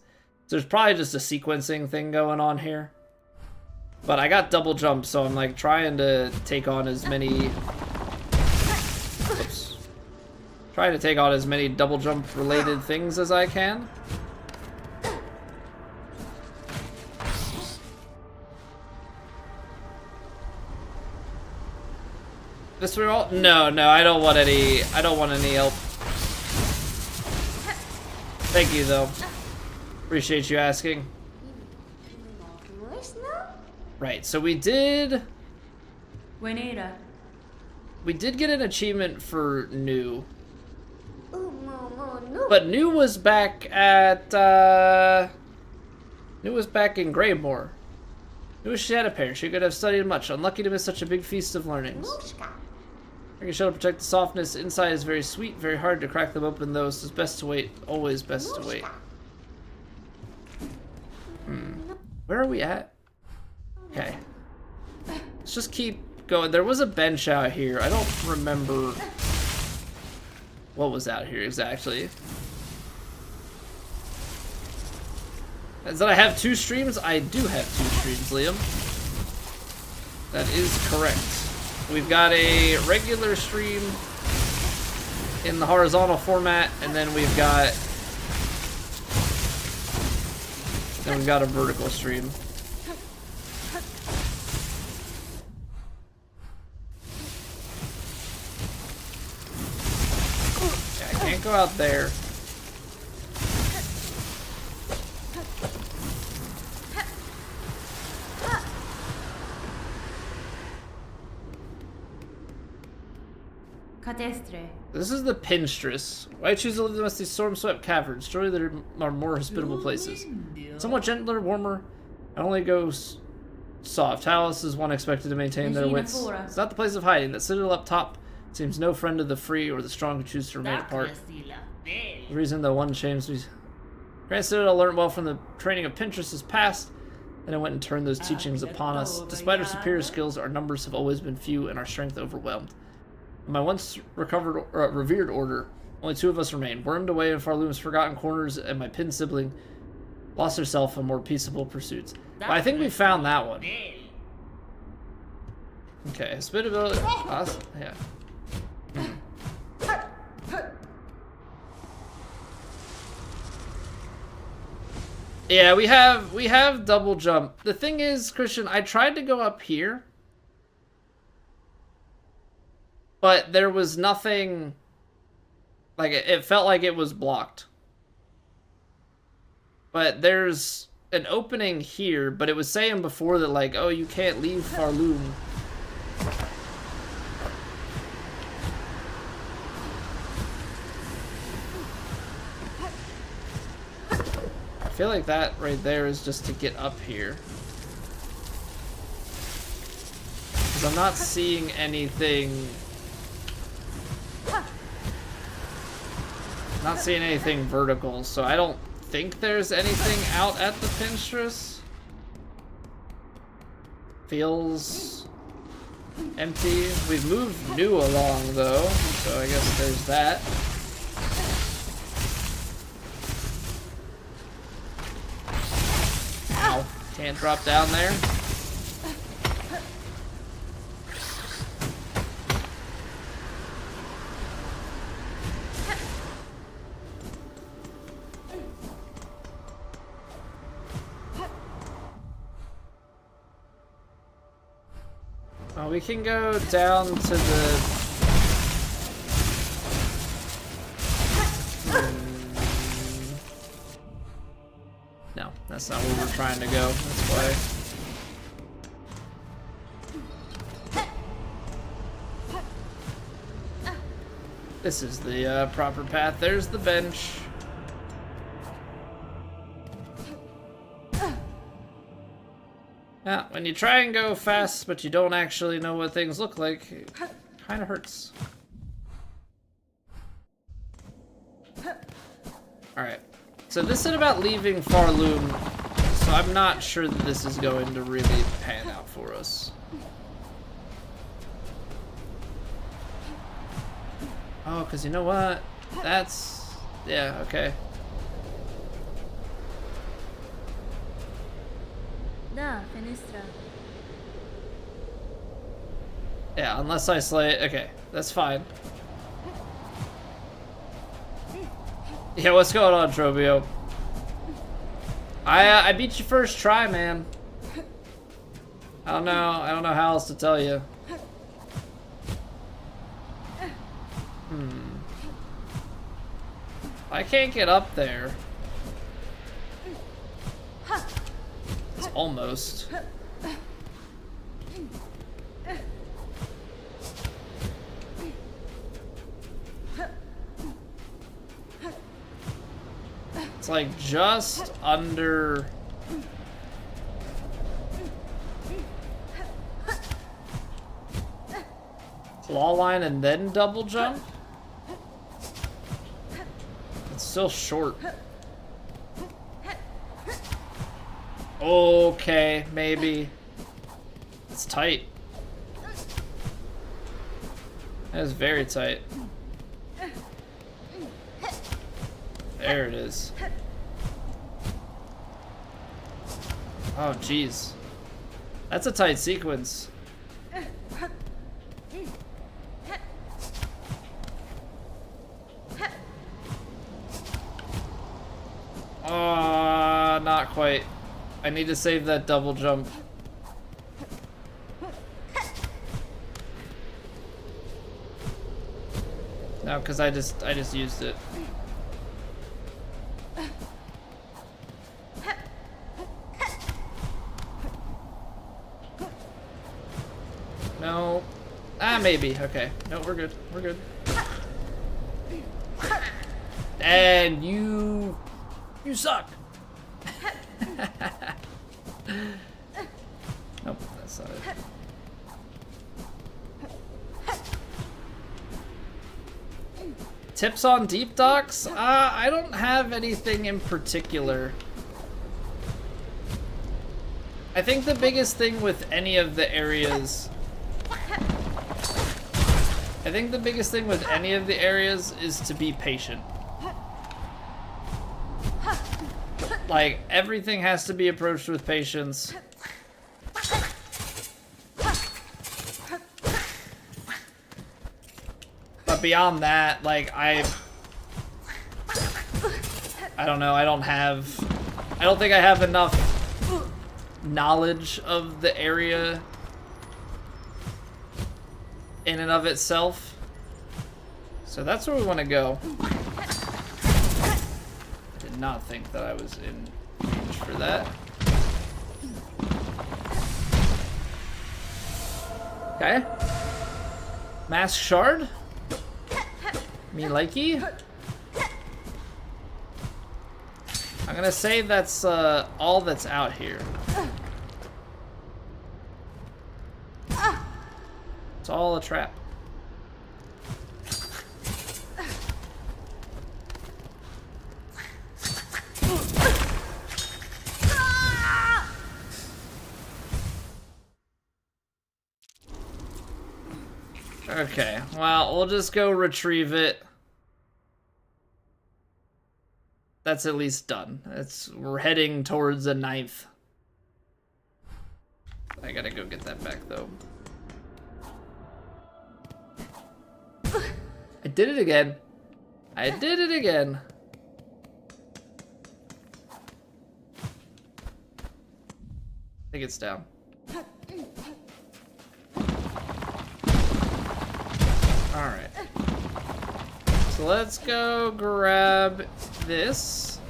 So there's probably just a sequencing thing going on here. But I got double jump, so I'm like trying to take on as many... Oops. Trying to take on as many double jump related things as I can. This way all? No, I don't want any help. Thank you though. Appreciate you asking. Right, so we did get an achievement for new. But New was back at, New was back in Greymore. New was Shadowpair. She could have studied much. Unlucky to miss such a big feast of learnings. Drinking shell to protect the softness. Inside is very sweet, very hard to crack them open though, so it's best to wait. Always best to wait. Where are we at? Okay. Let's just keep going. There was a bench out here. I don't remember... what was out here exactly? Is that I have 2 streams? I do have 2 streams, Liam. That is correct. We've got a regular stream in the horizontal format, and then we've got a vertical stream. Can't go out there. Cadestre. This is the Pinstress. Why choose to live in these storm-swept caverns? Surely there are more hospitable places. Somewhat gentler, warmer, and only goes soft. How else is one expected to maintain their wits? It's not the place of hiding. That citadel up top seems no friend of the free or the strong who choose to remain apart. The reason the one shames me. Grand Citadel learned well from the training of Pinterest's past, and it went and turned those teachings upon us. Despite our superior skills, our numbers have always been few and our strength overwhelmed. In my once revered order, only 2 of us remain. Wormed away in Farloom's forgotten corners, and my pin sibling lost herself in more peaceable pursuits. Well, I think we found that one. Okay, hospitability. Awesome. Yeah. Yeah, we have double jump. The thing is, Christian, I tried to go up here, but there was nothing. Like, it felt like it was blocked. But there's an opening here, but it was saying before that, like, oh, you can't leave Farloom. I feel like that right there is just to get up here. Because I'm not seeing anything. Not seeing anything vertical, so I don't think there's anything out at the Pinstress. Feels empty. We've moved new along though, so I guess there's that. Ow. Can't drop down there. Oh, we can go down to the... No, that's not where we're trying to go. That's why. This is the proper path. There's the bench. Yeah, when you try and go fast, but you don't actually know what things look like, it kind of hurts. Alright, so this is about leaving Farloom, so I'm not sure that this is going to really pan out for us. Oh, because you know what? That's... yeah, okay. Da, Finestra. Yeah, unless I slay it. Okay, that's fine. Yeah, what's going on, Trobio? I beat you first try, man. I don't know how else to tell you. I can't get up there. It's almost. It's like just under. Claw line and then double jump? It's still short. Okay, maybe. It's tight. That is very tight. There it is. Oh, jeez. That's a tight sequence. Not quite. I need to save that double jump. No, because I just used it. No. Ah, maybe. Okay. No, we're good. We're good. And you suck. Nope, that's not it. Tips on deep docks? I don't have anything in particular. I think the biggest thing with any of the areas... is to be patient. Like, everything has to be approached with patience. But beyond that, like, I don't know, I don't think I have enough knowledge of the area in and of itself. So that's where we want to go. I did not think that I was in range for that. Okay. Mask shard. Me likey. I'm gonna say that's all that's out here. It's all a trap. Okay, well, we'll just go retrieve it. That's at least done. We're heading towards a 9th. I gotta go get that back, though. I did it again. I did it again. I think it's down. Alright. So let's go grab this.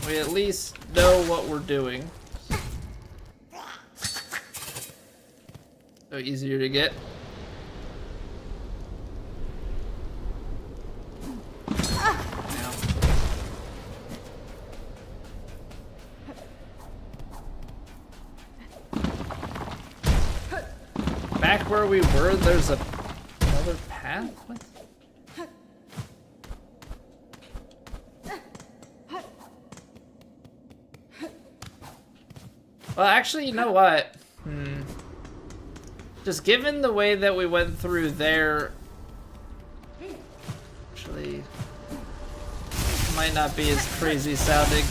We at least know what we're doing. So easier to get. Back where we were, there's another path? What? Well, actually, you know what? Just given the way that we went through there, actually, might not be as crazy sounding.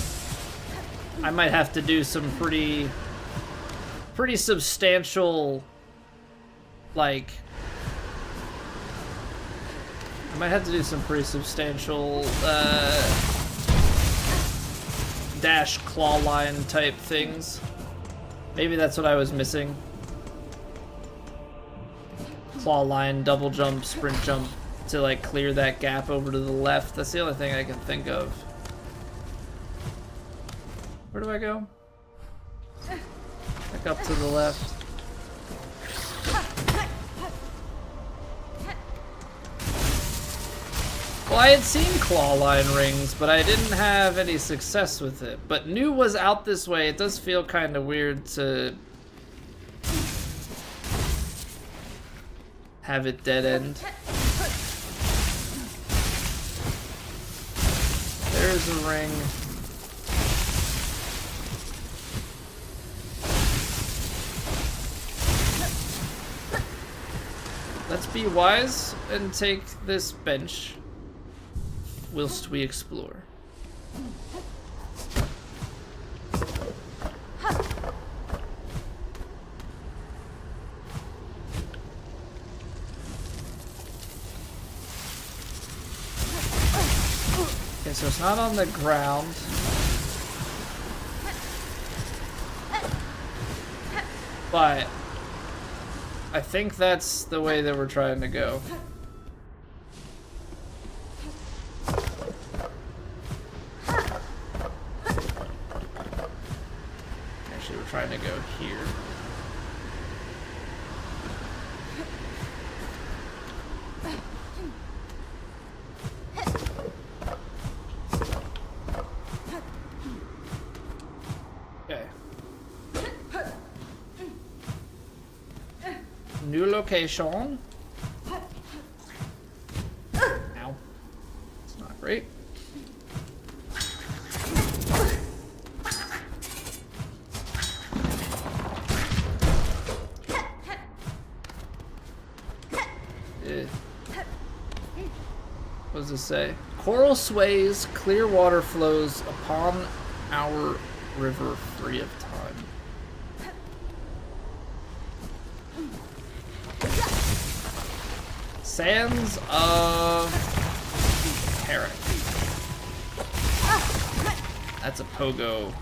I might have to do some pretty substantial, like, I might have to do some pretty substantial, dash claw line type things. Maybe that's what I was missing. Claw line, double jump, sprint jump to like clear that gap over to the left. That's the only thing I can think of. Where do I go? Back up to the left. Well, I had seen claw line rings, but I didn't have any success with it. But New was out this way. It does feel kind of weird to have it dead end. There's a ring. Let's be wise and take this bench whilst we explore. Okay, so it's not on the ground. But I think that's the way that we're trying to go. Actually, we're trying to go here. Okay. New location. Ow. It's not great. What does this say? Coral sways, clear water flows upon our river free of time. Sands of Carrick. That's a pogo.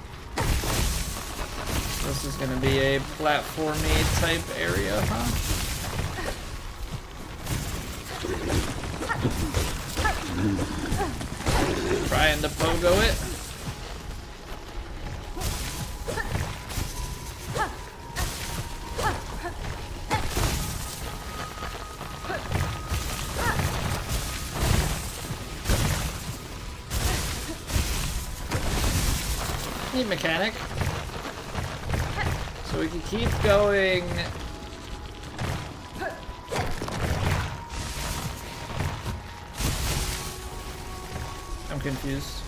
This is gonna be a platformy type area, huh? Trying to pogo it. Neat mechanic. So we can keep going. I'm confused.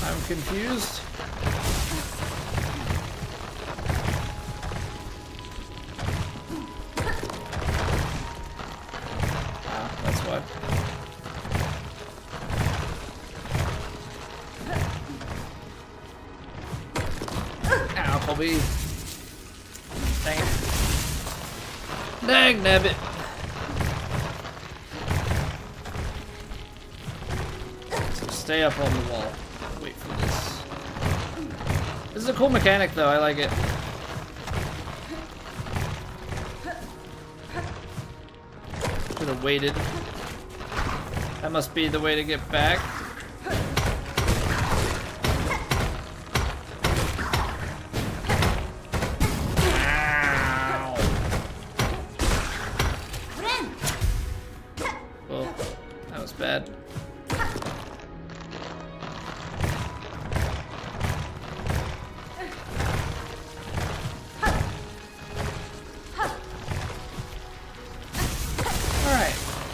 I'm confused. Ah, that's why. Ow, Colby. Dang it. Dang nabbit. Stay up on the wall. Wait for this. This is a cool mechanic, though. I like it. Should have waited. That must be the way to get back. Ow. Well, that was bad.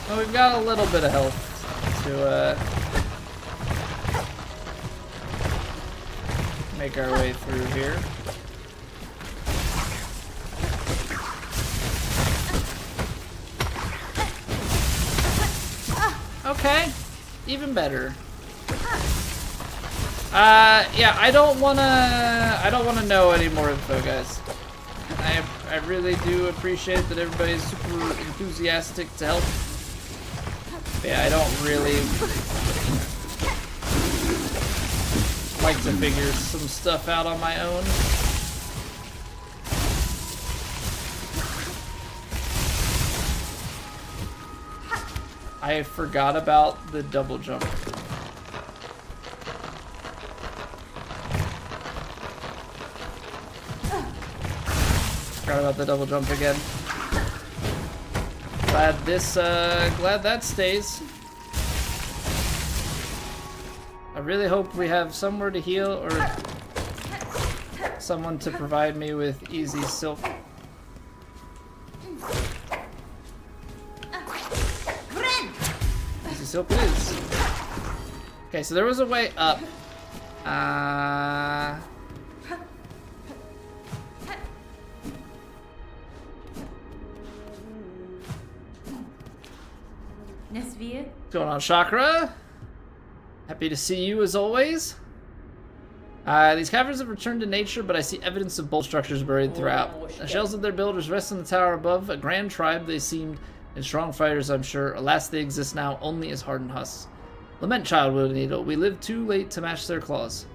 Well, we've got a little bit of health to make our way through here. Okay, even better. Yeah, I don't wanna know any more info, guys. I really do appreciate that everybody's super enthusiastic to help. Yeah, I don't really like to figure some stuff out on my own. I forgot about the double jump. Forgot about the double jump again. Glad that stays. I really hope we have somewhere to heal or someone to provide me with easy silk. Easy silk it is. Okay, so there was a way up. What's going on, Chakra? Happy to see you as always. These caverns have returned to nature, but I see evidence of bolt structures buried throughout. The shells of their builders rest in the tower above. A grand tribe they seemed, and strong fighters, I'm sure. Alas, they exist now only as hardened husks. Lament, child, Willow Needle. We lived too late to match their claws.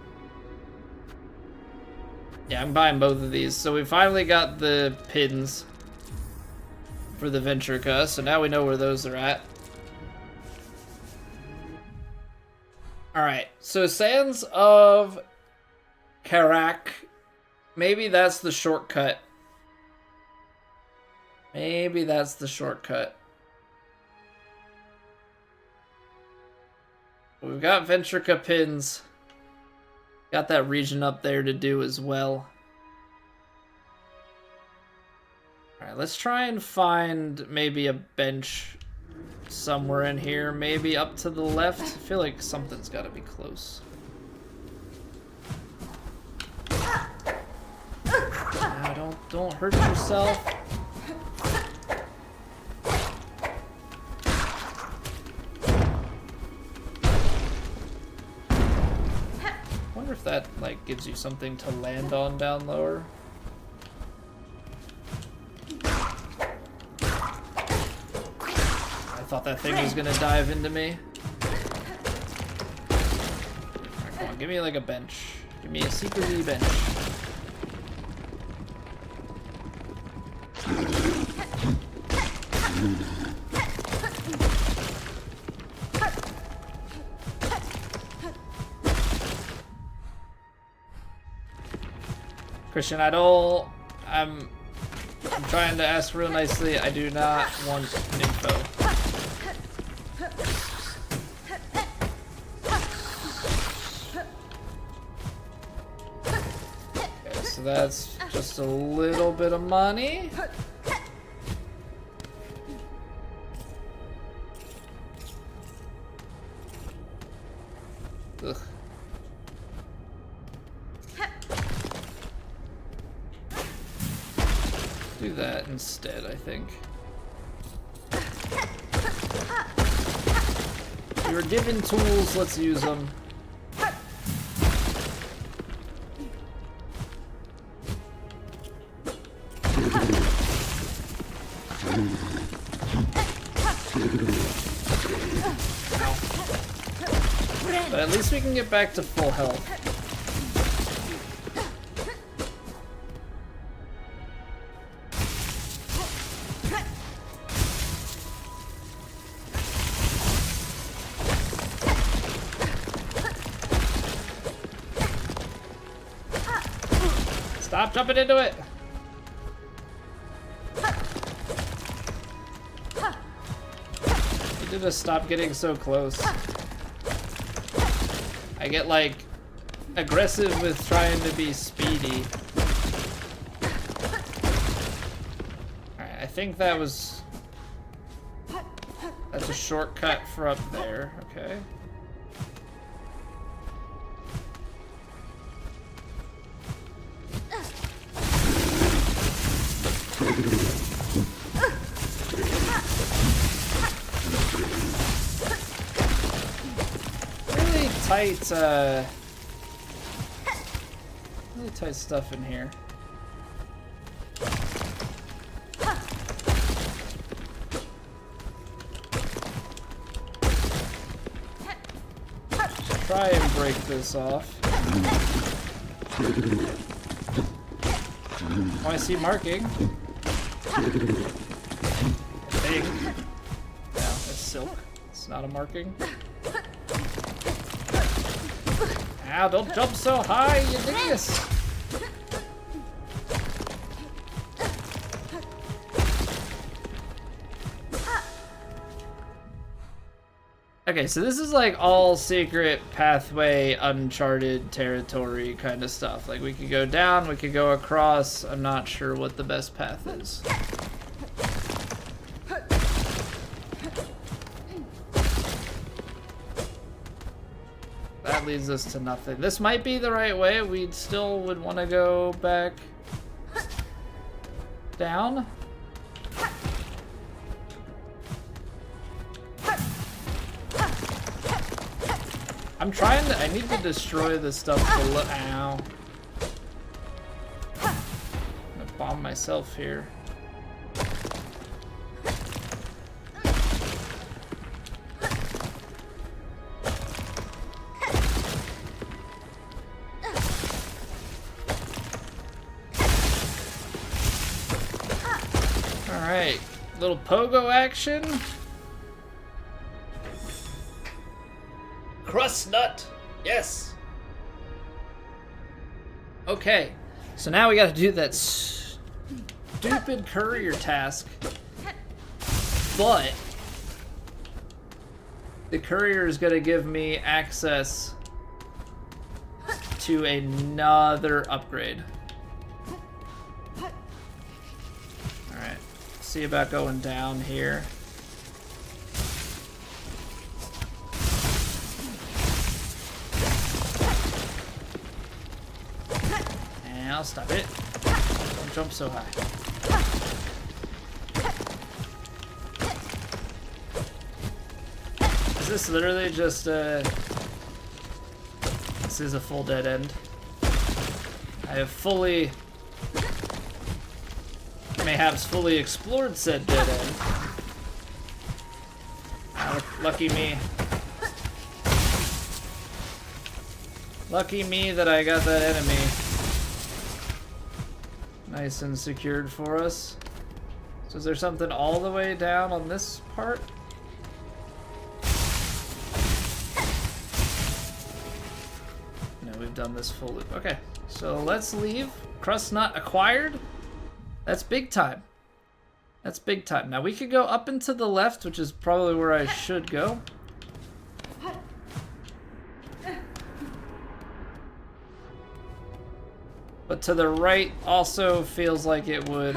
Yeah, I'm buying both of these. So we finally got the pins for the Ventrica, so now we know where those are at. Alright, so Sands of Karak. Maybe that's the shortcut. Maybe that's the shortcut. We've got Ventrica pins. Got that region up there to do as well. Alright, let's try and find maybe a bench somewhere in here. Maybe up to the left. I feel like something's got to be close. Now, don't hurt yourself. Wonder if that like gives you something to land on down lower. I thought that thing was gonna dive into me. Alright, come on, give me like a bench. Give me a secret bench. Christian, I'm trying to ask real nicely. I do not want info. Okay, so that's just a little bit of money. Ugh. Do that instead, I think. We were given tools, let's use them. But at least we can get back to full health. Stop jumping into it! You need to stop getting so close. I get like aggressive with trying to be speedy. Alright, I think that's a shortcut for up there, okay. Really tight stuff in here. Try and break this off. Oh, I see marking. Big. No, it's silk. It's not a marking. Ow, don't jump so high, you dingus! Okay, so this is like all secret pathway, uncharted territory kind of stuff. Like we could go down, we could go across. I'm not sure what the best path is. That leads us to nothing. This might be the right way. We still would want to go back down. I'm trying to, I need to destroy the stuff below. Ow. I'm gonna bomb myself here. Alright, little pogo action. Cross crust nut. Yes. Okay, so now we got to do that stupid courier task, but the courier is going to give me access to another upgrade. Alright, see about going down here. And I'll stop it. Don't jump so high. Is this literally just this is a full dead end. I have mayhaps fully explored said dead end. Lucky me. Lucky me that I got that enemy nice and secured for us. So is there something all the way down on this part? We've done this full loop. Okay, so let's leave. Crust not acquired. That's big time. That's big time. Now we could go up and to the left, which is probably where I should go. But to the right also feels like it would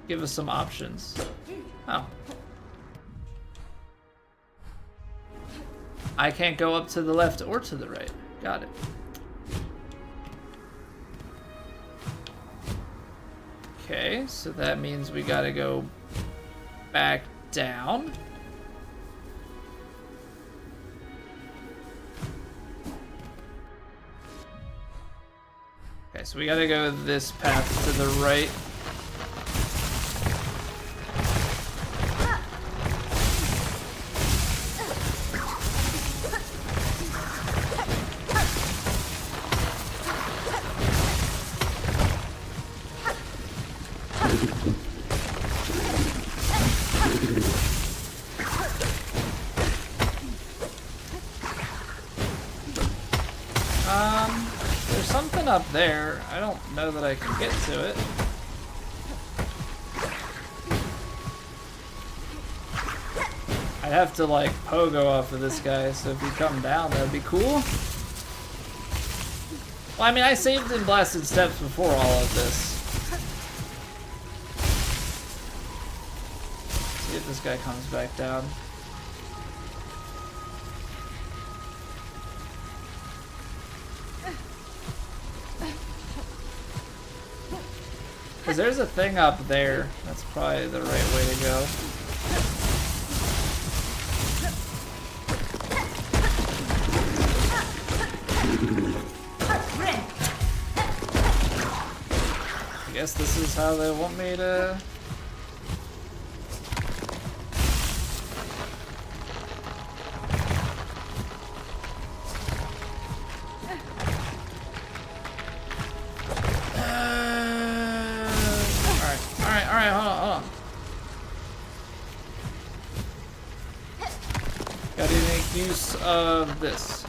give us some options. Oh. I can't go up to the left or to the right. Got it. Okay, so that means we gotta go back down. Okay, so we gotta go this path to the right. There's something up there. I don't know that I can get to it. I'd have to like pogo off of this guy, so if you come down, that'd be cool. Well, I mean, I saved in Blasted Steps before all of this. See if this guy comes back down. Because there's a thing up there. That's probably the right way to go. I guess this is how they want me to... Alright, hold on. Gotta make use of this.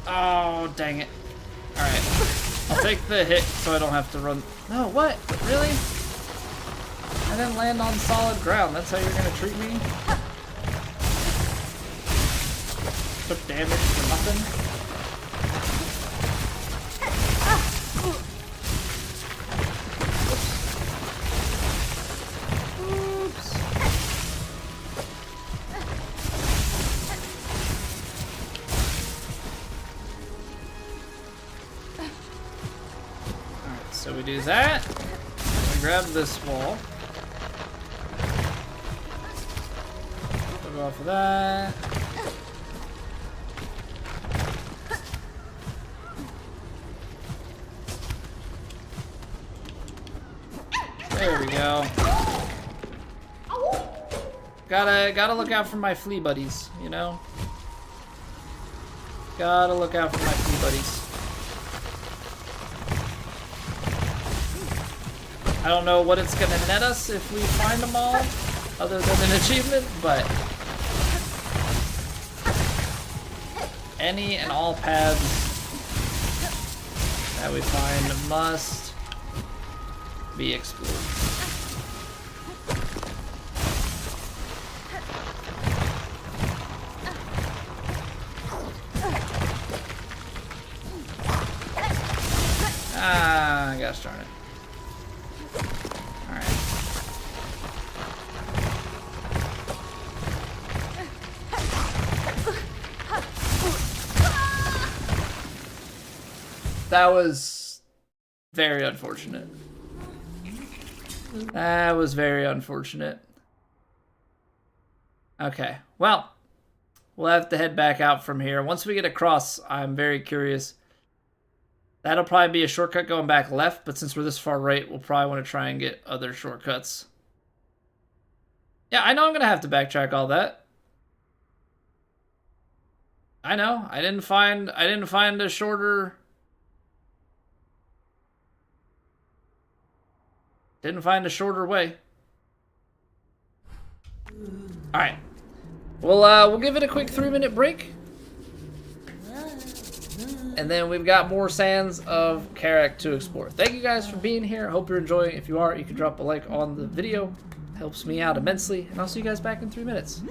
Oh, dang it. Alright. I'll take the hit so I don't have to run. No, what? Really? I didn't land on solid ground. That's how you're gonna treat me? Took damage for nothing? Oops. Alright, so we do that. We grab this wall. Go off of that. There we go. Gotta look out for my flea buddies, you know? Gotta look out for my flea buddies. I don't know what it's gonna net us if we find them all, other than an achievement, but any and all paths that we find must be explored. Ah, gosh darn it. Alright. That was very unfortunate. That was very unfortunate. Okay, well, we'll have to head back out from here. Once we get across, I'm very curious. That'll probably be a shortcut going back left, but since we're this far right, we'll probably want to try and get other shortcuts. Yeah, I know I'm going to have to backtrack all that. I know. I didn't find a shorter... Didn't find a shorter way. Alright. We'll give it a quick 3-minute break. And then we've got more sands of Karak to explore. Thank you guys for being here. Hope you're enjoying. If you are, you can drop a like on the video. Helps me out immensely. And I'll see you guys back in 3 minutes.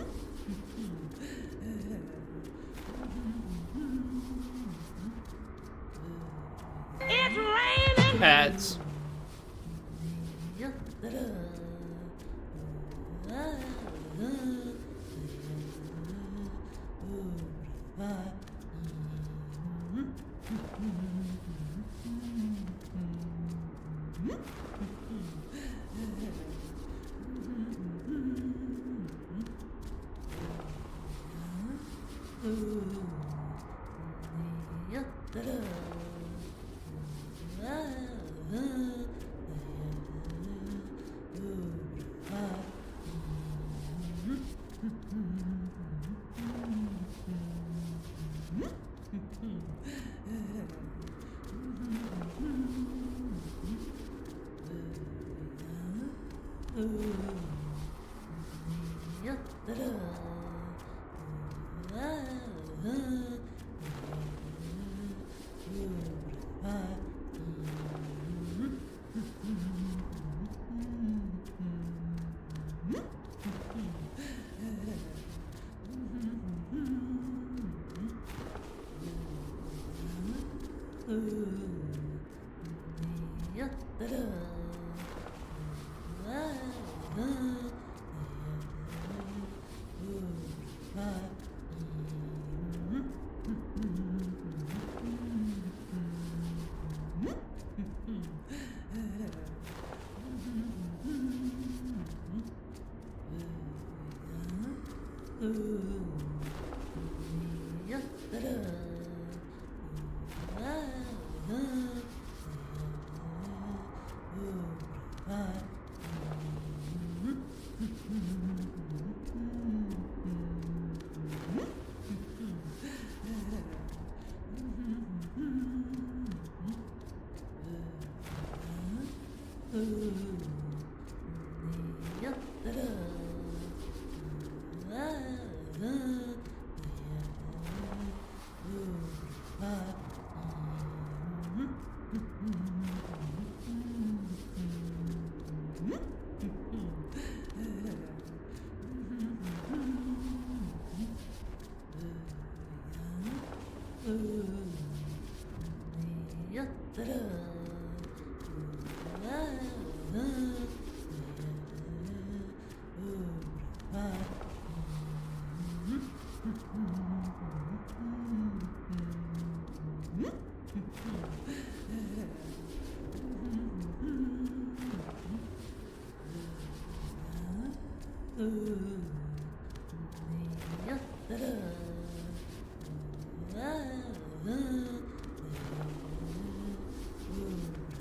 It's raining. Ads.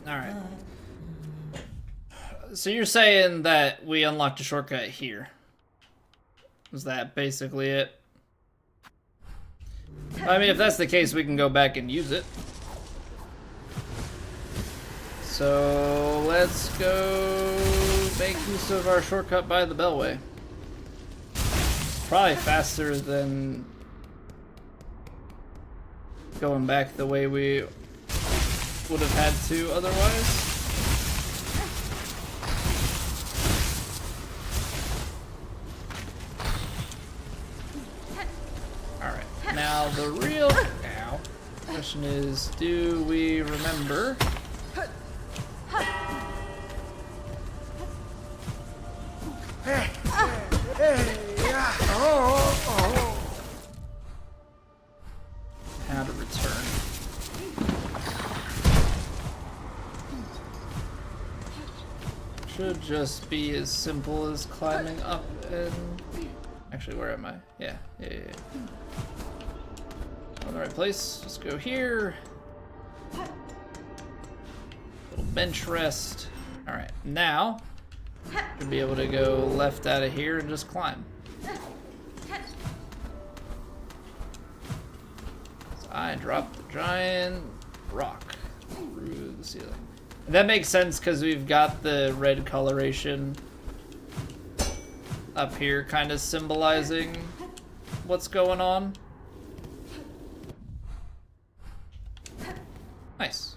Alright. So you're saying that we unlocked a shortcut here. Is that basically it? I mean, if that's the case, we can go back and use it. So let's go make use of our shortcut by the Bellway. Probably faster than going back the way we would have had to otherwise. Alright, now the real question is, do we remember? How to return. Should just be as simple as climbing up and... Actually, where am I? Yeah. On the right place. Let's go here. Little bench rest. Alright, now should be able to go left out of here and just climb. So I dropped the giant rock through the ceiling. And that makes sense because we've got the red coloration up here kind of symbolizing what's going on. Nice.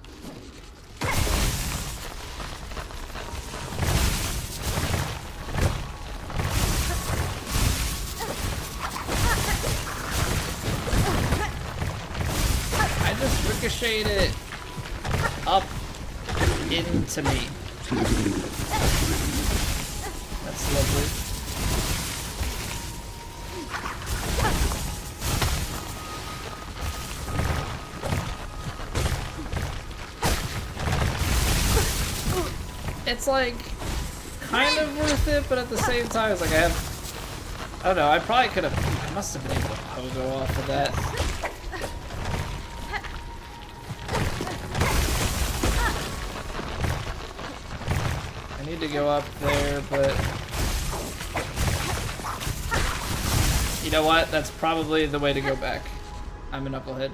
I just ricocheted it up into me. That's lovely. It's like kind of worth it, but at the same time, it's like I don't know, I probably could have, I must have been able to pogo off of that. I need to go up there, but you know what? That's probably the way to go back. I'm an knucklehead.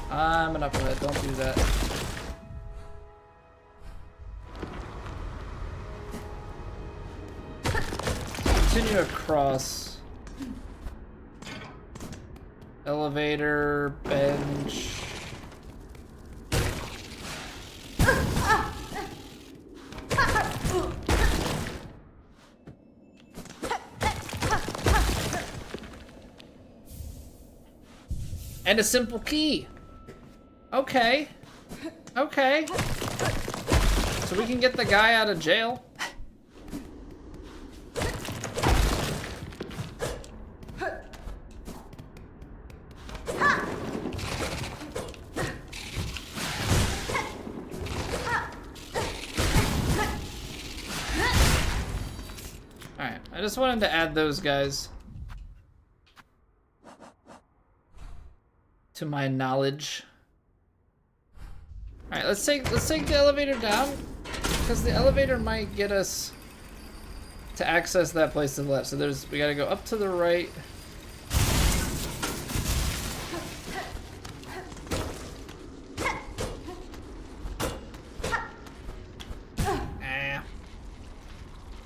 I'm a knucklehead, don't do that. Continue across. Elevator, bench. And a simple key. Okay. Okay. So we can get the guy out of jail. Alright, I just wanted to add those guys to my knowledge. All right, let's take the elevator down, because the elevator might get us to access that place to the left. So we gotta go up to the right.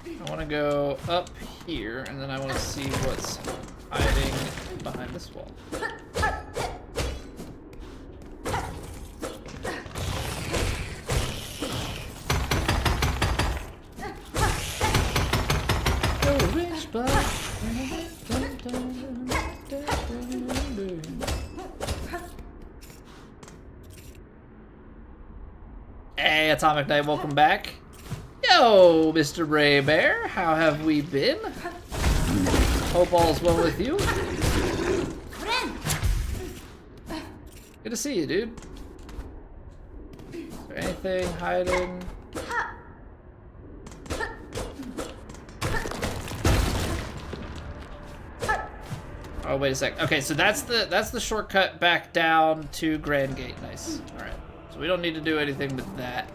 I want to go up here, and then I want to see what's hiding behind this wall. Hey, Atomic Knight, welcome back. Yo, Mr. Ray Bear, how have we been? Hope all's well with you. Good to see you, dude. Is there anything hiding? Oh, wait a sec. Okay, so that's the shortcut back down to Grand Gate. Nice. All right. So we don't need to do anything with that.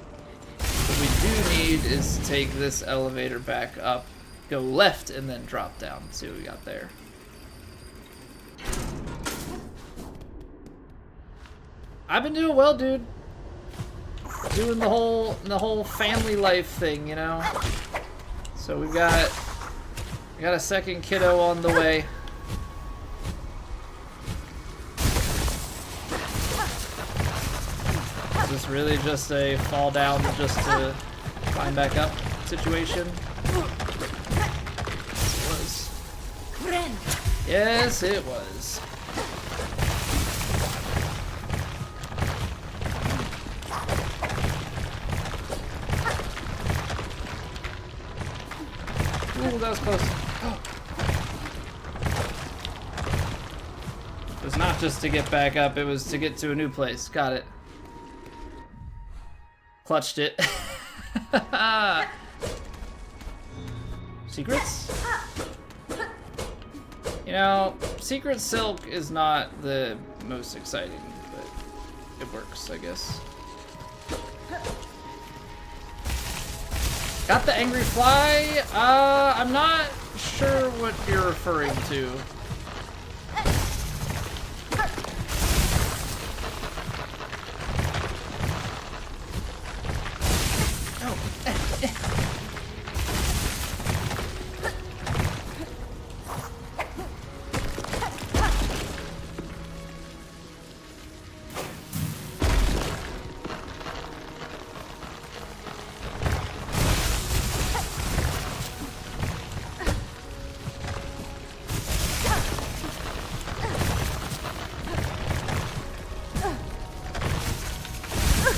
What we do need is to take this elevator back up, go left, and then drop down. Let's see what we got there. I've been doing well, dude. doing the whole family life thing, you know. So we got a second kiddo on the way. Is this really just a fall down just to climb back up situation? Yes, it was. Ooh, that was close. Oh. It was not just to get back up, it was to get to a new place. Got it. Clutched it. Secrets? You know, Secret Silk is not the most exciting, but it works, I guess. Got the angry fly? I'm not sure what you're referring to.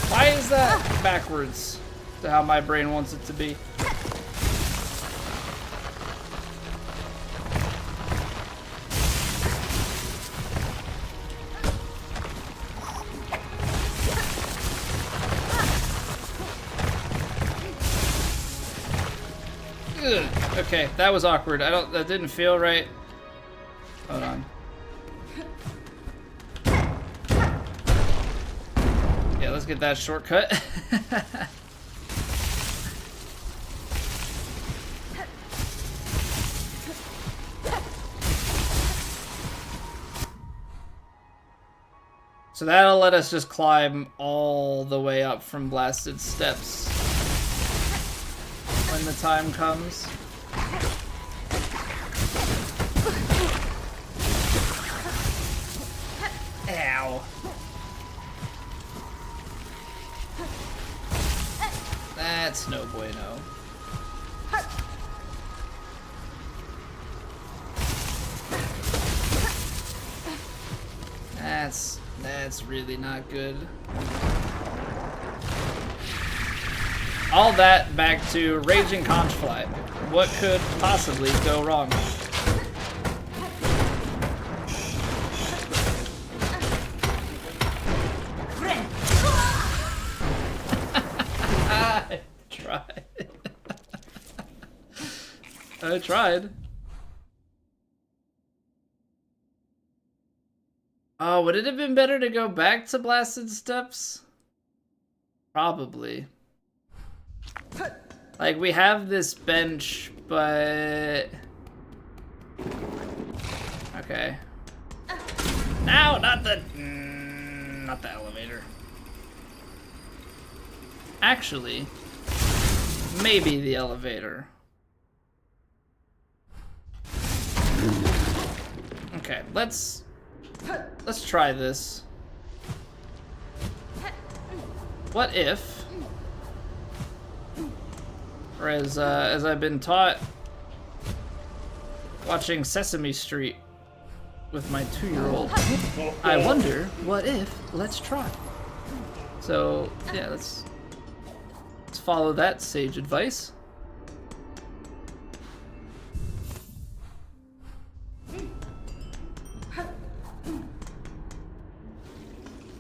Why is that backwards to how my brain wants it to be? Ugh. Okay, that was awkward. That didn't feel right. Hold on. Yeah, let's get that shortcut. So that'll let us just climb all the way up from blasted steps when the time comes. Ow. That's no bueno. That's really not good. All that back to Raging Conch Fly. What could possibly go wrong? I tried. I tried. Oh, would it have been better to go back to Blasted Steps? Probably. Like, we have this bench, but... Okay. No, not the elevator. Actually, maybe the elevator. Okay, let's try this. What if, or as I've been taught watching Sesame Street with my 2-year-old, I wonder, what if, let's try. So, yeah, let's follow that sage advice.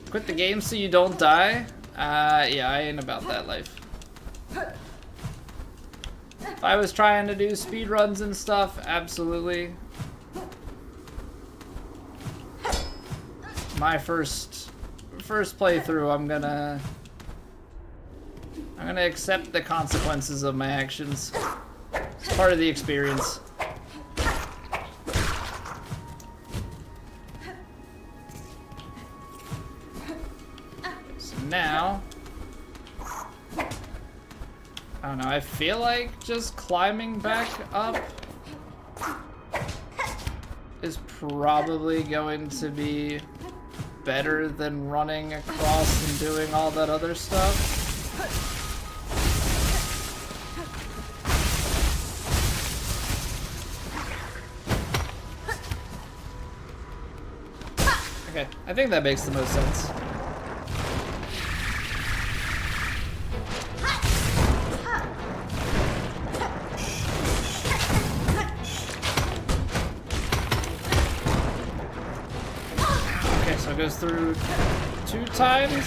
Quit the game so you don't die? Yeah, I ain't about that life. If I was trying to do speedruns and stuff, absolutely. My first playthrough, I'm gonna accept the consequences of my actions. It's part of the experience. So now, I don't know, I feel like just climbing back up is probably going to be better than running across and doing all that other stuff. Okay, I think that makes the most sense. Okay, so it goes through 2 times.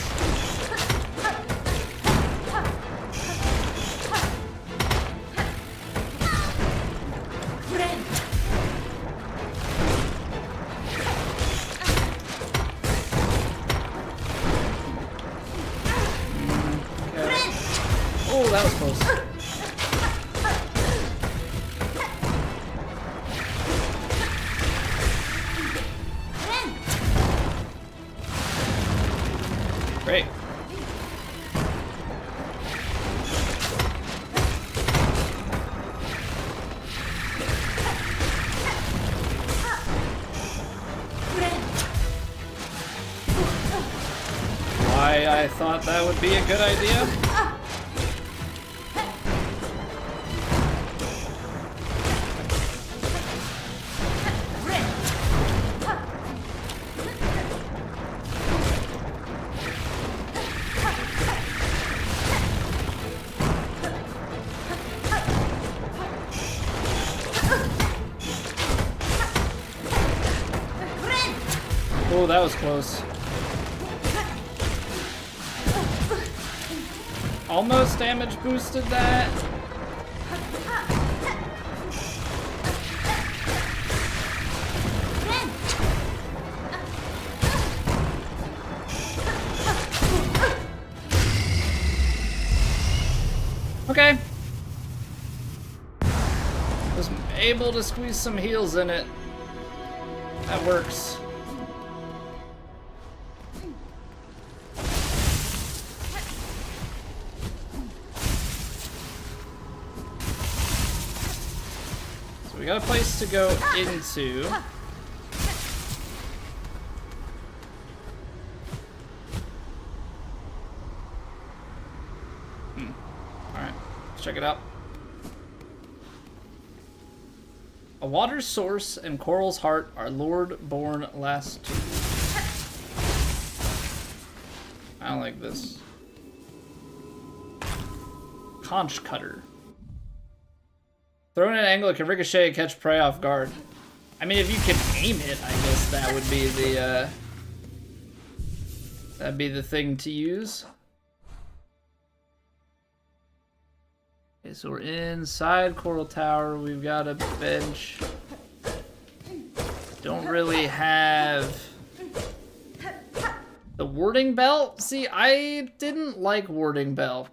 Oh, that was close. Great. Why I thought that would be a good idea? Oh, that was close. Almost damage boosted that. Okay. Was able to squeeze some heals in it. That works. We got a place to go into. Alright, let's check it out. A water source and Coral's heart are Lord-born last two. I don't like this. Conch cutter. Thrown at an angle, it can ricochet and catch prey off guard. I mean, if you can aim it, I guess that would be the, that'd be the thing to use. Okay, so we're inside Coral Tower. We've got a bench. Don't really have the warding belt. See, I didn't like warding belt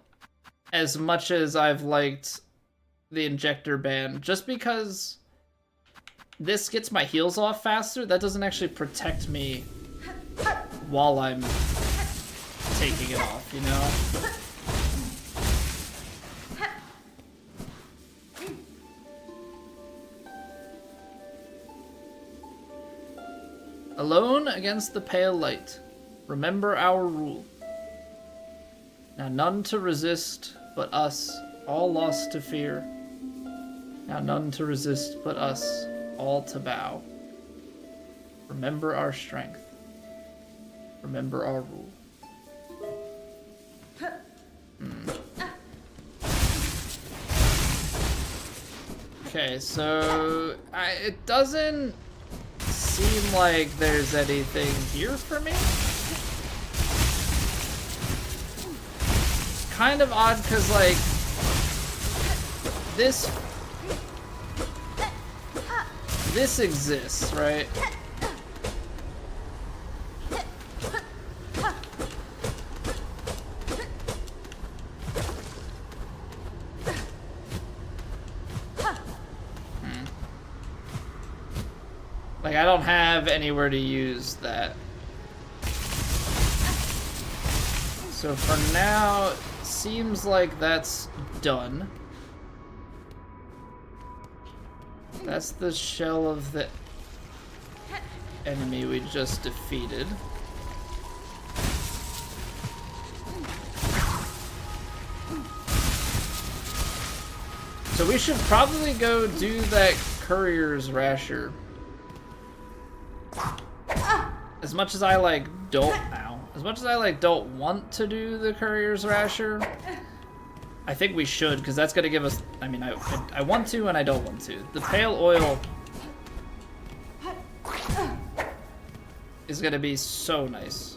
as much as I've liked the injector band, just because this gets my heals off faster. That doesn't actually protect me while I'm taking it off, you know? Alone against the pale light. Remember our rule. Now none to resist but us, all lost to fear. Now none to resist but us, all to bow. Remember our strength. Remember our rule. Okay, so it doesn't seem like there's anything here for me. Kind of odd, because like this exists, right? Like, I don't have anywhere to use that. So for now, seems like that's done. That's the shell of the enemy we just defeated. So we should probably go do that courier's rasher. As much as I don't want to do the courier's rasher, I think we should, because that's gonna give us, I mean, I want to and I don't want to. The pale oil is gonna be so nice.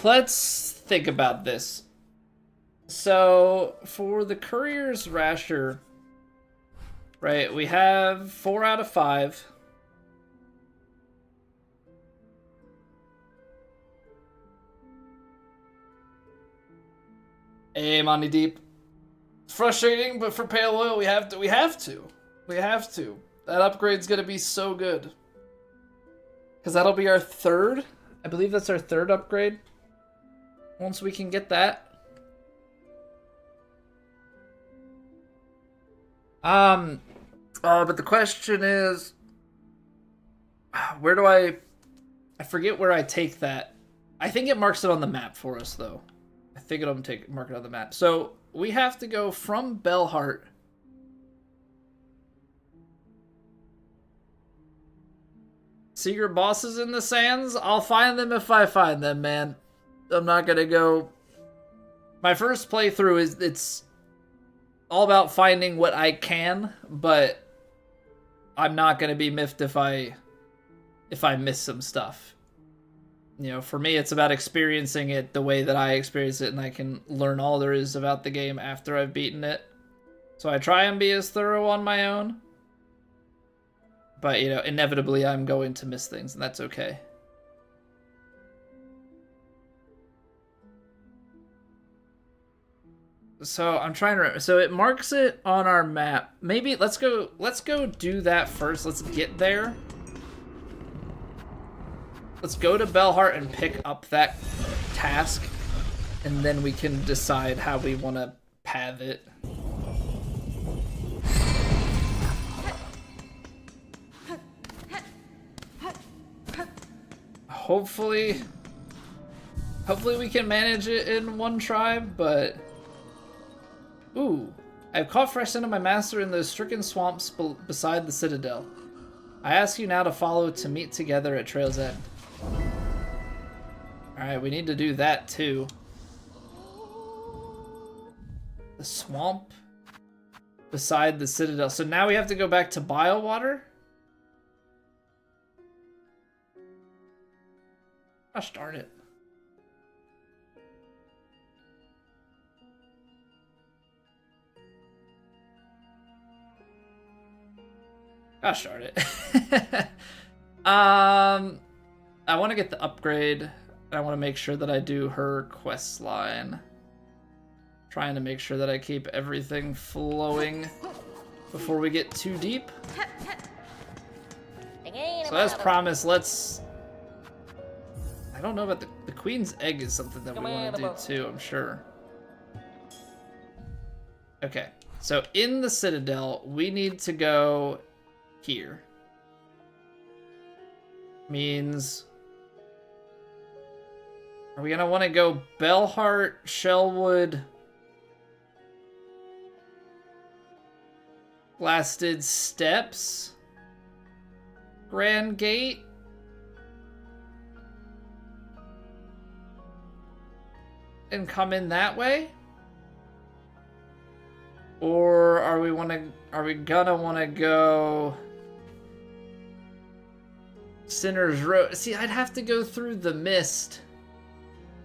Let's think about this. So, for the courier's rasher, right, we have 4 out of 5. Hey, Monty Deep. It's frustrating, but for pale oil, we have to. That upgrade's gonna be so good. Because that'll be our 3rd. I believe that's our 3rd upgrade. Once we can get that. But the question is, where do I forget where I take that. I think it marks it on the map for us, though. I think it'll mark it on the map. So we have to go from Bellheart. Secret bosses in the sands? I'll find them if I find them, man. I'm not gonna go... My first playthrough it's all about finding what I can, but I'm not gonna be miffed if I miss some stuff. You know, for me, it's about experiencing it the way that I experience it, and I can learn all there is about the game after I've beaten it. So I try and be as thorough on my own. But, you know, inevitably I'm going to miss things, and that's okay. So I'm trying to remember. So it marks it on our map. Maybe let's go do that first. Let's get there. Let's go to Bellheart and pick up that task, and then we can decide how we want to path it. Hopefully we can manage it in one tribe, but... Ooh, I've caught fresh scent of my master in those stricken swamps beside the citadel. I ask you now to follow to meet together at Trail's End. Alright, we need to do that too. The swamp beside the citadel. So now we have to go back to Bilewater? Gosh darn it. Gosh darn it. I want to get the upgrade. I want to make sure that I do her quest line. Trying to make sure that I keep everything flowing before we get too deep. So as promised, let's... I don't know about the Queen's Egg is something that we want to do too, I'm sure. Okay, so in the Citadel, we need to go here. Means... Are we gonna want to go Bellheart, Shellwood, Blasted Steps, Grand Gate? And come in that way? Or are we gonna want to go Sinner's Road? See, I'd have to go through the mist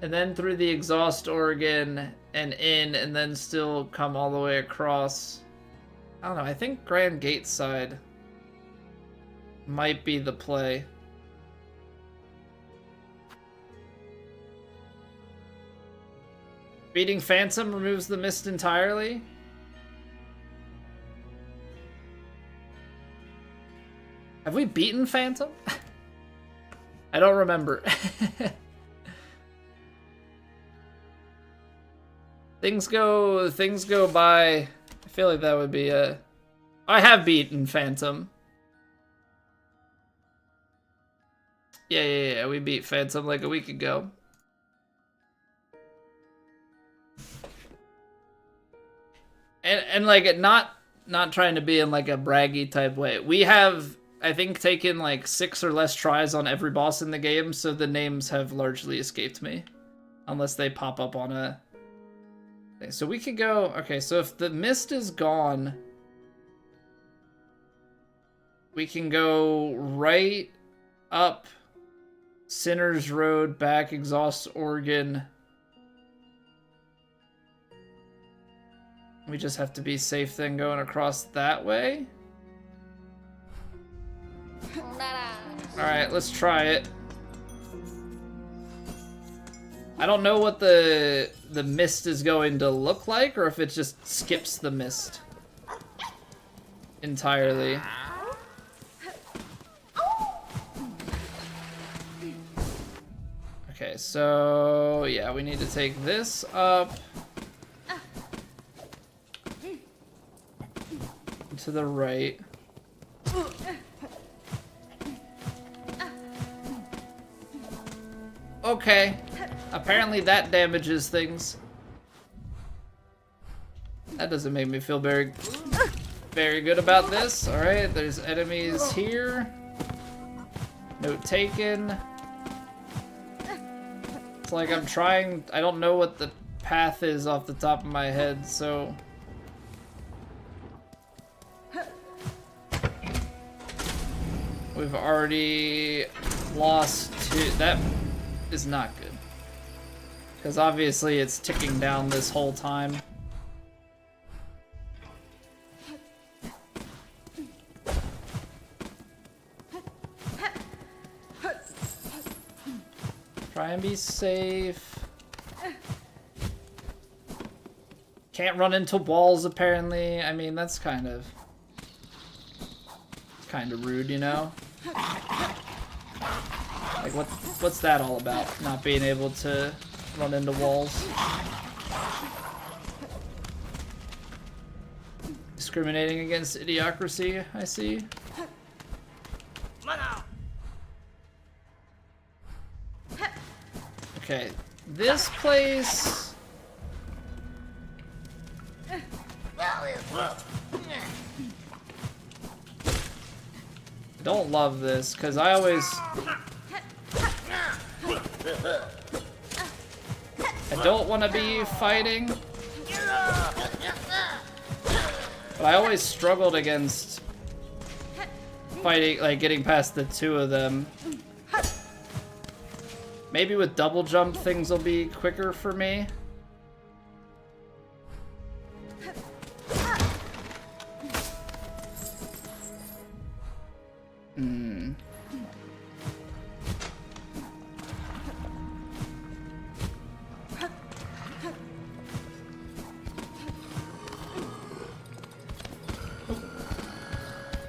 and then through the exhaust organ and in, and then still come all the way across. I don't know, I think Grand Gate side might be the play. Beating Phantom removes the mist entirely. Have we beaten Phantom? I don't remember. Things go by. I feel like that would be a... I have beaten Phantom. Yeah, we beat Phantom like a week ago. And like, not trying to be in like a braggy type way. We have, I think, taken like 6 or less tries on every boss in the game, so the names have largely escaped me. Unless they pop up on a... Okay, so we could go... Okay, so if the mist is gone... We can go right up Sinner's Road, back Exhaust Organ. We just have to be safe then going across that way. Alright, let's try it. I don't know what the mist is going to look like, or if it just skips the mist entirely. Okay, so yeah, we need to take this up to the right. Okay, apparently that damages things. That doesn't make me feel very good about this. All right, there's enemies here. Note taken. It's like I'm trying, I don't know what the path is off the top of my head, so... We've already lost 2. That is not good. Because obviously it's ticking down this whole time. Try and be safe. Can't run into walls, apparently. I mean, that's kind of rude, you know? Like, what's that all about? Not being able to run into walls. Discriminating against idiocracy, I see. Okay, this place... Don't love this, because I always... I don't want to be fighting. But I always struggled against fighting, like getting past the 2 of them. Maybe with double jump things will be quicker for me.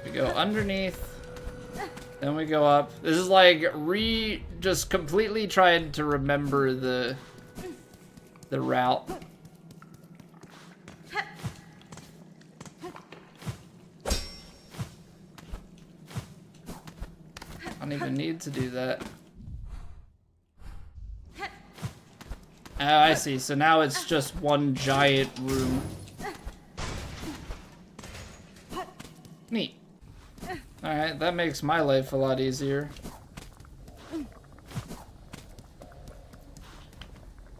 We go underneath. Then we go up. This is like just completely trying to remember the route. I don't even need to do that. Oh, I see. So now it's just one giant room. Neat. Alright, that makes my life a lot easier.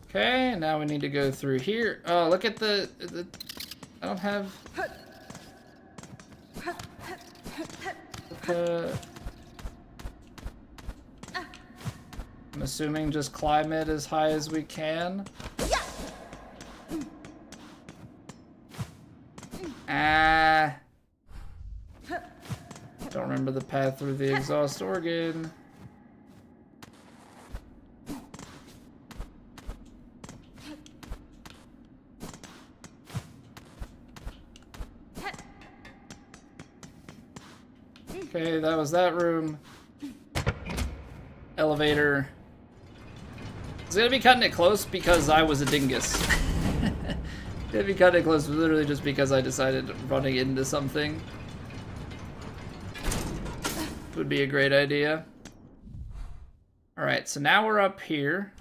Okay, now we need to go through here. Oh, look at the I don't have... I'm assuming just climb it as high as we can. Don't remember the path through the exhaust organ. Okay, that was that room. Elevator. It's gonna be cutting it close because I was a dingus. It's gonna be cutting it close literally just because I decided running into something would be a great idea. Alright, so now we're up here.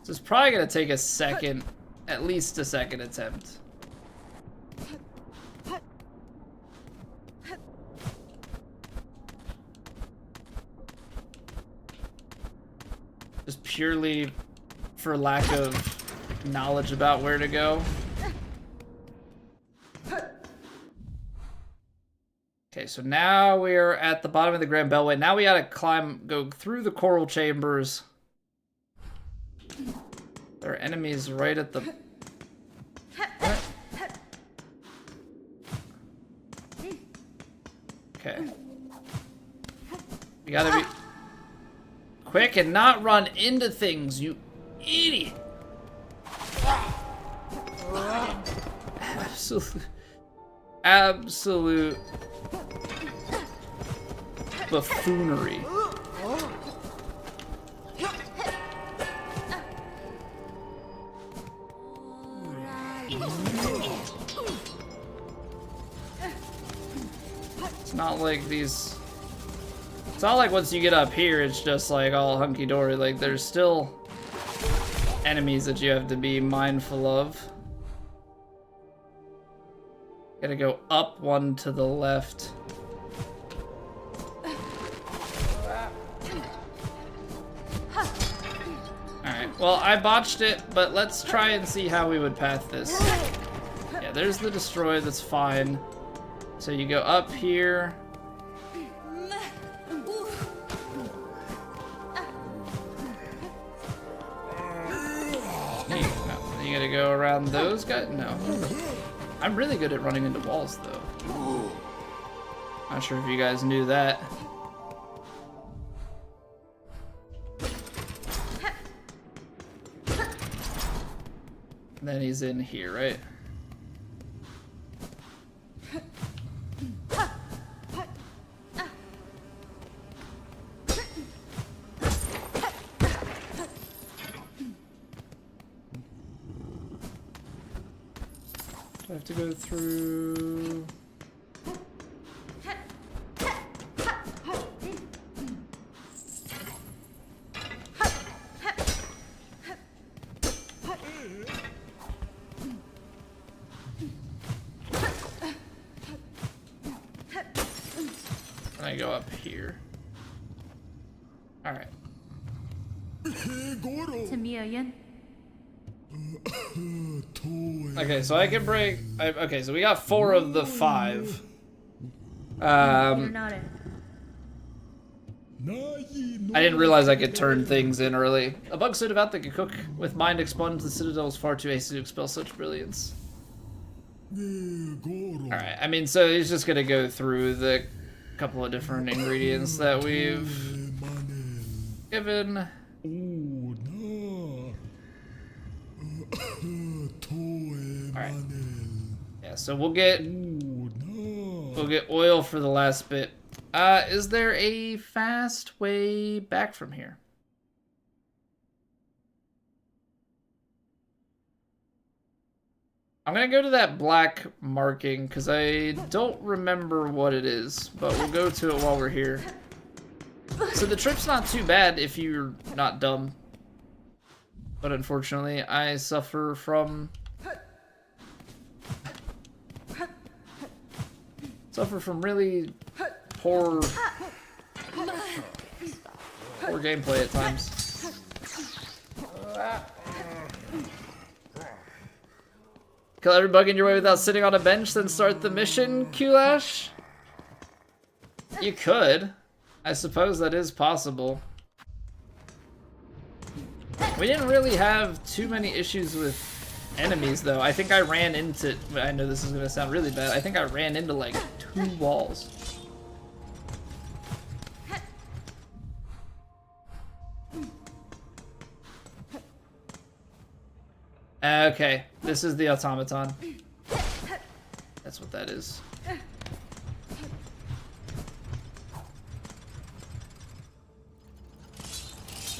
So it's probably gonna take a second, at least a second attempt. Just purely for lack of knowledge about where to go. Okay, so now we're at the bottom of the Grand Bellway. Now we gotta go through the coral chambers. There are enemies right at the... What? Okay. You gotta be quick and not run into things, you idiot! Absolute buffoonery. It's not like these... It's not like once you get up here, it's just like all hunky-dory. Like, there's still enemies that you have to be mindful of. Gotta go up one to the left. Alright, well, I botched it, but let's try and see how we would path this. Yeah, there's the destroy, that's fine. So you go up here. You gotta go around those guys? No. I'm really good at running into walls, though. Not sure if you guys knew that. And then he's in here, right? Do I have to go through... I go up here. Alright. Okay, so I can break... okay, so we got 4 of the 5. I didn't realize I could turn things in early. A bug so devout that could cook with mind expunged, the Citadel is far too hasty to expel such brilliance. Alright, I mean, so he's just gonna go through the couple of different ingredients that we've given. Alright. Yeah, so we'll get oil for the last bit. Is there a fast way back from here? I'm gonna go to that black marking because I don't remember what it is, but we'll go to it while we're here. So the trip's not too bad if you're not dumb. But unfortunately, I suffer from... really poor gameplay at times. Kill every bug in your way without sitting on a bench, then start the mission, Kulash? You could. I suppose that is possible. We didn't really have too many issues with enemies, though. I think I ran into... I know this is going to sound really bad. I think I ran into, like, 2 walls. Okay, this is the automaton. That's what that is.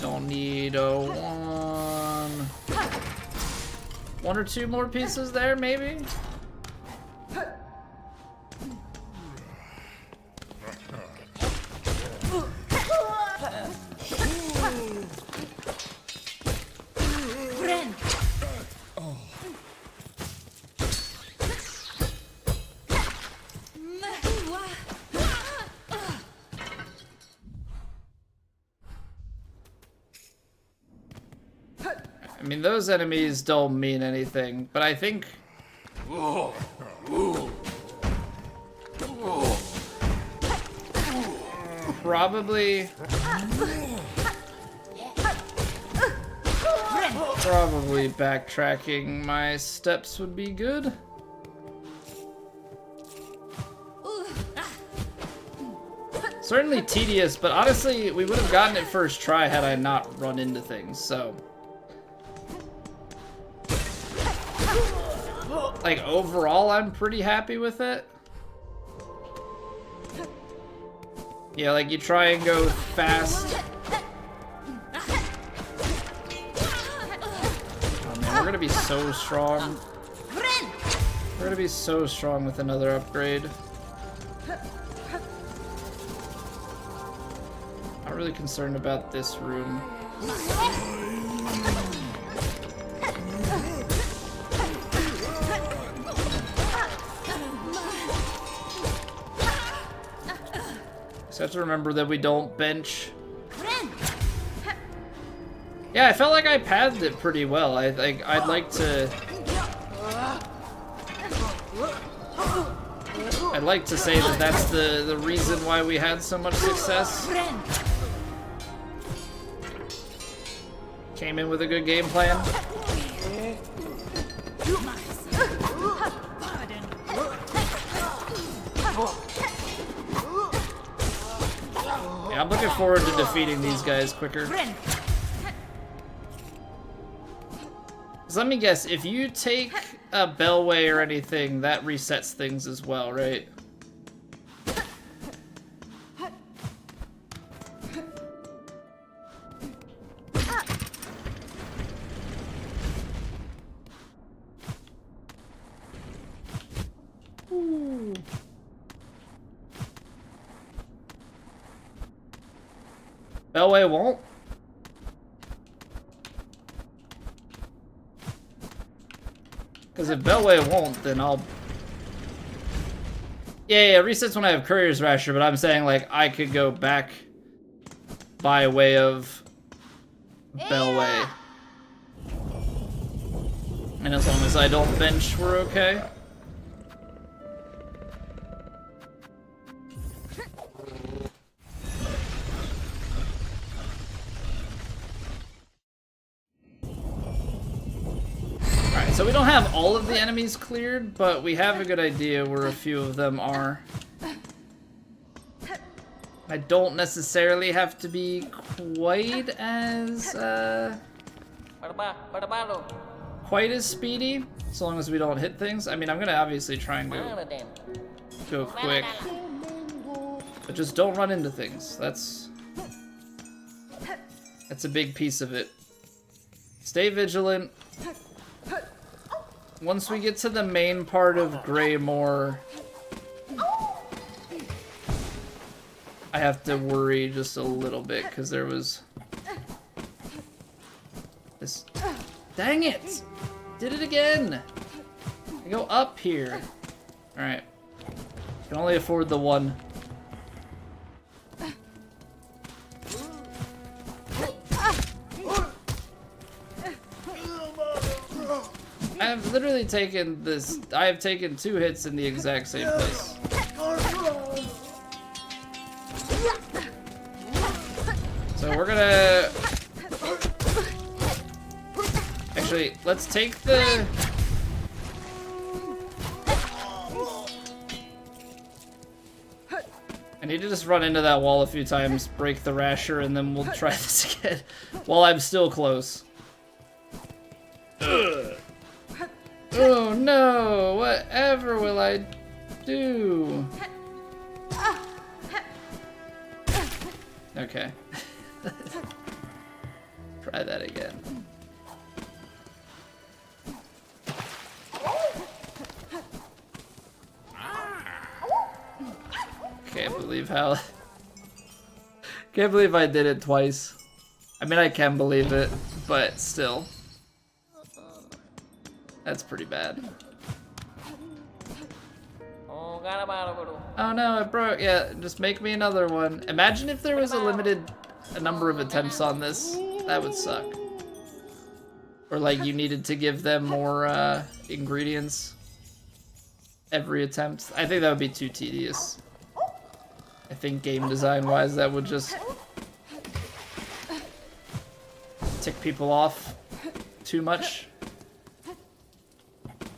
Don't need a one or two more pieces there, maybe? I mean, those enemies don't mean anything, but I think... Probably backtracking my steps would be good. Certainly tedious, but honestly, we would have gotten it first try had I not run into things, so... Like, overall, I'm pretty happy with it. Yeah, like, you try and go fast. Oh man, we're gonna be so strong. We're gonna be so strong with another upgrade. Not really concerned about this room. So I have to remember that we don't bench. Yeah, I felt like I pathed it pretty well. I'd like to say that that's the reason why we had so much success. Came in with a good game plan. Yeah, I'm looking forward to defeating these guys quicker. So let me guess, if you take a Bellway or anything, that resets things as well, right? Ooh. Bellway won't? Because if Bellway won't, then I'll... Yeah, it resets when I have Courier's Rasher, but I'm saying, like, I could go back by way of Bellway. And as long as I don't bench, we're okay. So we don't have all of the enemies cleared, but we have a good idea where a few of them are. I don't necessarily have to be quite as speedy, as long as we don't hit things. I mean, I'm gonna obviously try and go quick, but just don't run into things. That's a big piece of it. Stay vigilant. Once we get to the main part of Greymoor, I have to worry just a little bit, because there was this... Dang it! Did it again! I go up here. Alright. Can only afford the one. I have literally taken this. I have taken 2 hits in the exact same place. So we're gonna... Actually, let's take the... I need to just run into that wall a few times, break the Rasher, and then we'll try this again while I'm still close. Ugh. Oh no, whatever will I do. Okay. Try that again. Can't believe how... Can't believe I did it twice. I mean, I can believe it, but still. That's pretty bad. Oh no, it broke. Yeah, just make me another one. Imagine if there was a number of attempts on this. That would suck. Or like you needed to give them more ingredients every attempt. I think that would be too tedious. I think game design wise that would just tick people off too much.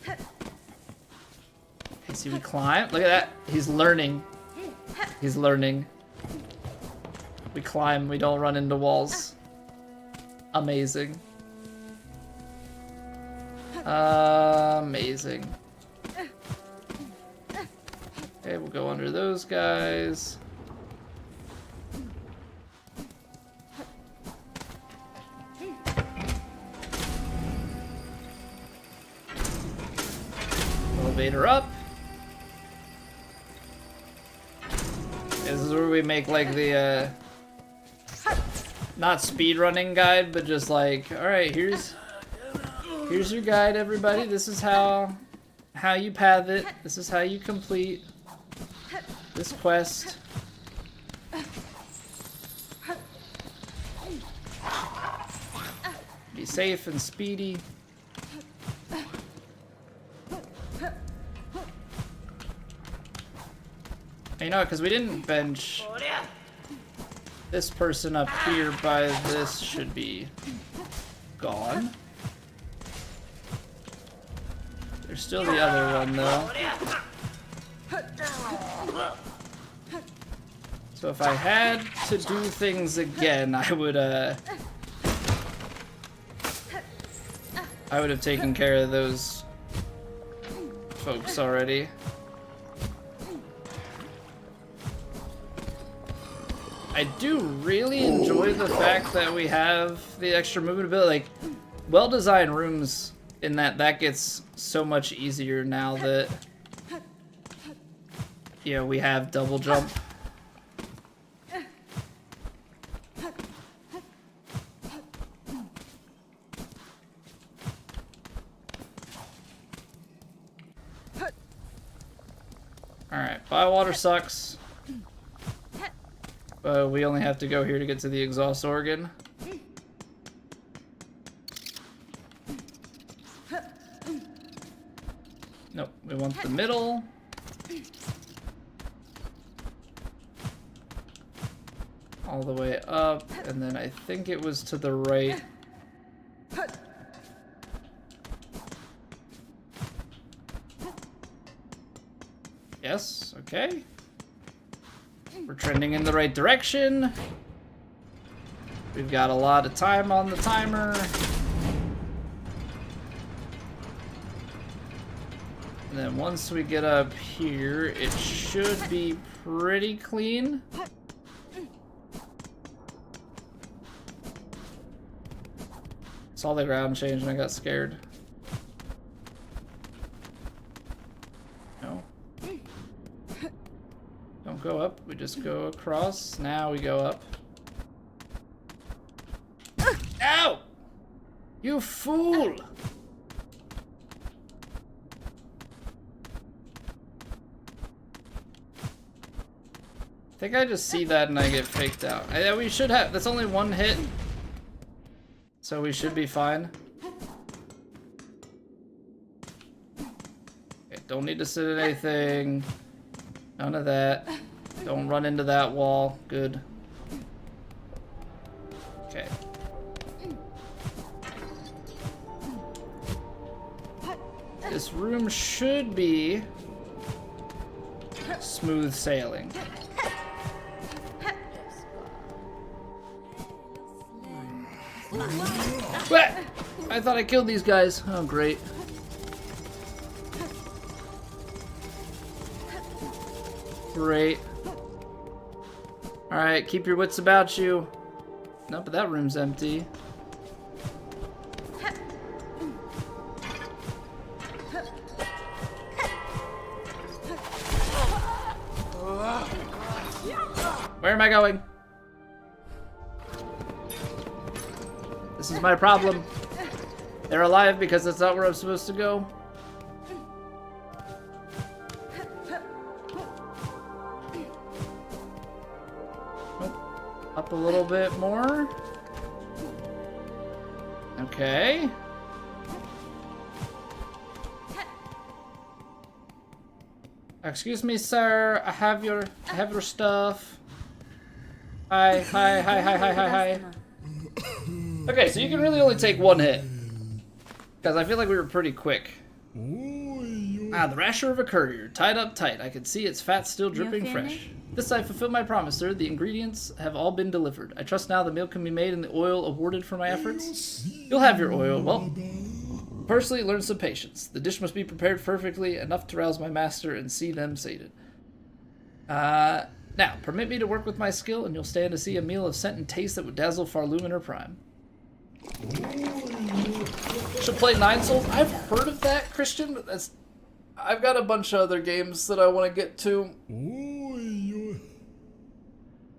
Okay, see, we climb. Look at that. He's learning. He's learning. We climb. We don't run into walls. Amazing. Amazing. Okay, we'll go under those guys. Elevator up. This is where we make like the not speed running guide, but just like, all right, here's your guide, everybody. This is how you path it. This is how you complete this quest. Be safe and speedy. You know, because we didn't bench this person up here by this should be gone. There's still the other one though. So if I had to do things again, I would have taken care of those folks already. I do really enjoy the fact that we have the extra movement ability. Like, well-designed rooms in that gets so much easier now that, you know, we have double jump. Alright, Bywater sucks. But we only have to go here to get to the exhaust organ. Nope, we want the middle. All the way up, and then I think it was to the right. Yes, okay. We're trending in the right direction. We've got a lot of time on the timer. And then once we get up here, it should be pretty clean. Saw the ground change and I got scared. No. Don't go up, we just go across. Now we go up. Ow! You fool! I think I just see that and I get faked out. We should have, that's only one hit. So we should be fine. Okay, don't need to sit in anything. None of that. Don't run into that wall. Good. Okay. This room should be smooth sailing. What? I thought I killed these guys. Oh, great. Great. Alright, keep your wits about you. No, but that room's empty. Where am I going? This is my problem. They're alive because that's not where I'm supposed to go. Oh, up a little bit more. Okay. Excuse me, sir. I have your stuff. Hi. Okay, so you can really only take one hit. Because I feel like we were pretty quick. The rasher of a courier, tied up tight. I can see its fat still dripping fresh. This I fulfill my promise, sir. The ingredients have all been delivered. I trust now the meal can be made and the oil awarded for my efforts. You'll have your oil. Well, personally, learn some patience. The dish must be prepared perfectly, enough to rouse my master and see them sated. Now, permit me to work with my skill, and you'll stand to see a meal of scent and taste that would dazzle Farloom in her prime. Should play Nine Souls. I've heard of that, Christian, but I've got a bunch of other games that I want to get to.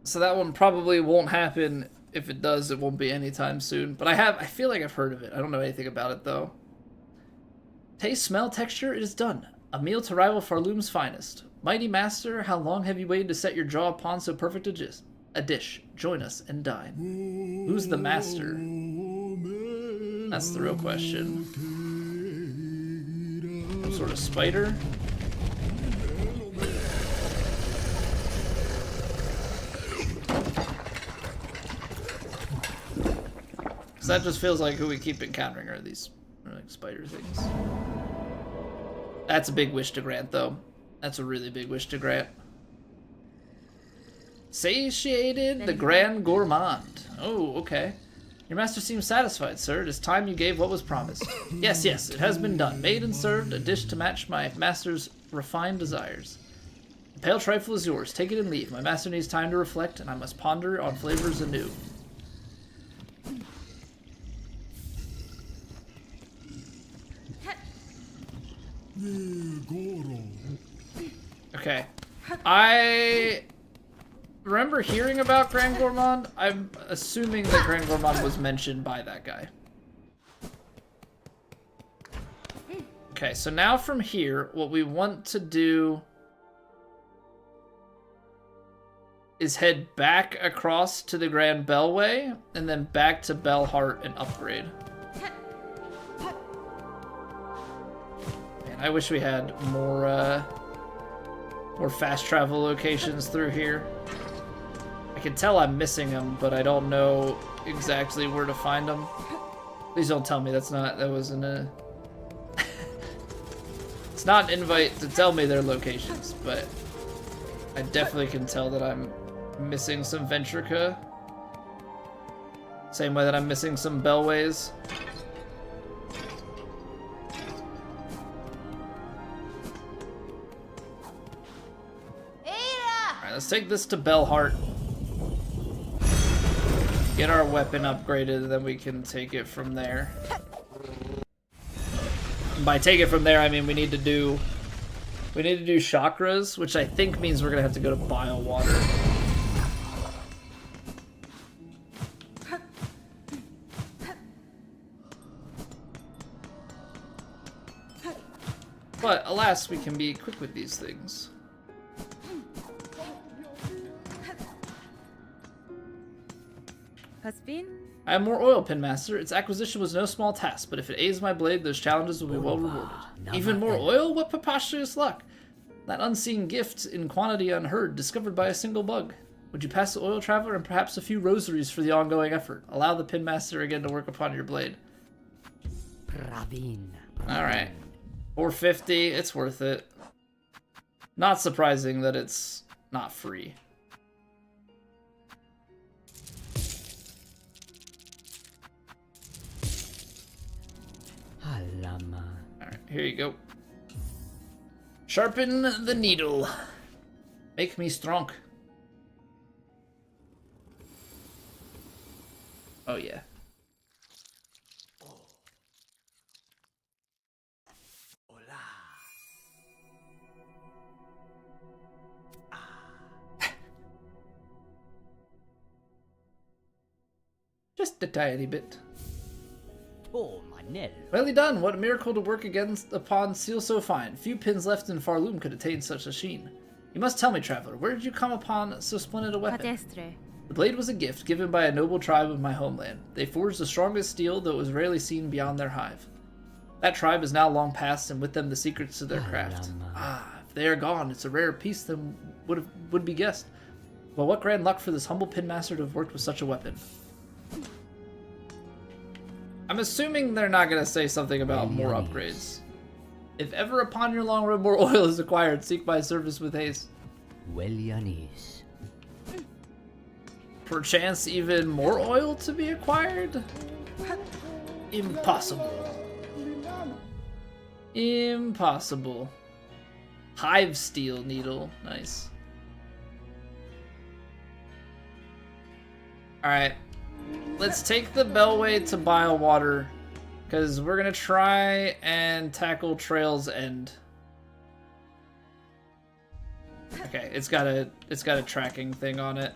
So that one probably won't happen. If it does, it won't be anytime soon. But I feel like I've heard of it. I don't know anything about it, though. Taste, smell, texture, it is done. A meal to rival Farloom's finest. Mighty master, how long have you waited to set your jaw upon so perfect a dish? Join us and dine. Who's the master? That's the real question. Some sort of spider? Because that just feels like who we keep encountering are these like spider things. That's a big wish to grant, though. That's a really big wish to grant. Satiated the Grand Gourmand. Oh, okay. Your master seems satisfied, sir. It is time you gave what was promised. Yes, it has been done. Made and served, a dish to match my master's refined desires. The pale trifle is yours. Take it and leave. My master needs time to reflect, and I must ponder on flavors anew. Okay. I remember hearing about Grand Gourmand. I'm assuming that Grand Gourmand was mentioned by that guy. Okay, so now from here, what we want to do is head back across to the Grand Bellway, and then back to Bellheart and upgrade. Man, I wish we had more fast travel locations through here. I can tell I'm missing them, but I don't know exactly where to find them. Please don't tell me that wasn't a... It's not an invite to tell me their locations, but I definitely can tell that I'm missing some Ventrica. Same way that I'm missing some Bellways. Alright, let's take this to Bellheart. Get our weapon upgraded, and then we can take it from there. And by take it from there, I mean we need to do chakras, which I think means we're gonna have to go to Bile Water. But alas, we can be quick with these things. I have more oil, Pinmaster. Its acquisition was no small task, but if it aids my blade, those challenges will be well rewarded. Even more oil? What preposterous luck! That unseen gift in quantity unheard, discovered by a single bug. Would you pass the oil traveler and perhaps a few rosaries for the ongoing effort? Allow the Pinmaster again to work upon your blade. Alright. 450, it's worth it. Not surprising that it's not free. Alright, here you go. Sharpen the needle. Make me strong. Oh yeah. Just a tiny bit. Oh, Manel. Well done. What a miracle to work against upon seal so fine. Few pins left in Farloom could attain such a sheen. You must tell me, traveler, where did you come upon so splendid a weapon? Patestre. The blade was a gift given by a noble tribe of my homeland. They forged the strongest steel, though it was rarely seen beyond their hive. That tribe is now long past, and with them the secrets to their craft. If they are gone, it's a rarer piece than would be guessed. Well, what grand luck for this humble pinmaster to have worked with such a weapon. I'm assuming they're not going to say something about more upgrades. If ever upon your long road more oil is acquired, seek my service with haste. Wellianis. Perchance even more oil to be acquired? Impossible. Impossible. Hive steel needle. Nice. Alright. Let's take the Bellway to Biowater, because we're going to try and tackle Trail's End. Okay, it's got a tracking thing on it.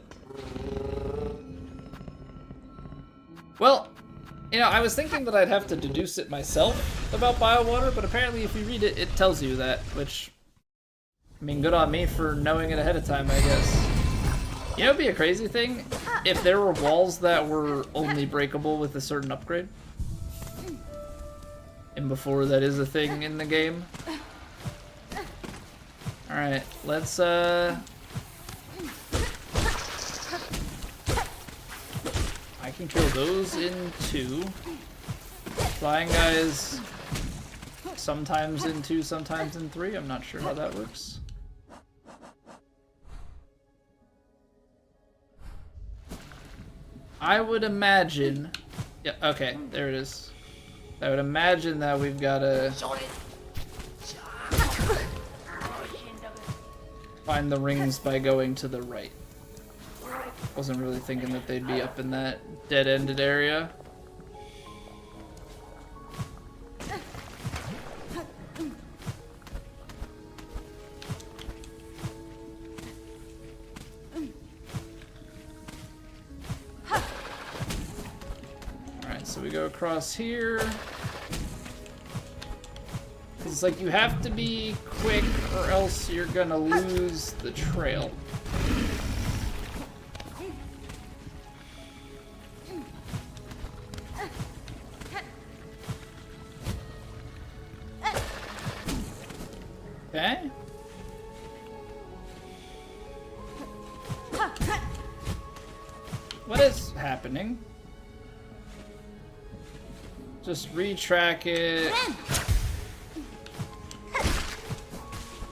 Well, you know, I was thinking that I'd have to deduce it myself about Biowater, but apparently if you read it, it tells you that, which, I mean, good on me for knowing it ahead of time, I guess. You know, it'd be a crazy thing if there were walls that were only breakable with a certain upgrade. And before that is a thing in the game. Alright, let's I can kill those in 2. Flying guys sometimes in 2, sometimes in 3. I'm not sure how that works. I would imagine... Yeah, okay, there it is. I would imagine that we've got to find the rings by going to the right. Wasn't really thinking that they'd be up in that dead-ended area. So we go across here. It's like you have to be quick or else you're gonna lose the trail. Okay. What is happening? Just retrack it.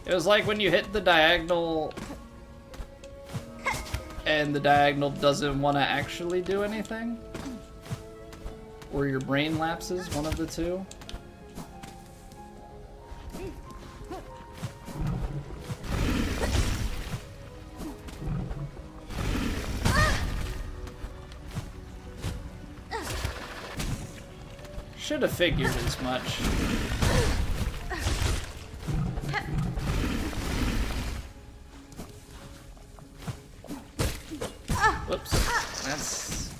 It was like when you hit the diagonal and the diagonal doesn't want to actually do anything. Or your brain lapses, one of the two. Should have figured as much. Whoops. That's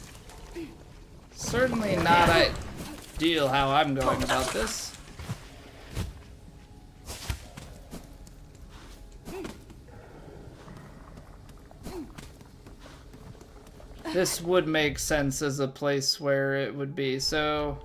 certainly not ideal how I'm going about this. This would make sense as a place where it would be, so...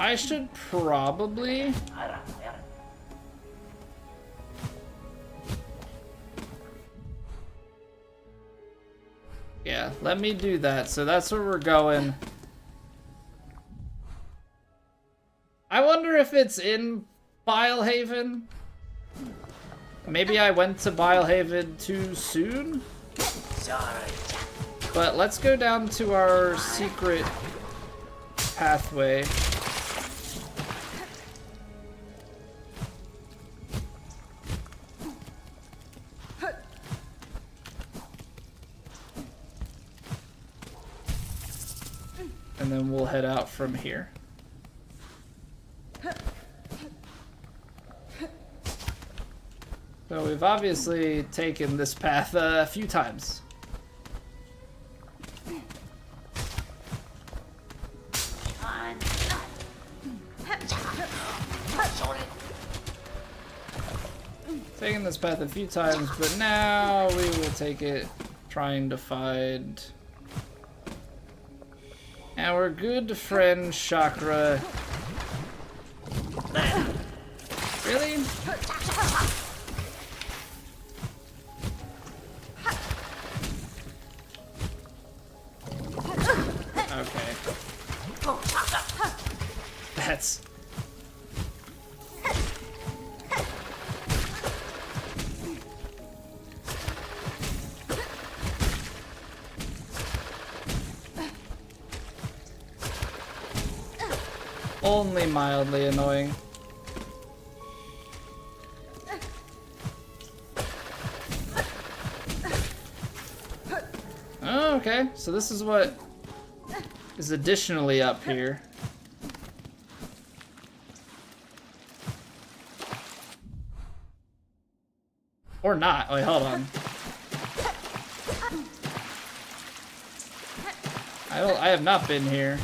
I should probably... Yeah, let me do that. So that's where we're going. I wonder if it's in Bilehaven. Maybe I went to Bilehaven too soon? But let's go down to our secret pathway. And then we'll head out from here. So we've obviously taken this path a few times. Taken this path a few times, but now we will take it trying to find our good friend Chakra. Really? Okay. That's... only mildly annoying. Oh, okay. So this is what is additionally up here. Or not. Wait, hold on. I have not been here.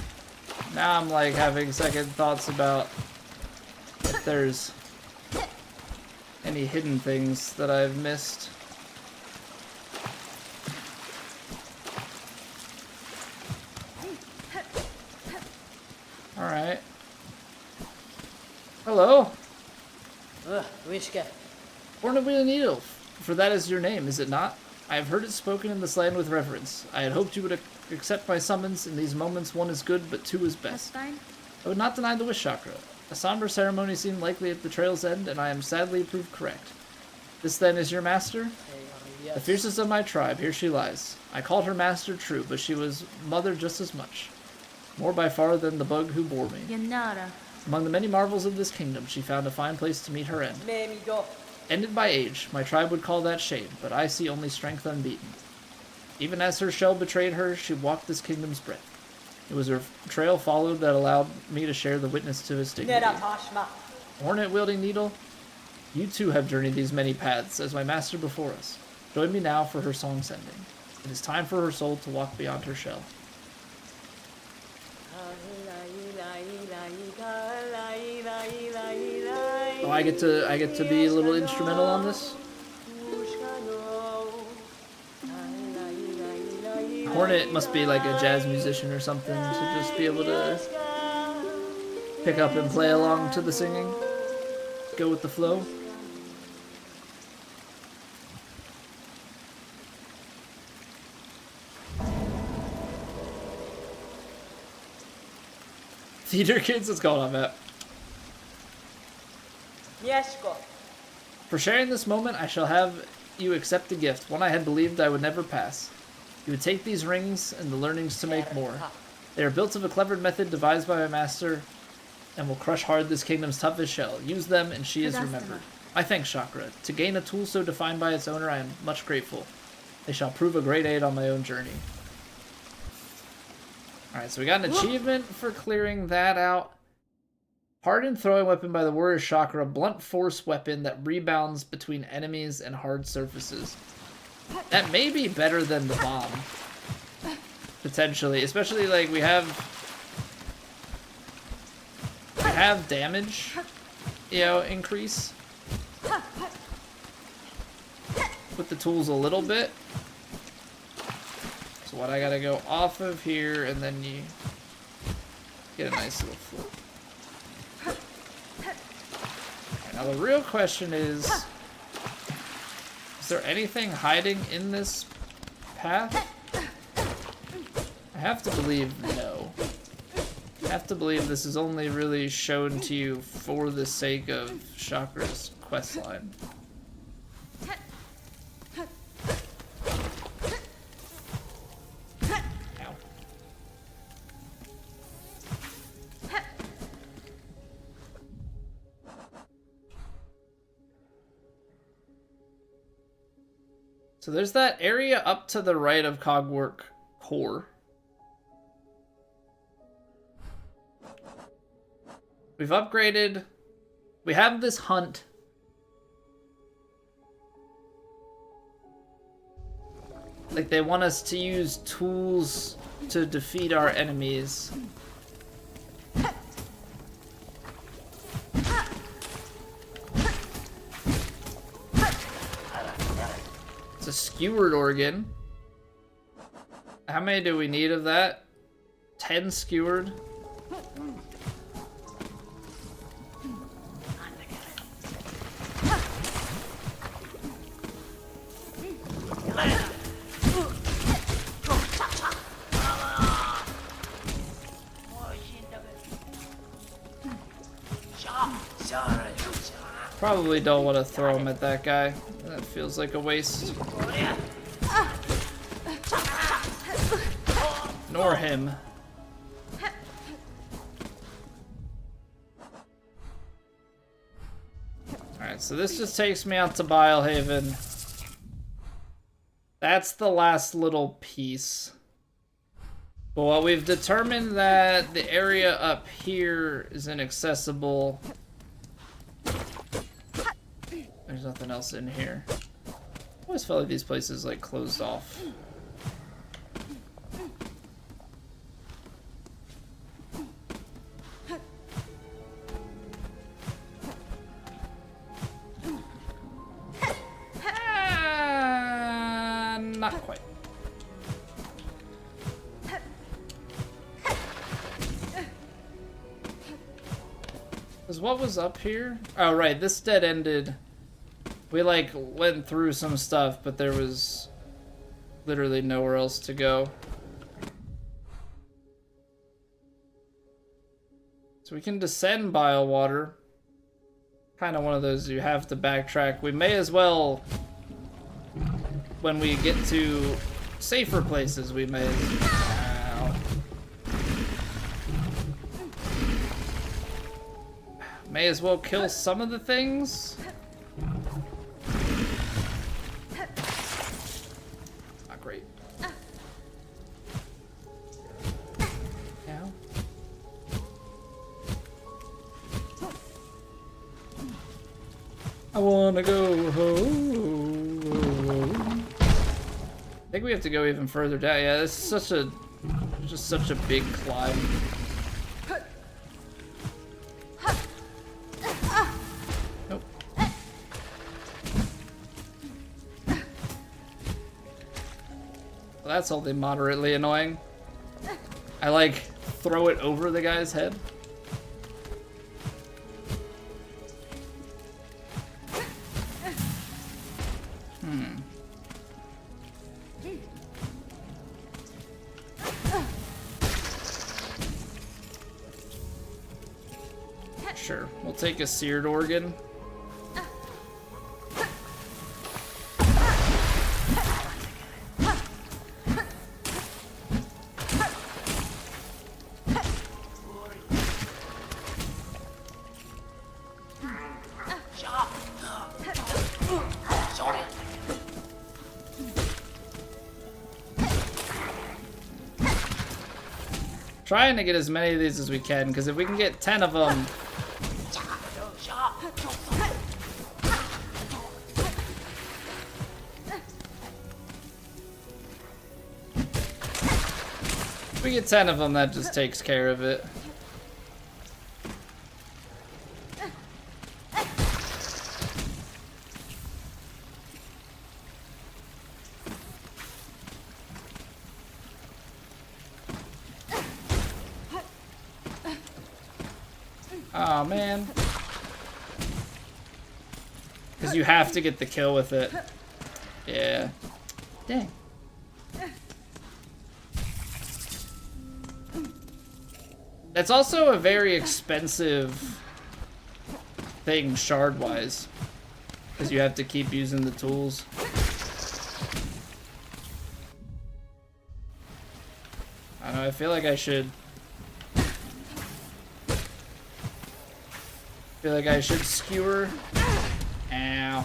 Now I'm like having second thoughts about if there's any hidden things that I've missed. Alright. Hello. Ornament Needle, for that is your name, is it not? I have heard it spoken in this land with reverence. I had hoped you would accept my summons. In these moments, one is good, but two is best. I would not deny the wish chakra. A somber ceremony seemed likely at the trail's end, and I am sadly proved correct. This then is your master? Yes. The fiercest of my tribe, here she lies. I called her master, true, but she was mother just as much. More by far than the bug who bore me. Yanara. Among the many marvels of this kingdom, she found a fine place to meet her end. Ended by age, my tribe would call that shame, but I see only strength unbeaten. Even as her shell betrayed her, she walked this kingdom's breadth. It was her trail followed that allowed me to share the witness to his dignity. Hornet-wielding Needle, you too have journeyed these many paths as my master before us. Join me now for her song sending. It is time for her soul to walk beyond her shell. Oh, I get to be a little instrumental on this. Hornet must be like a jazz musician or something to just be able to pick up and play along to the singing. Go with the flow. Theater kids, what's going on, Matt? Yes, go. For sharing this moment, I shall have you accept a gift, one I had believed I would never pass. You would take these rings and the learnings to make more. They are built of a clever method devised by my master and will crush hard this kingdom's toughest shell. Use them and she is remembered. I thank Chakra. To gain a tool so defined by its owner, I am much grateful. They shall prove a great aid on my own journey. Alright, so we got an achievement for clearing that out. Hardened throwing weapon by the warrior chakra, blunt force weapon that rebounds between enemies and hard surfaces. That may be better than the bomb. Potentially, especially like we have damage, you know, increase with the tools a little bit. So what, I gotta go off of here and then you get a nice little flip. Now the real question is there anything hiding in this path? I have to believe no. I have to believe this is only really shown to you for the sake of Chakra's questline. Ow. So there's that area up to the right of Cogwork Core. We've upgraded. We have this hunt. Like, they want us to use tools to defeat our enemies. It's a skewered organ. How many do we need of that? 10 skewered? Probably don't want to throw him at that guy. That feels like a waste. Nor him. Alright, so this just takes me out to Bilehaven. That's the last little piece. But while we've determined that the area up here is inaccessible, there's nothing else in here. I always felt like these places like closed off. Not quite. Because what was up here? Oh, right, this dead ended. We, like, went through some stuff, but there was literally nowhere else to go. So we can descend Bile Water. Kind of one of those you have to backtrack. We may as well, when we get to safer places, we may... Ow. May as well kill some of the things. Not great. Ow. I wanna go home. I think we have to go even further down. Yeah, this is just such a big climb. Nope. Well, that's only moderately annoying. I like throw it over the guy's head. Sure, we'll take a seared organ. Trying to get as many of these as we can, because if we can get 10 of them, if we get 10 of them, that just takes care of it. Oh man. Because you have to get the kill with it. Yeah. Dang. That's also a very expensive thing shard-wise. Because you have to keep using the tools. I don't know, I feel like I should... skewer. Ow.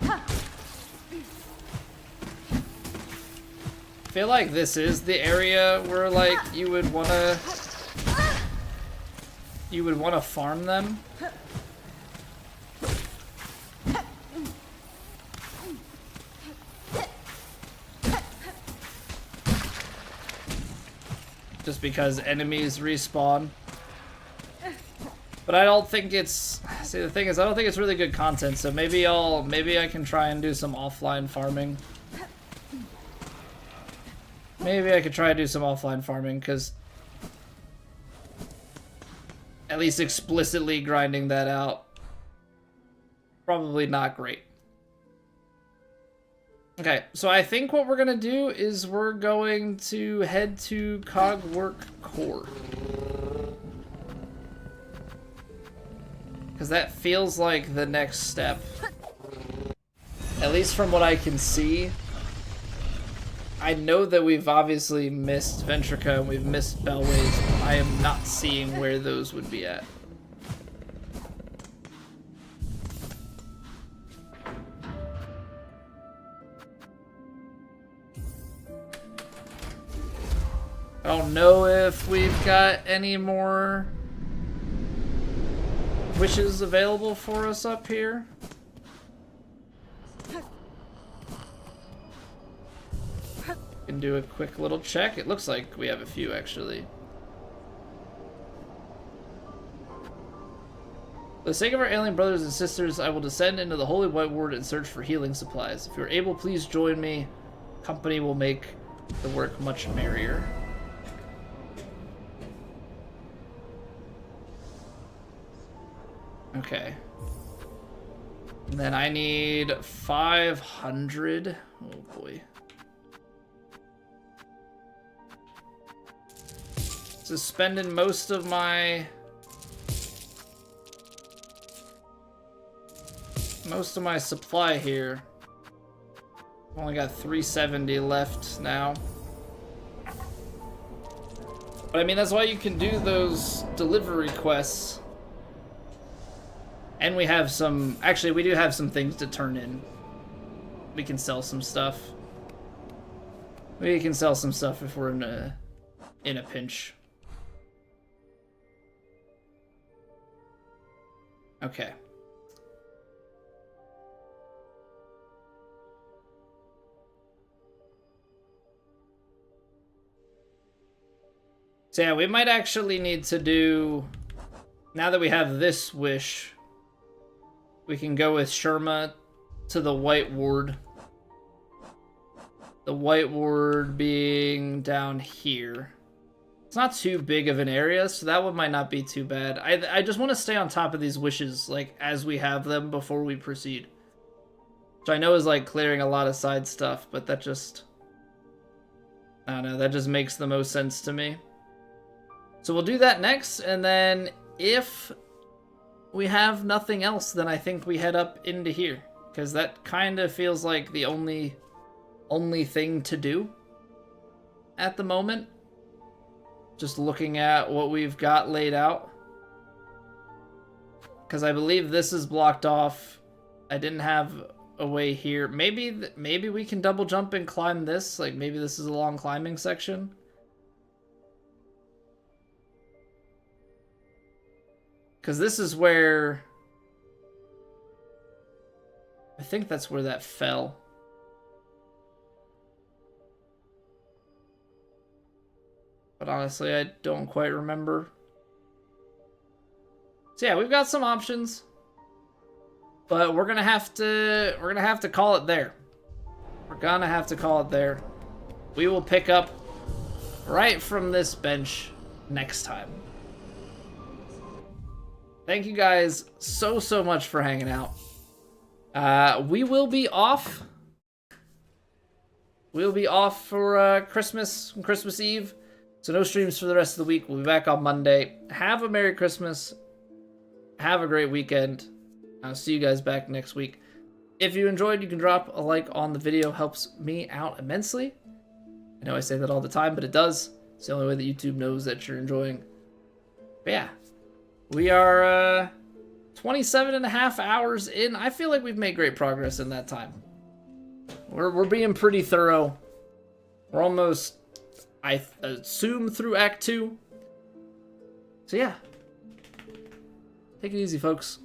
I feel like this is the area where, like, you would wanna farm them. Just because enemies respawn. But I don't think it's... See, the thing is, I don't think it's really good content, so maybe I can try and do some offline farming. Maybe I could try to do some offline farming, because... At least explicitly grinding that out. Probably not great. Okay, so I think what we're gonna do is we're going to head to Cogwork Core. Because that feels like the next step. At least from what I can see. I know that we've obviously missed Ventrica and we've missed Bellways, but I am not seeing where those would be at. I don't know if we've got any more wishes available for us up here. Can do a quick little check. It looks like we have a few actually. For the sake of our alien brothers and sisters, I will descend into the Holy White Ward and search for healing supplies. If you're able, please join me. Company will make the work much merrier. Okay. And then I need 500. Oh boy. So spending most of my supply here. Only got 370 left now. But I mean, that's why you can do those delivery quests. And we have some, actually we do have some things to turn in. We can sell some stuff. We can sell some stuff if we're in a pinch. Okay. So yeah, we might actually need to do, now that we have this wish, we can go with Sherma to the White Ward. The White Ward being down here. It's not too big of an area, so that one might not be too bad. I just want to stay on top of these wishes, like, as we have them before we proceed. Which I know is, like, clearing a lot of side stuff, but that just... I don't know, that just makes the most sense to me. So we'll do that next, and then if we have nothing else, then I think we head up into here. Because that kind of feels like the only thing to do at the moment. Just looking at what we've got laid out. Because I believe this is blocked off. I didn't have a way here. Maybe we can double jump and climb this. Like, maybe this is a long climbing section. Because this is where... I think that's where that fell. But honestly, I don't quite remember. So yeah, we've got some options. But we're gonna have to call it there. We're gonna have to call it there. We will pick up right from this bench next time. Thank you guys so much for hanging out. We will be off. We'll be off for Christmas and Christmas Eve. So no streams for the rest of the week. We'll be back on Monday. Have a Merry Christmas. Have a great weekend. I'll see you guys back next week. If you enjoyed, you can drop a like on the video. Helps me out immensely. I know I say that all the time, but it does. It's the only way that YouTube knows that you're enjoying. But yeah. We are 27 and a half hours in. I feel like we've made great progress in that time. We're being pretty thorough. We're almost, I assume, through Act 2. So yeah. Take it easy, folks.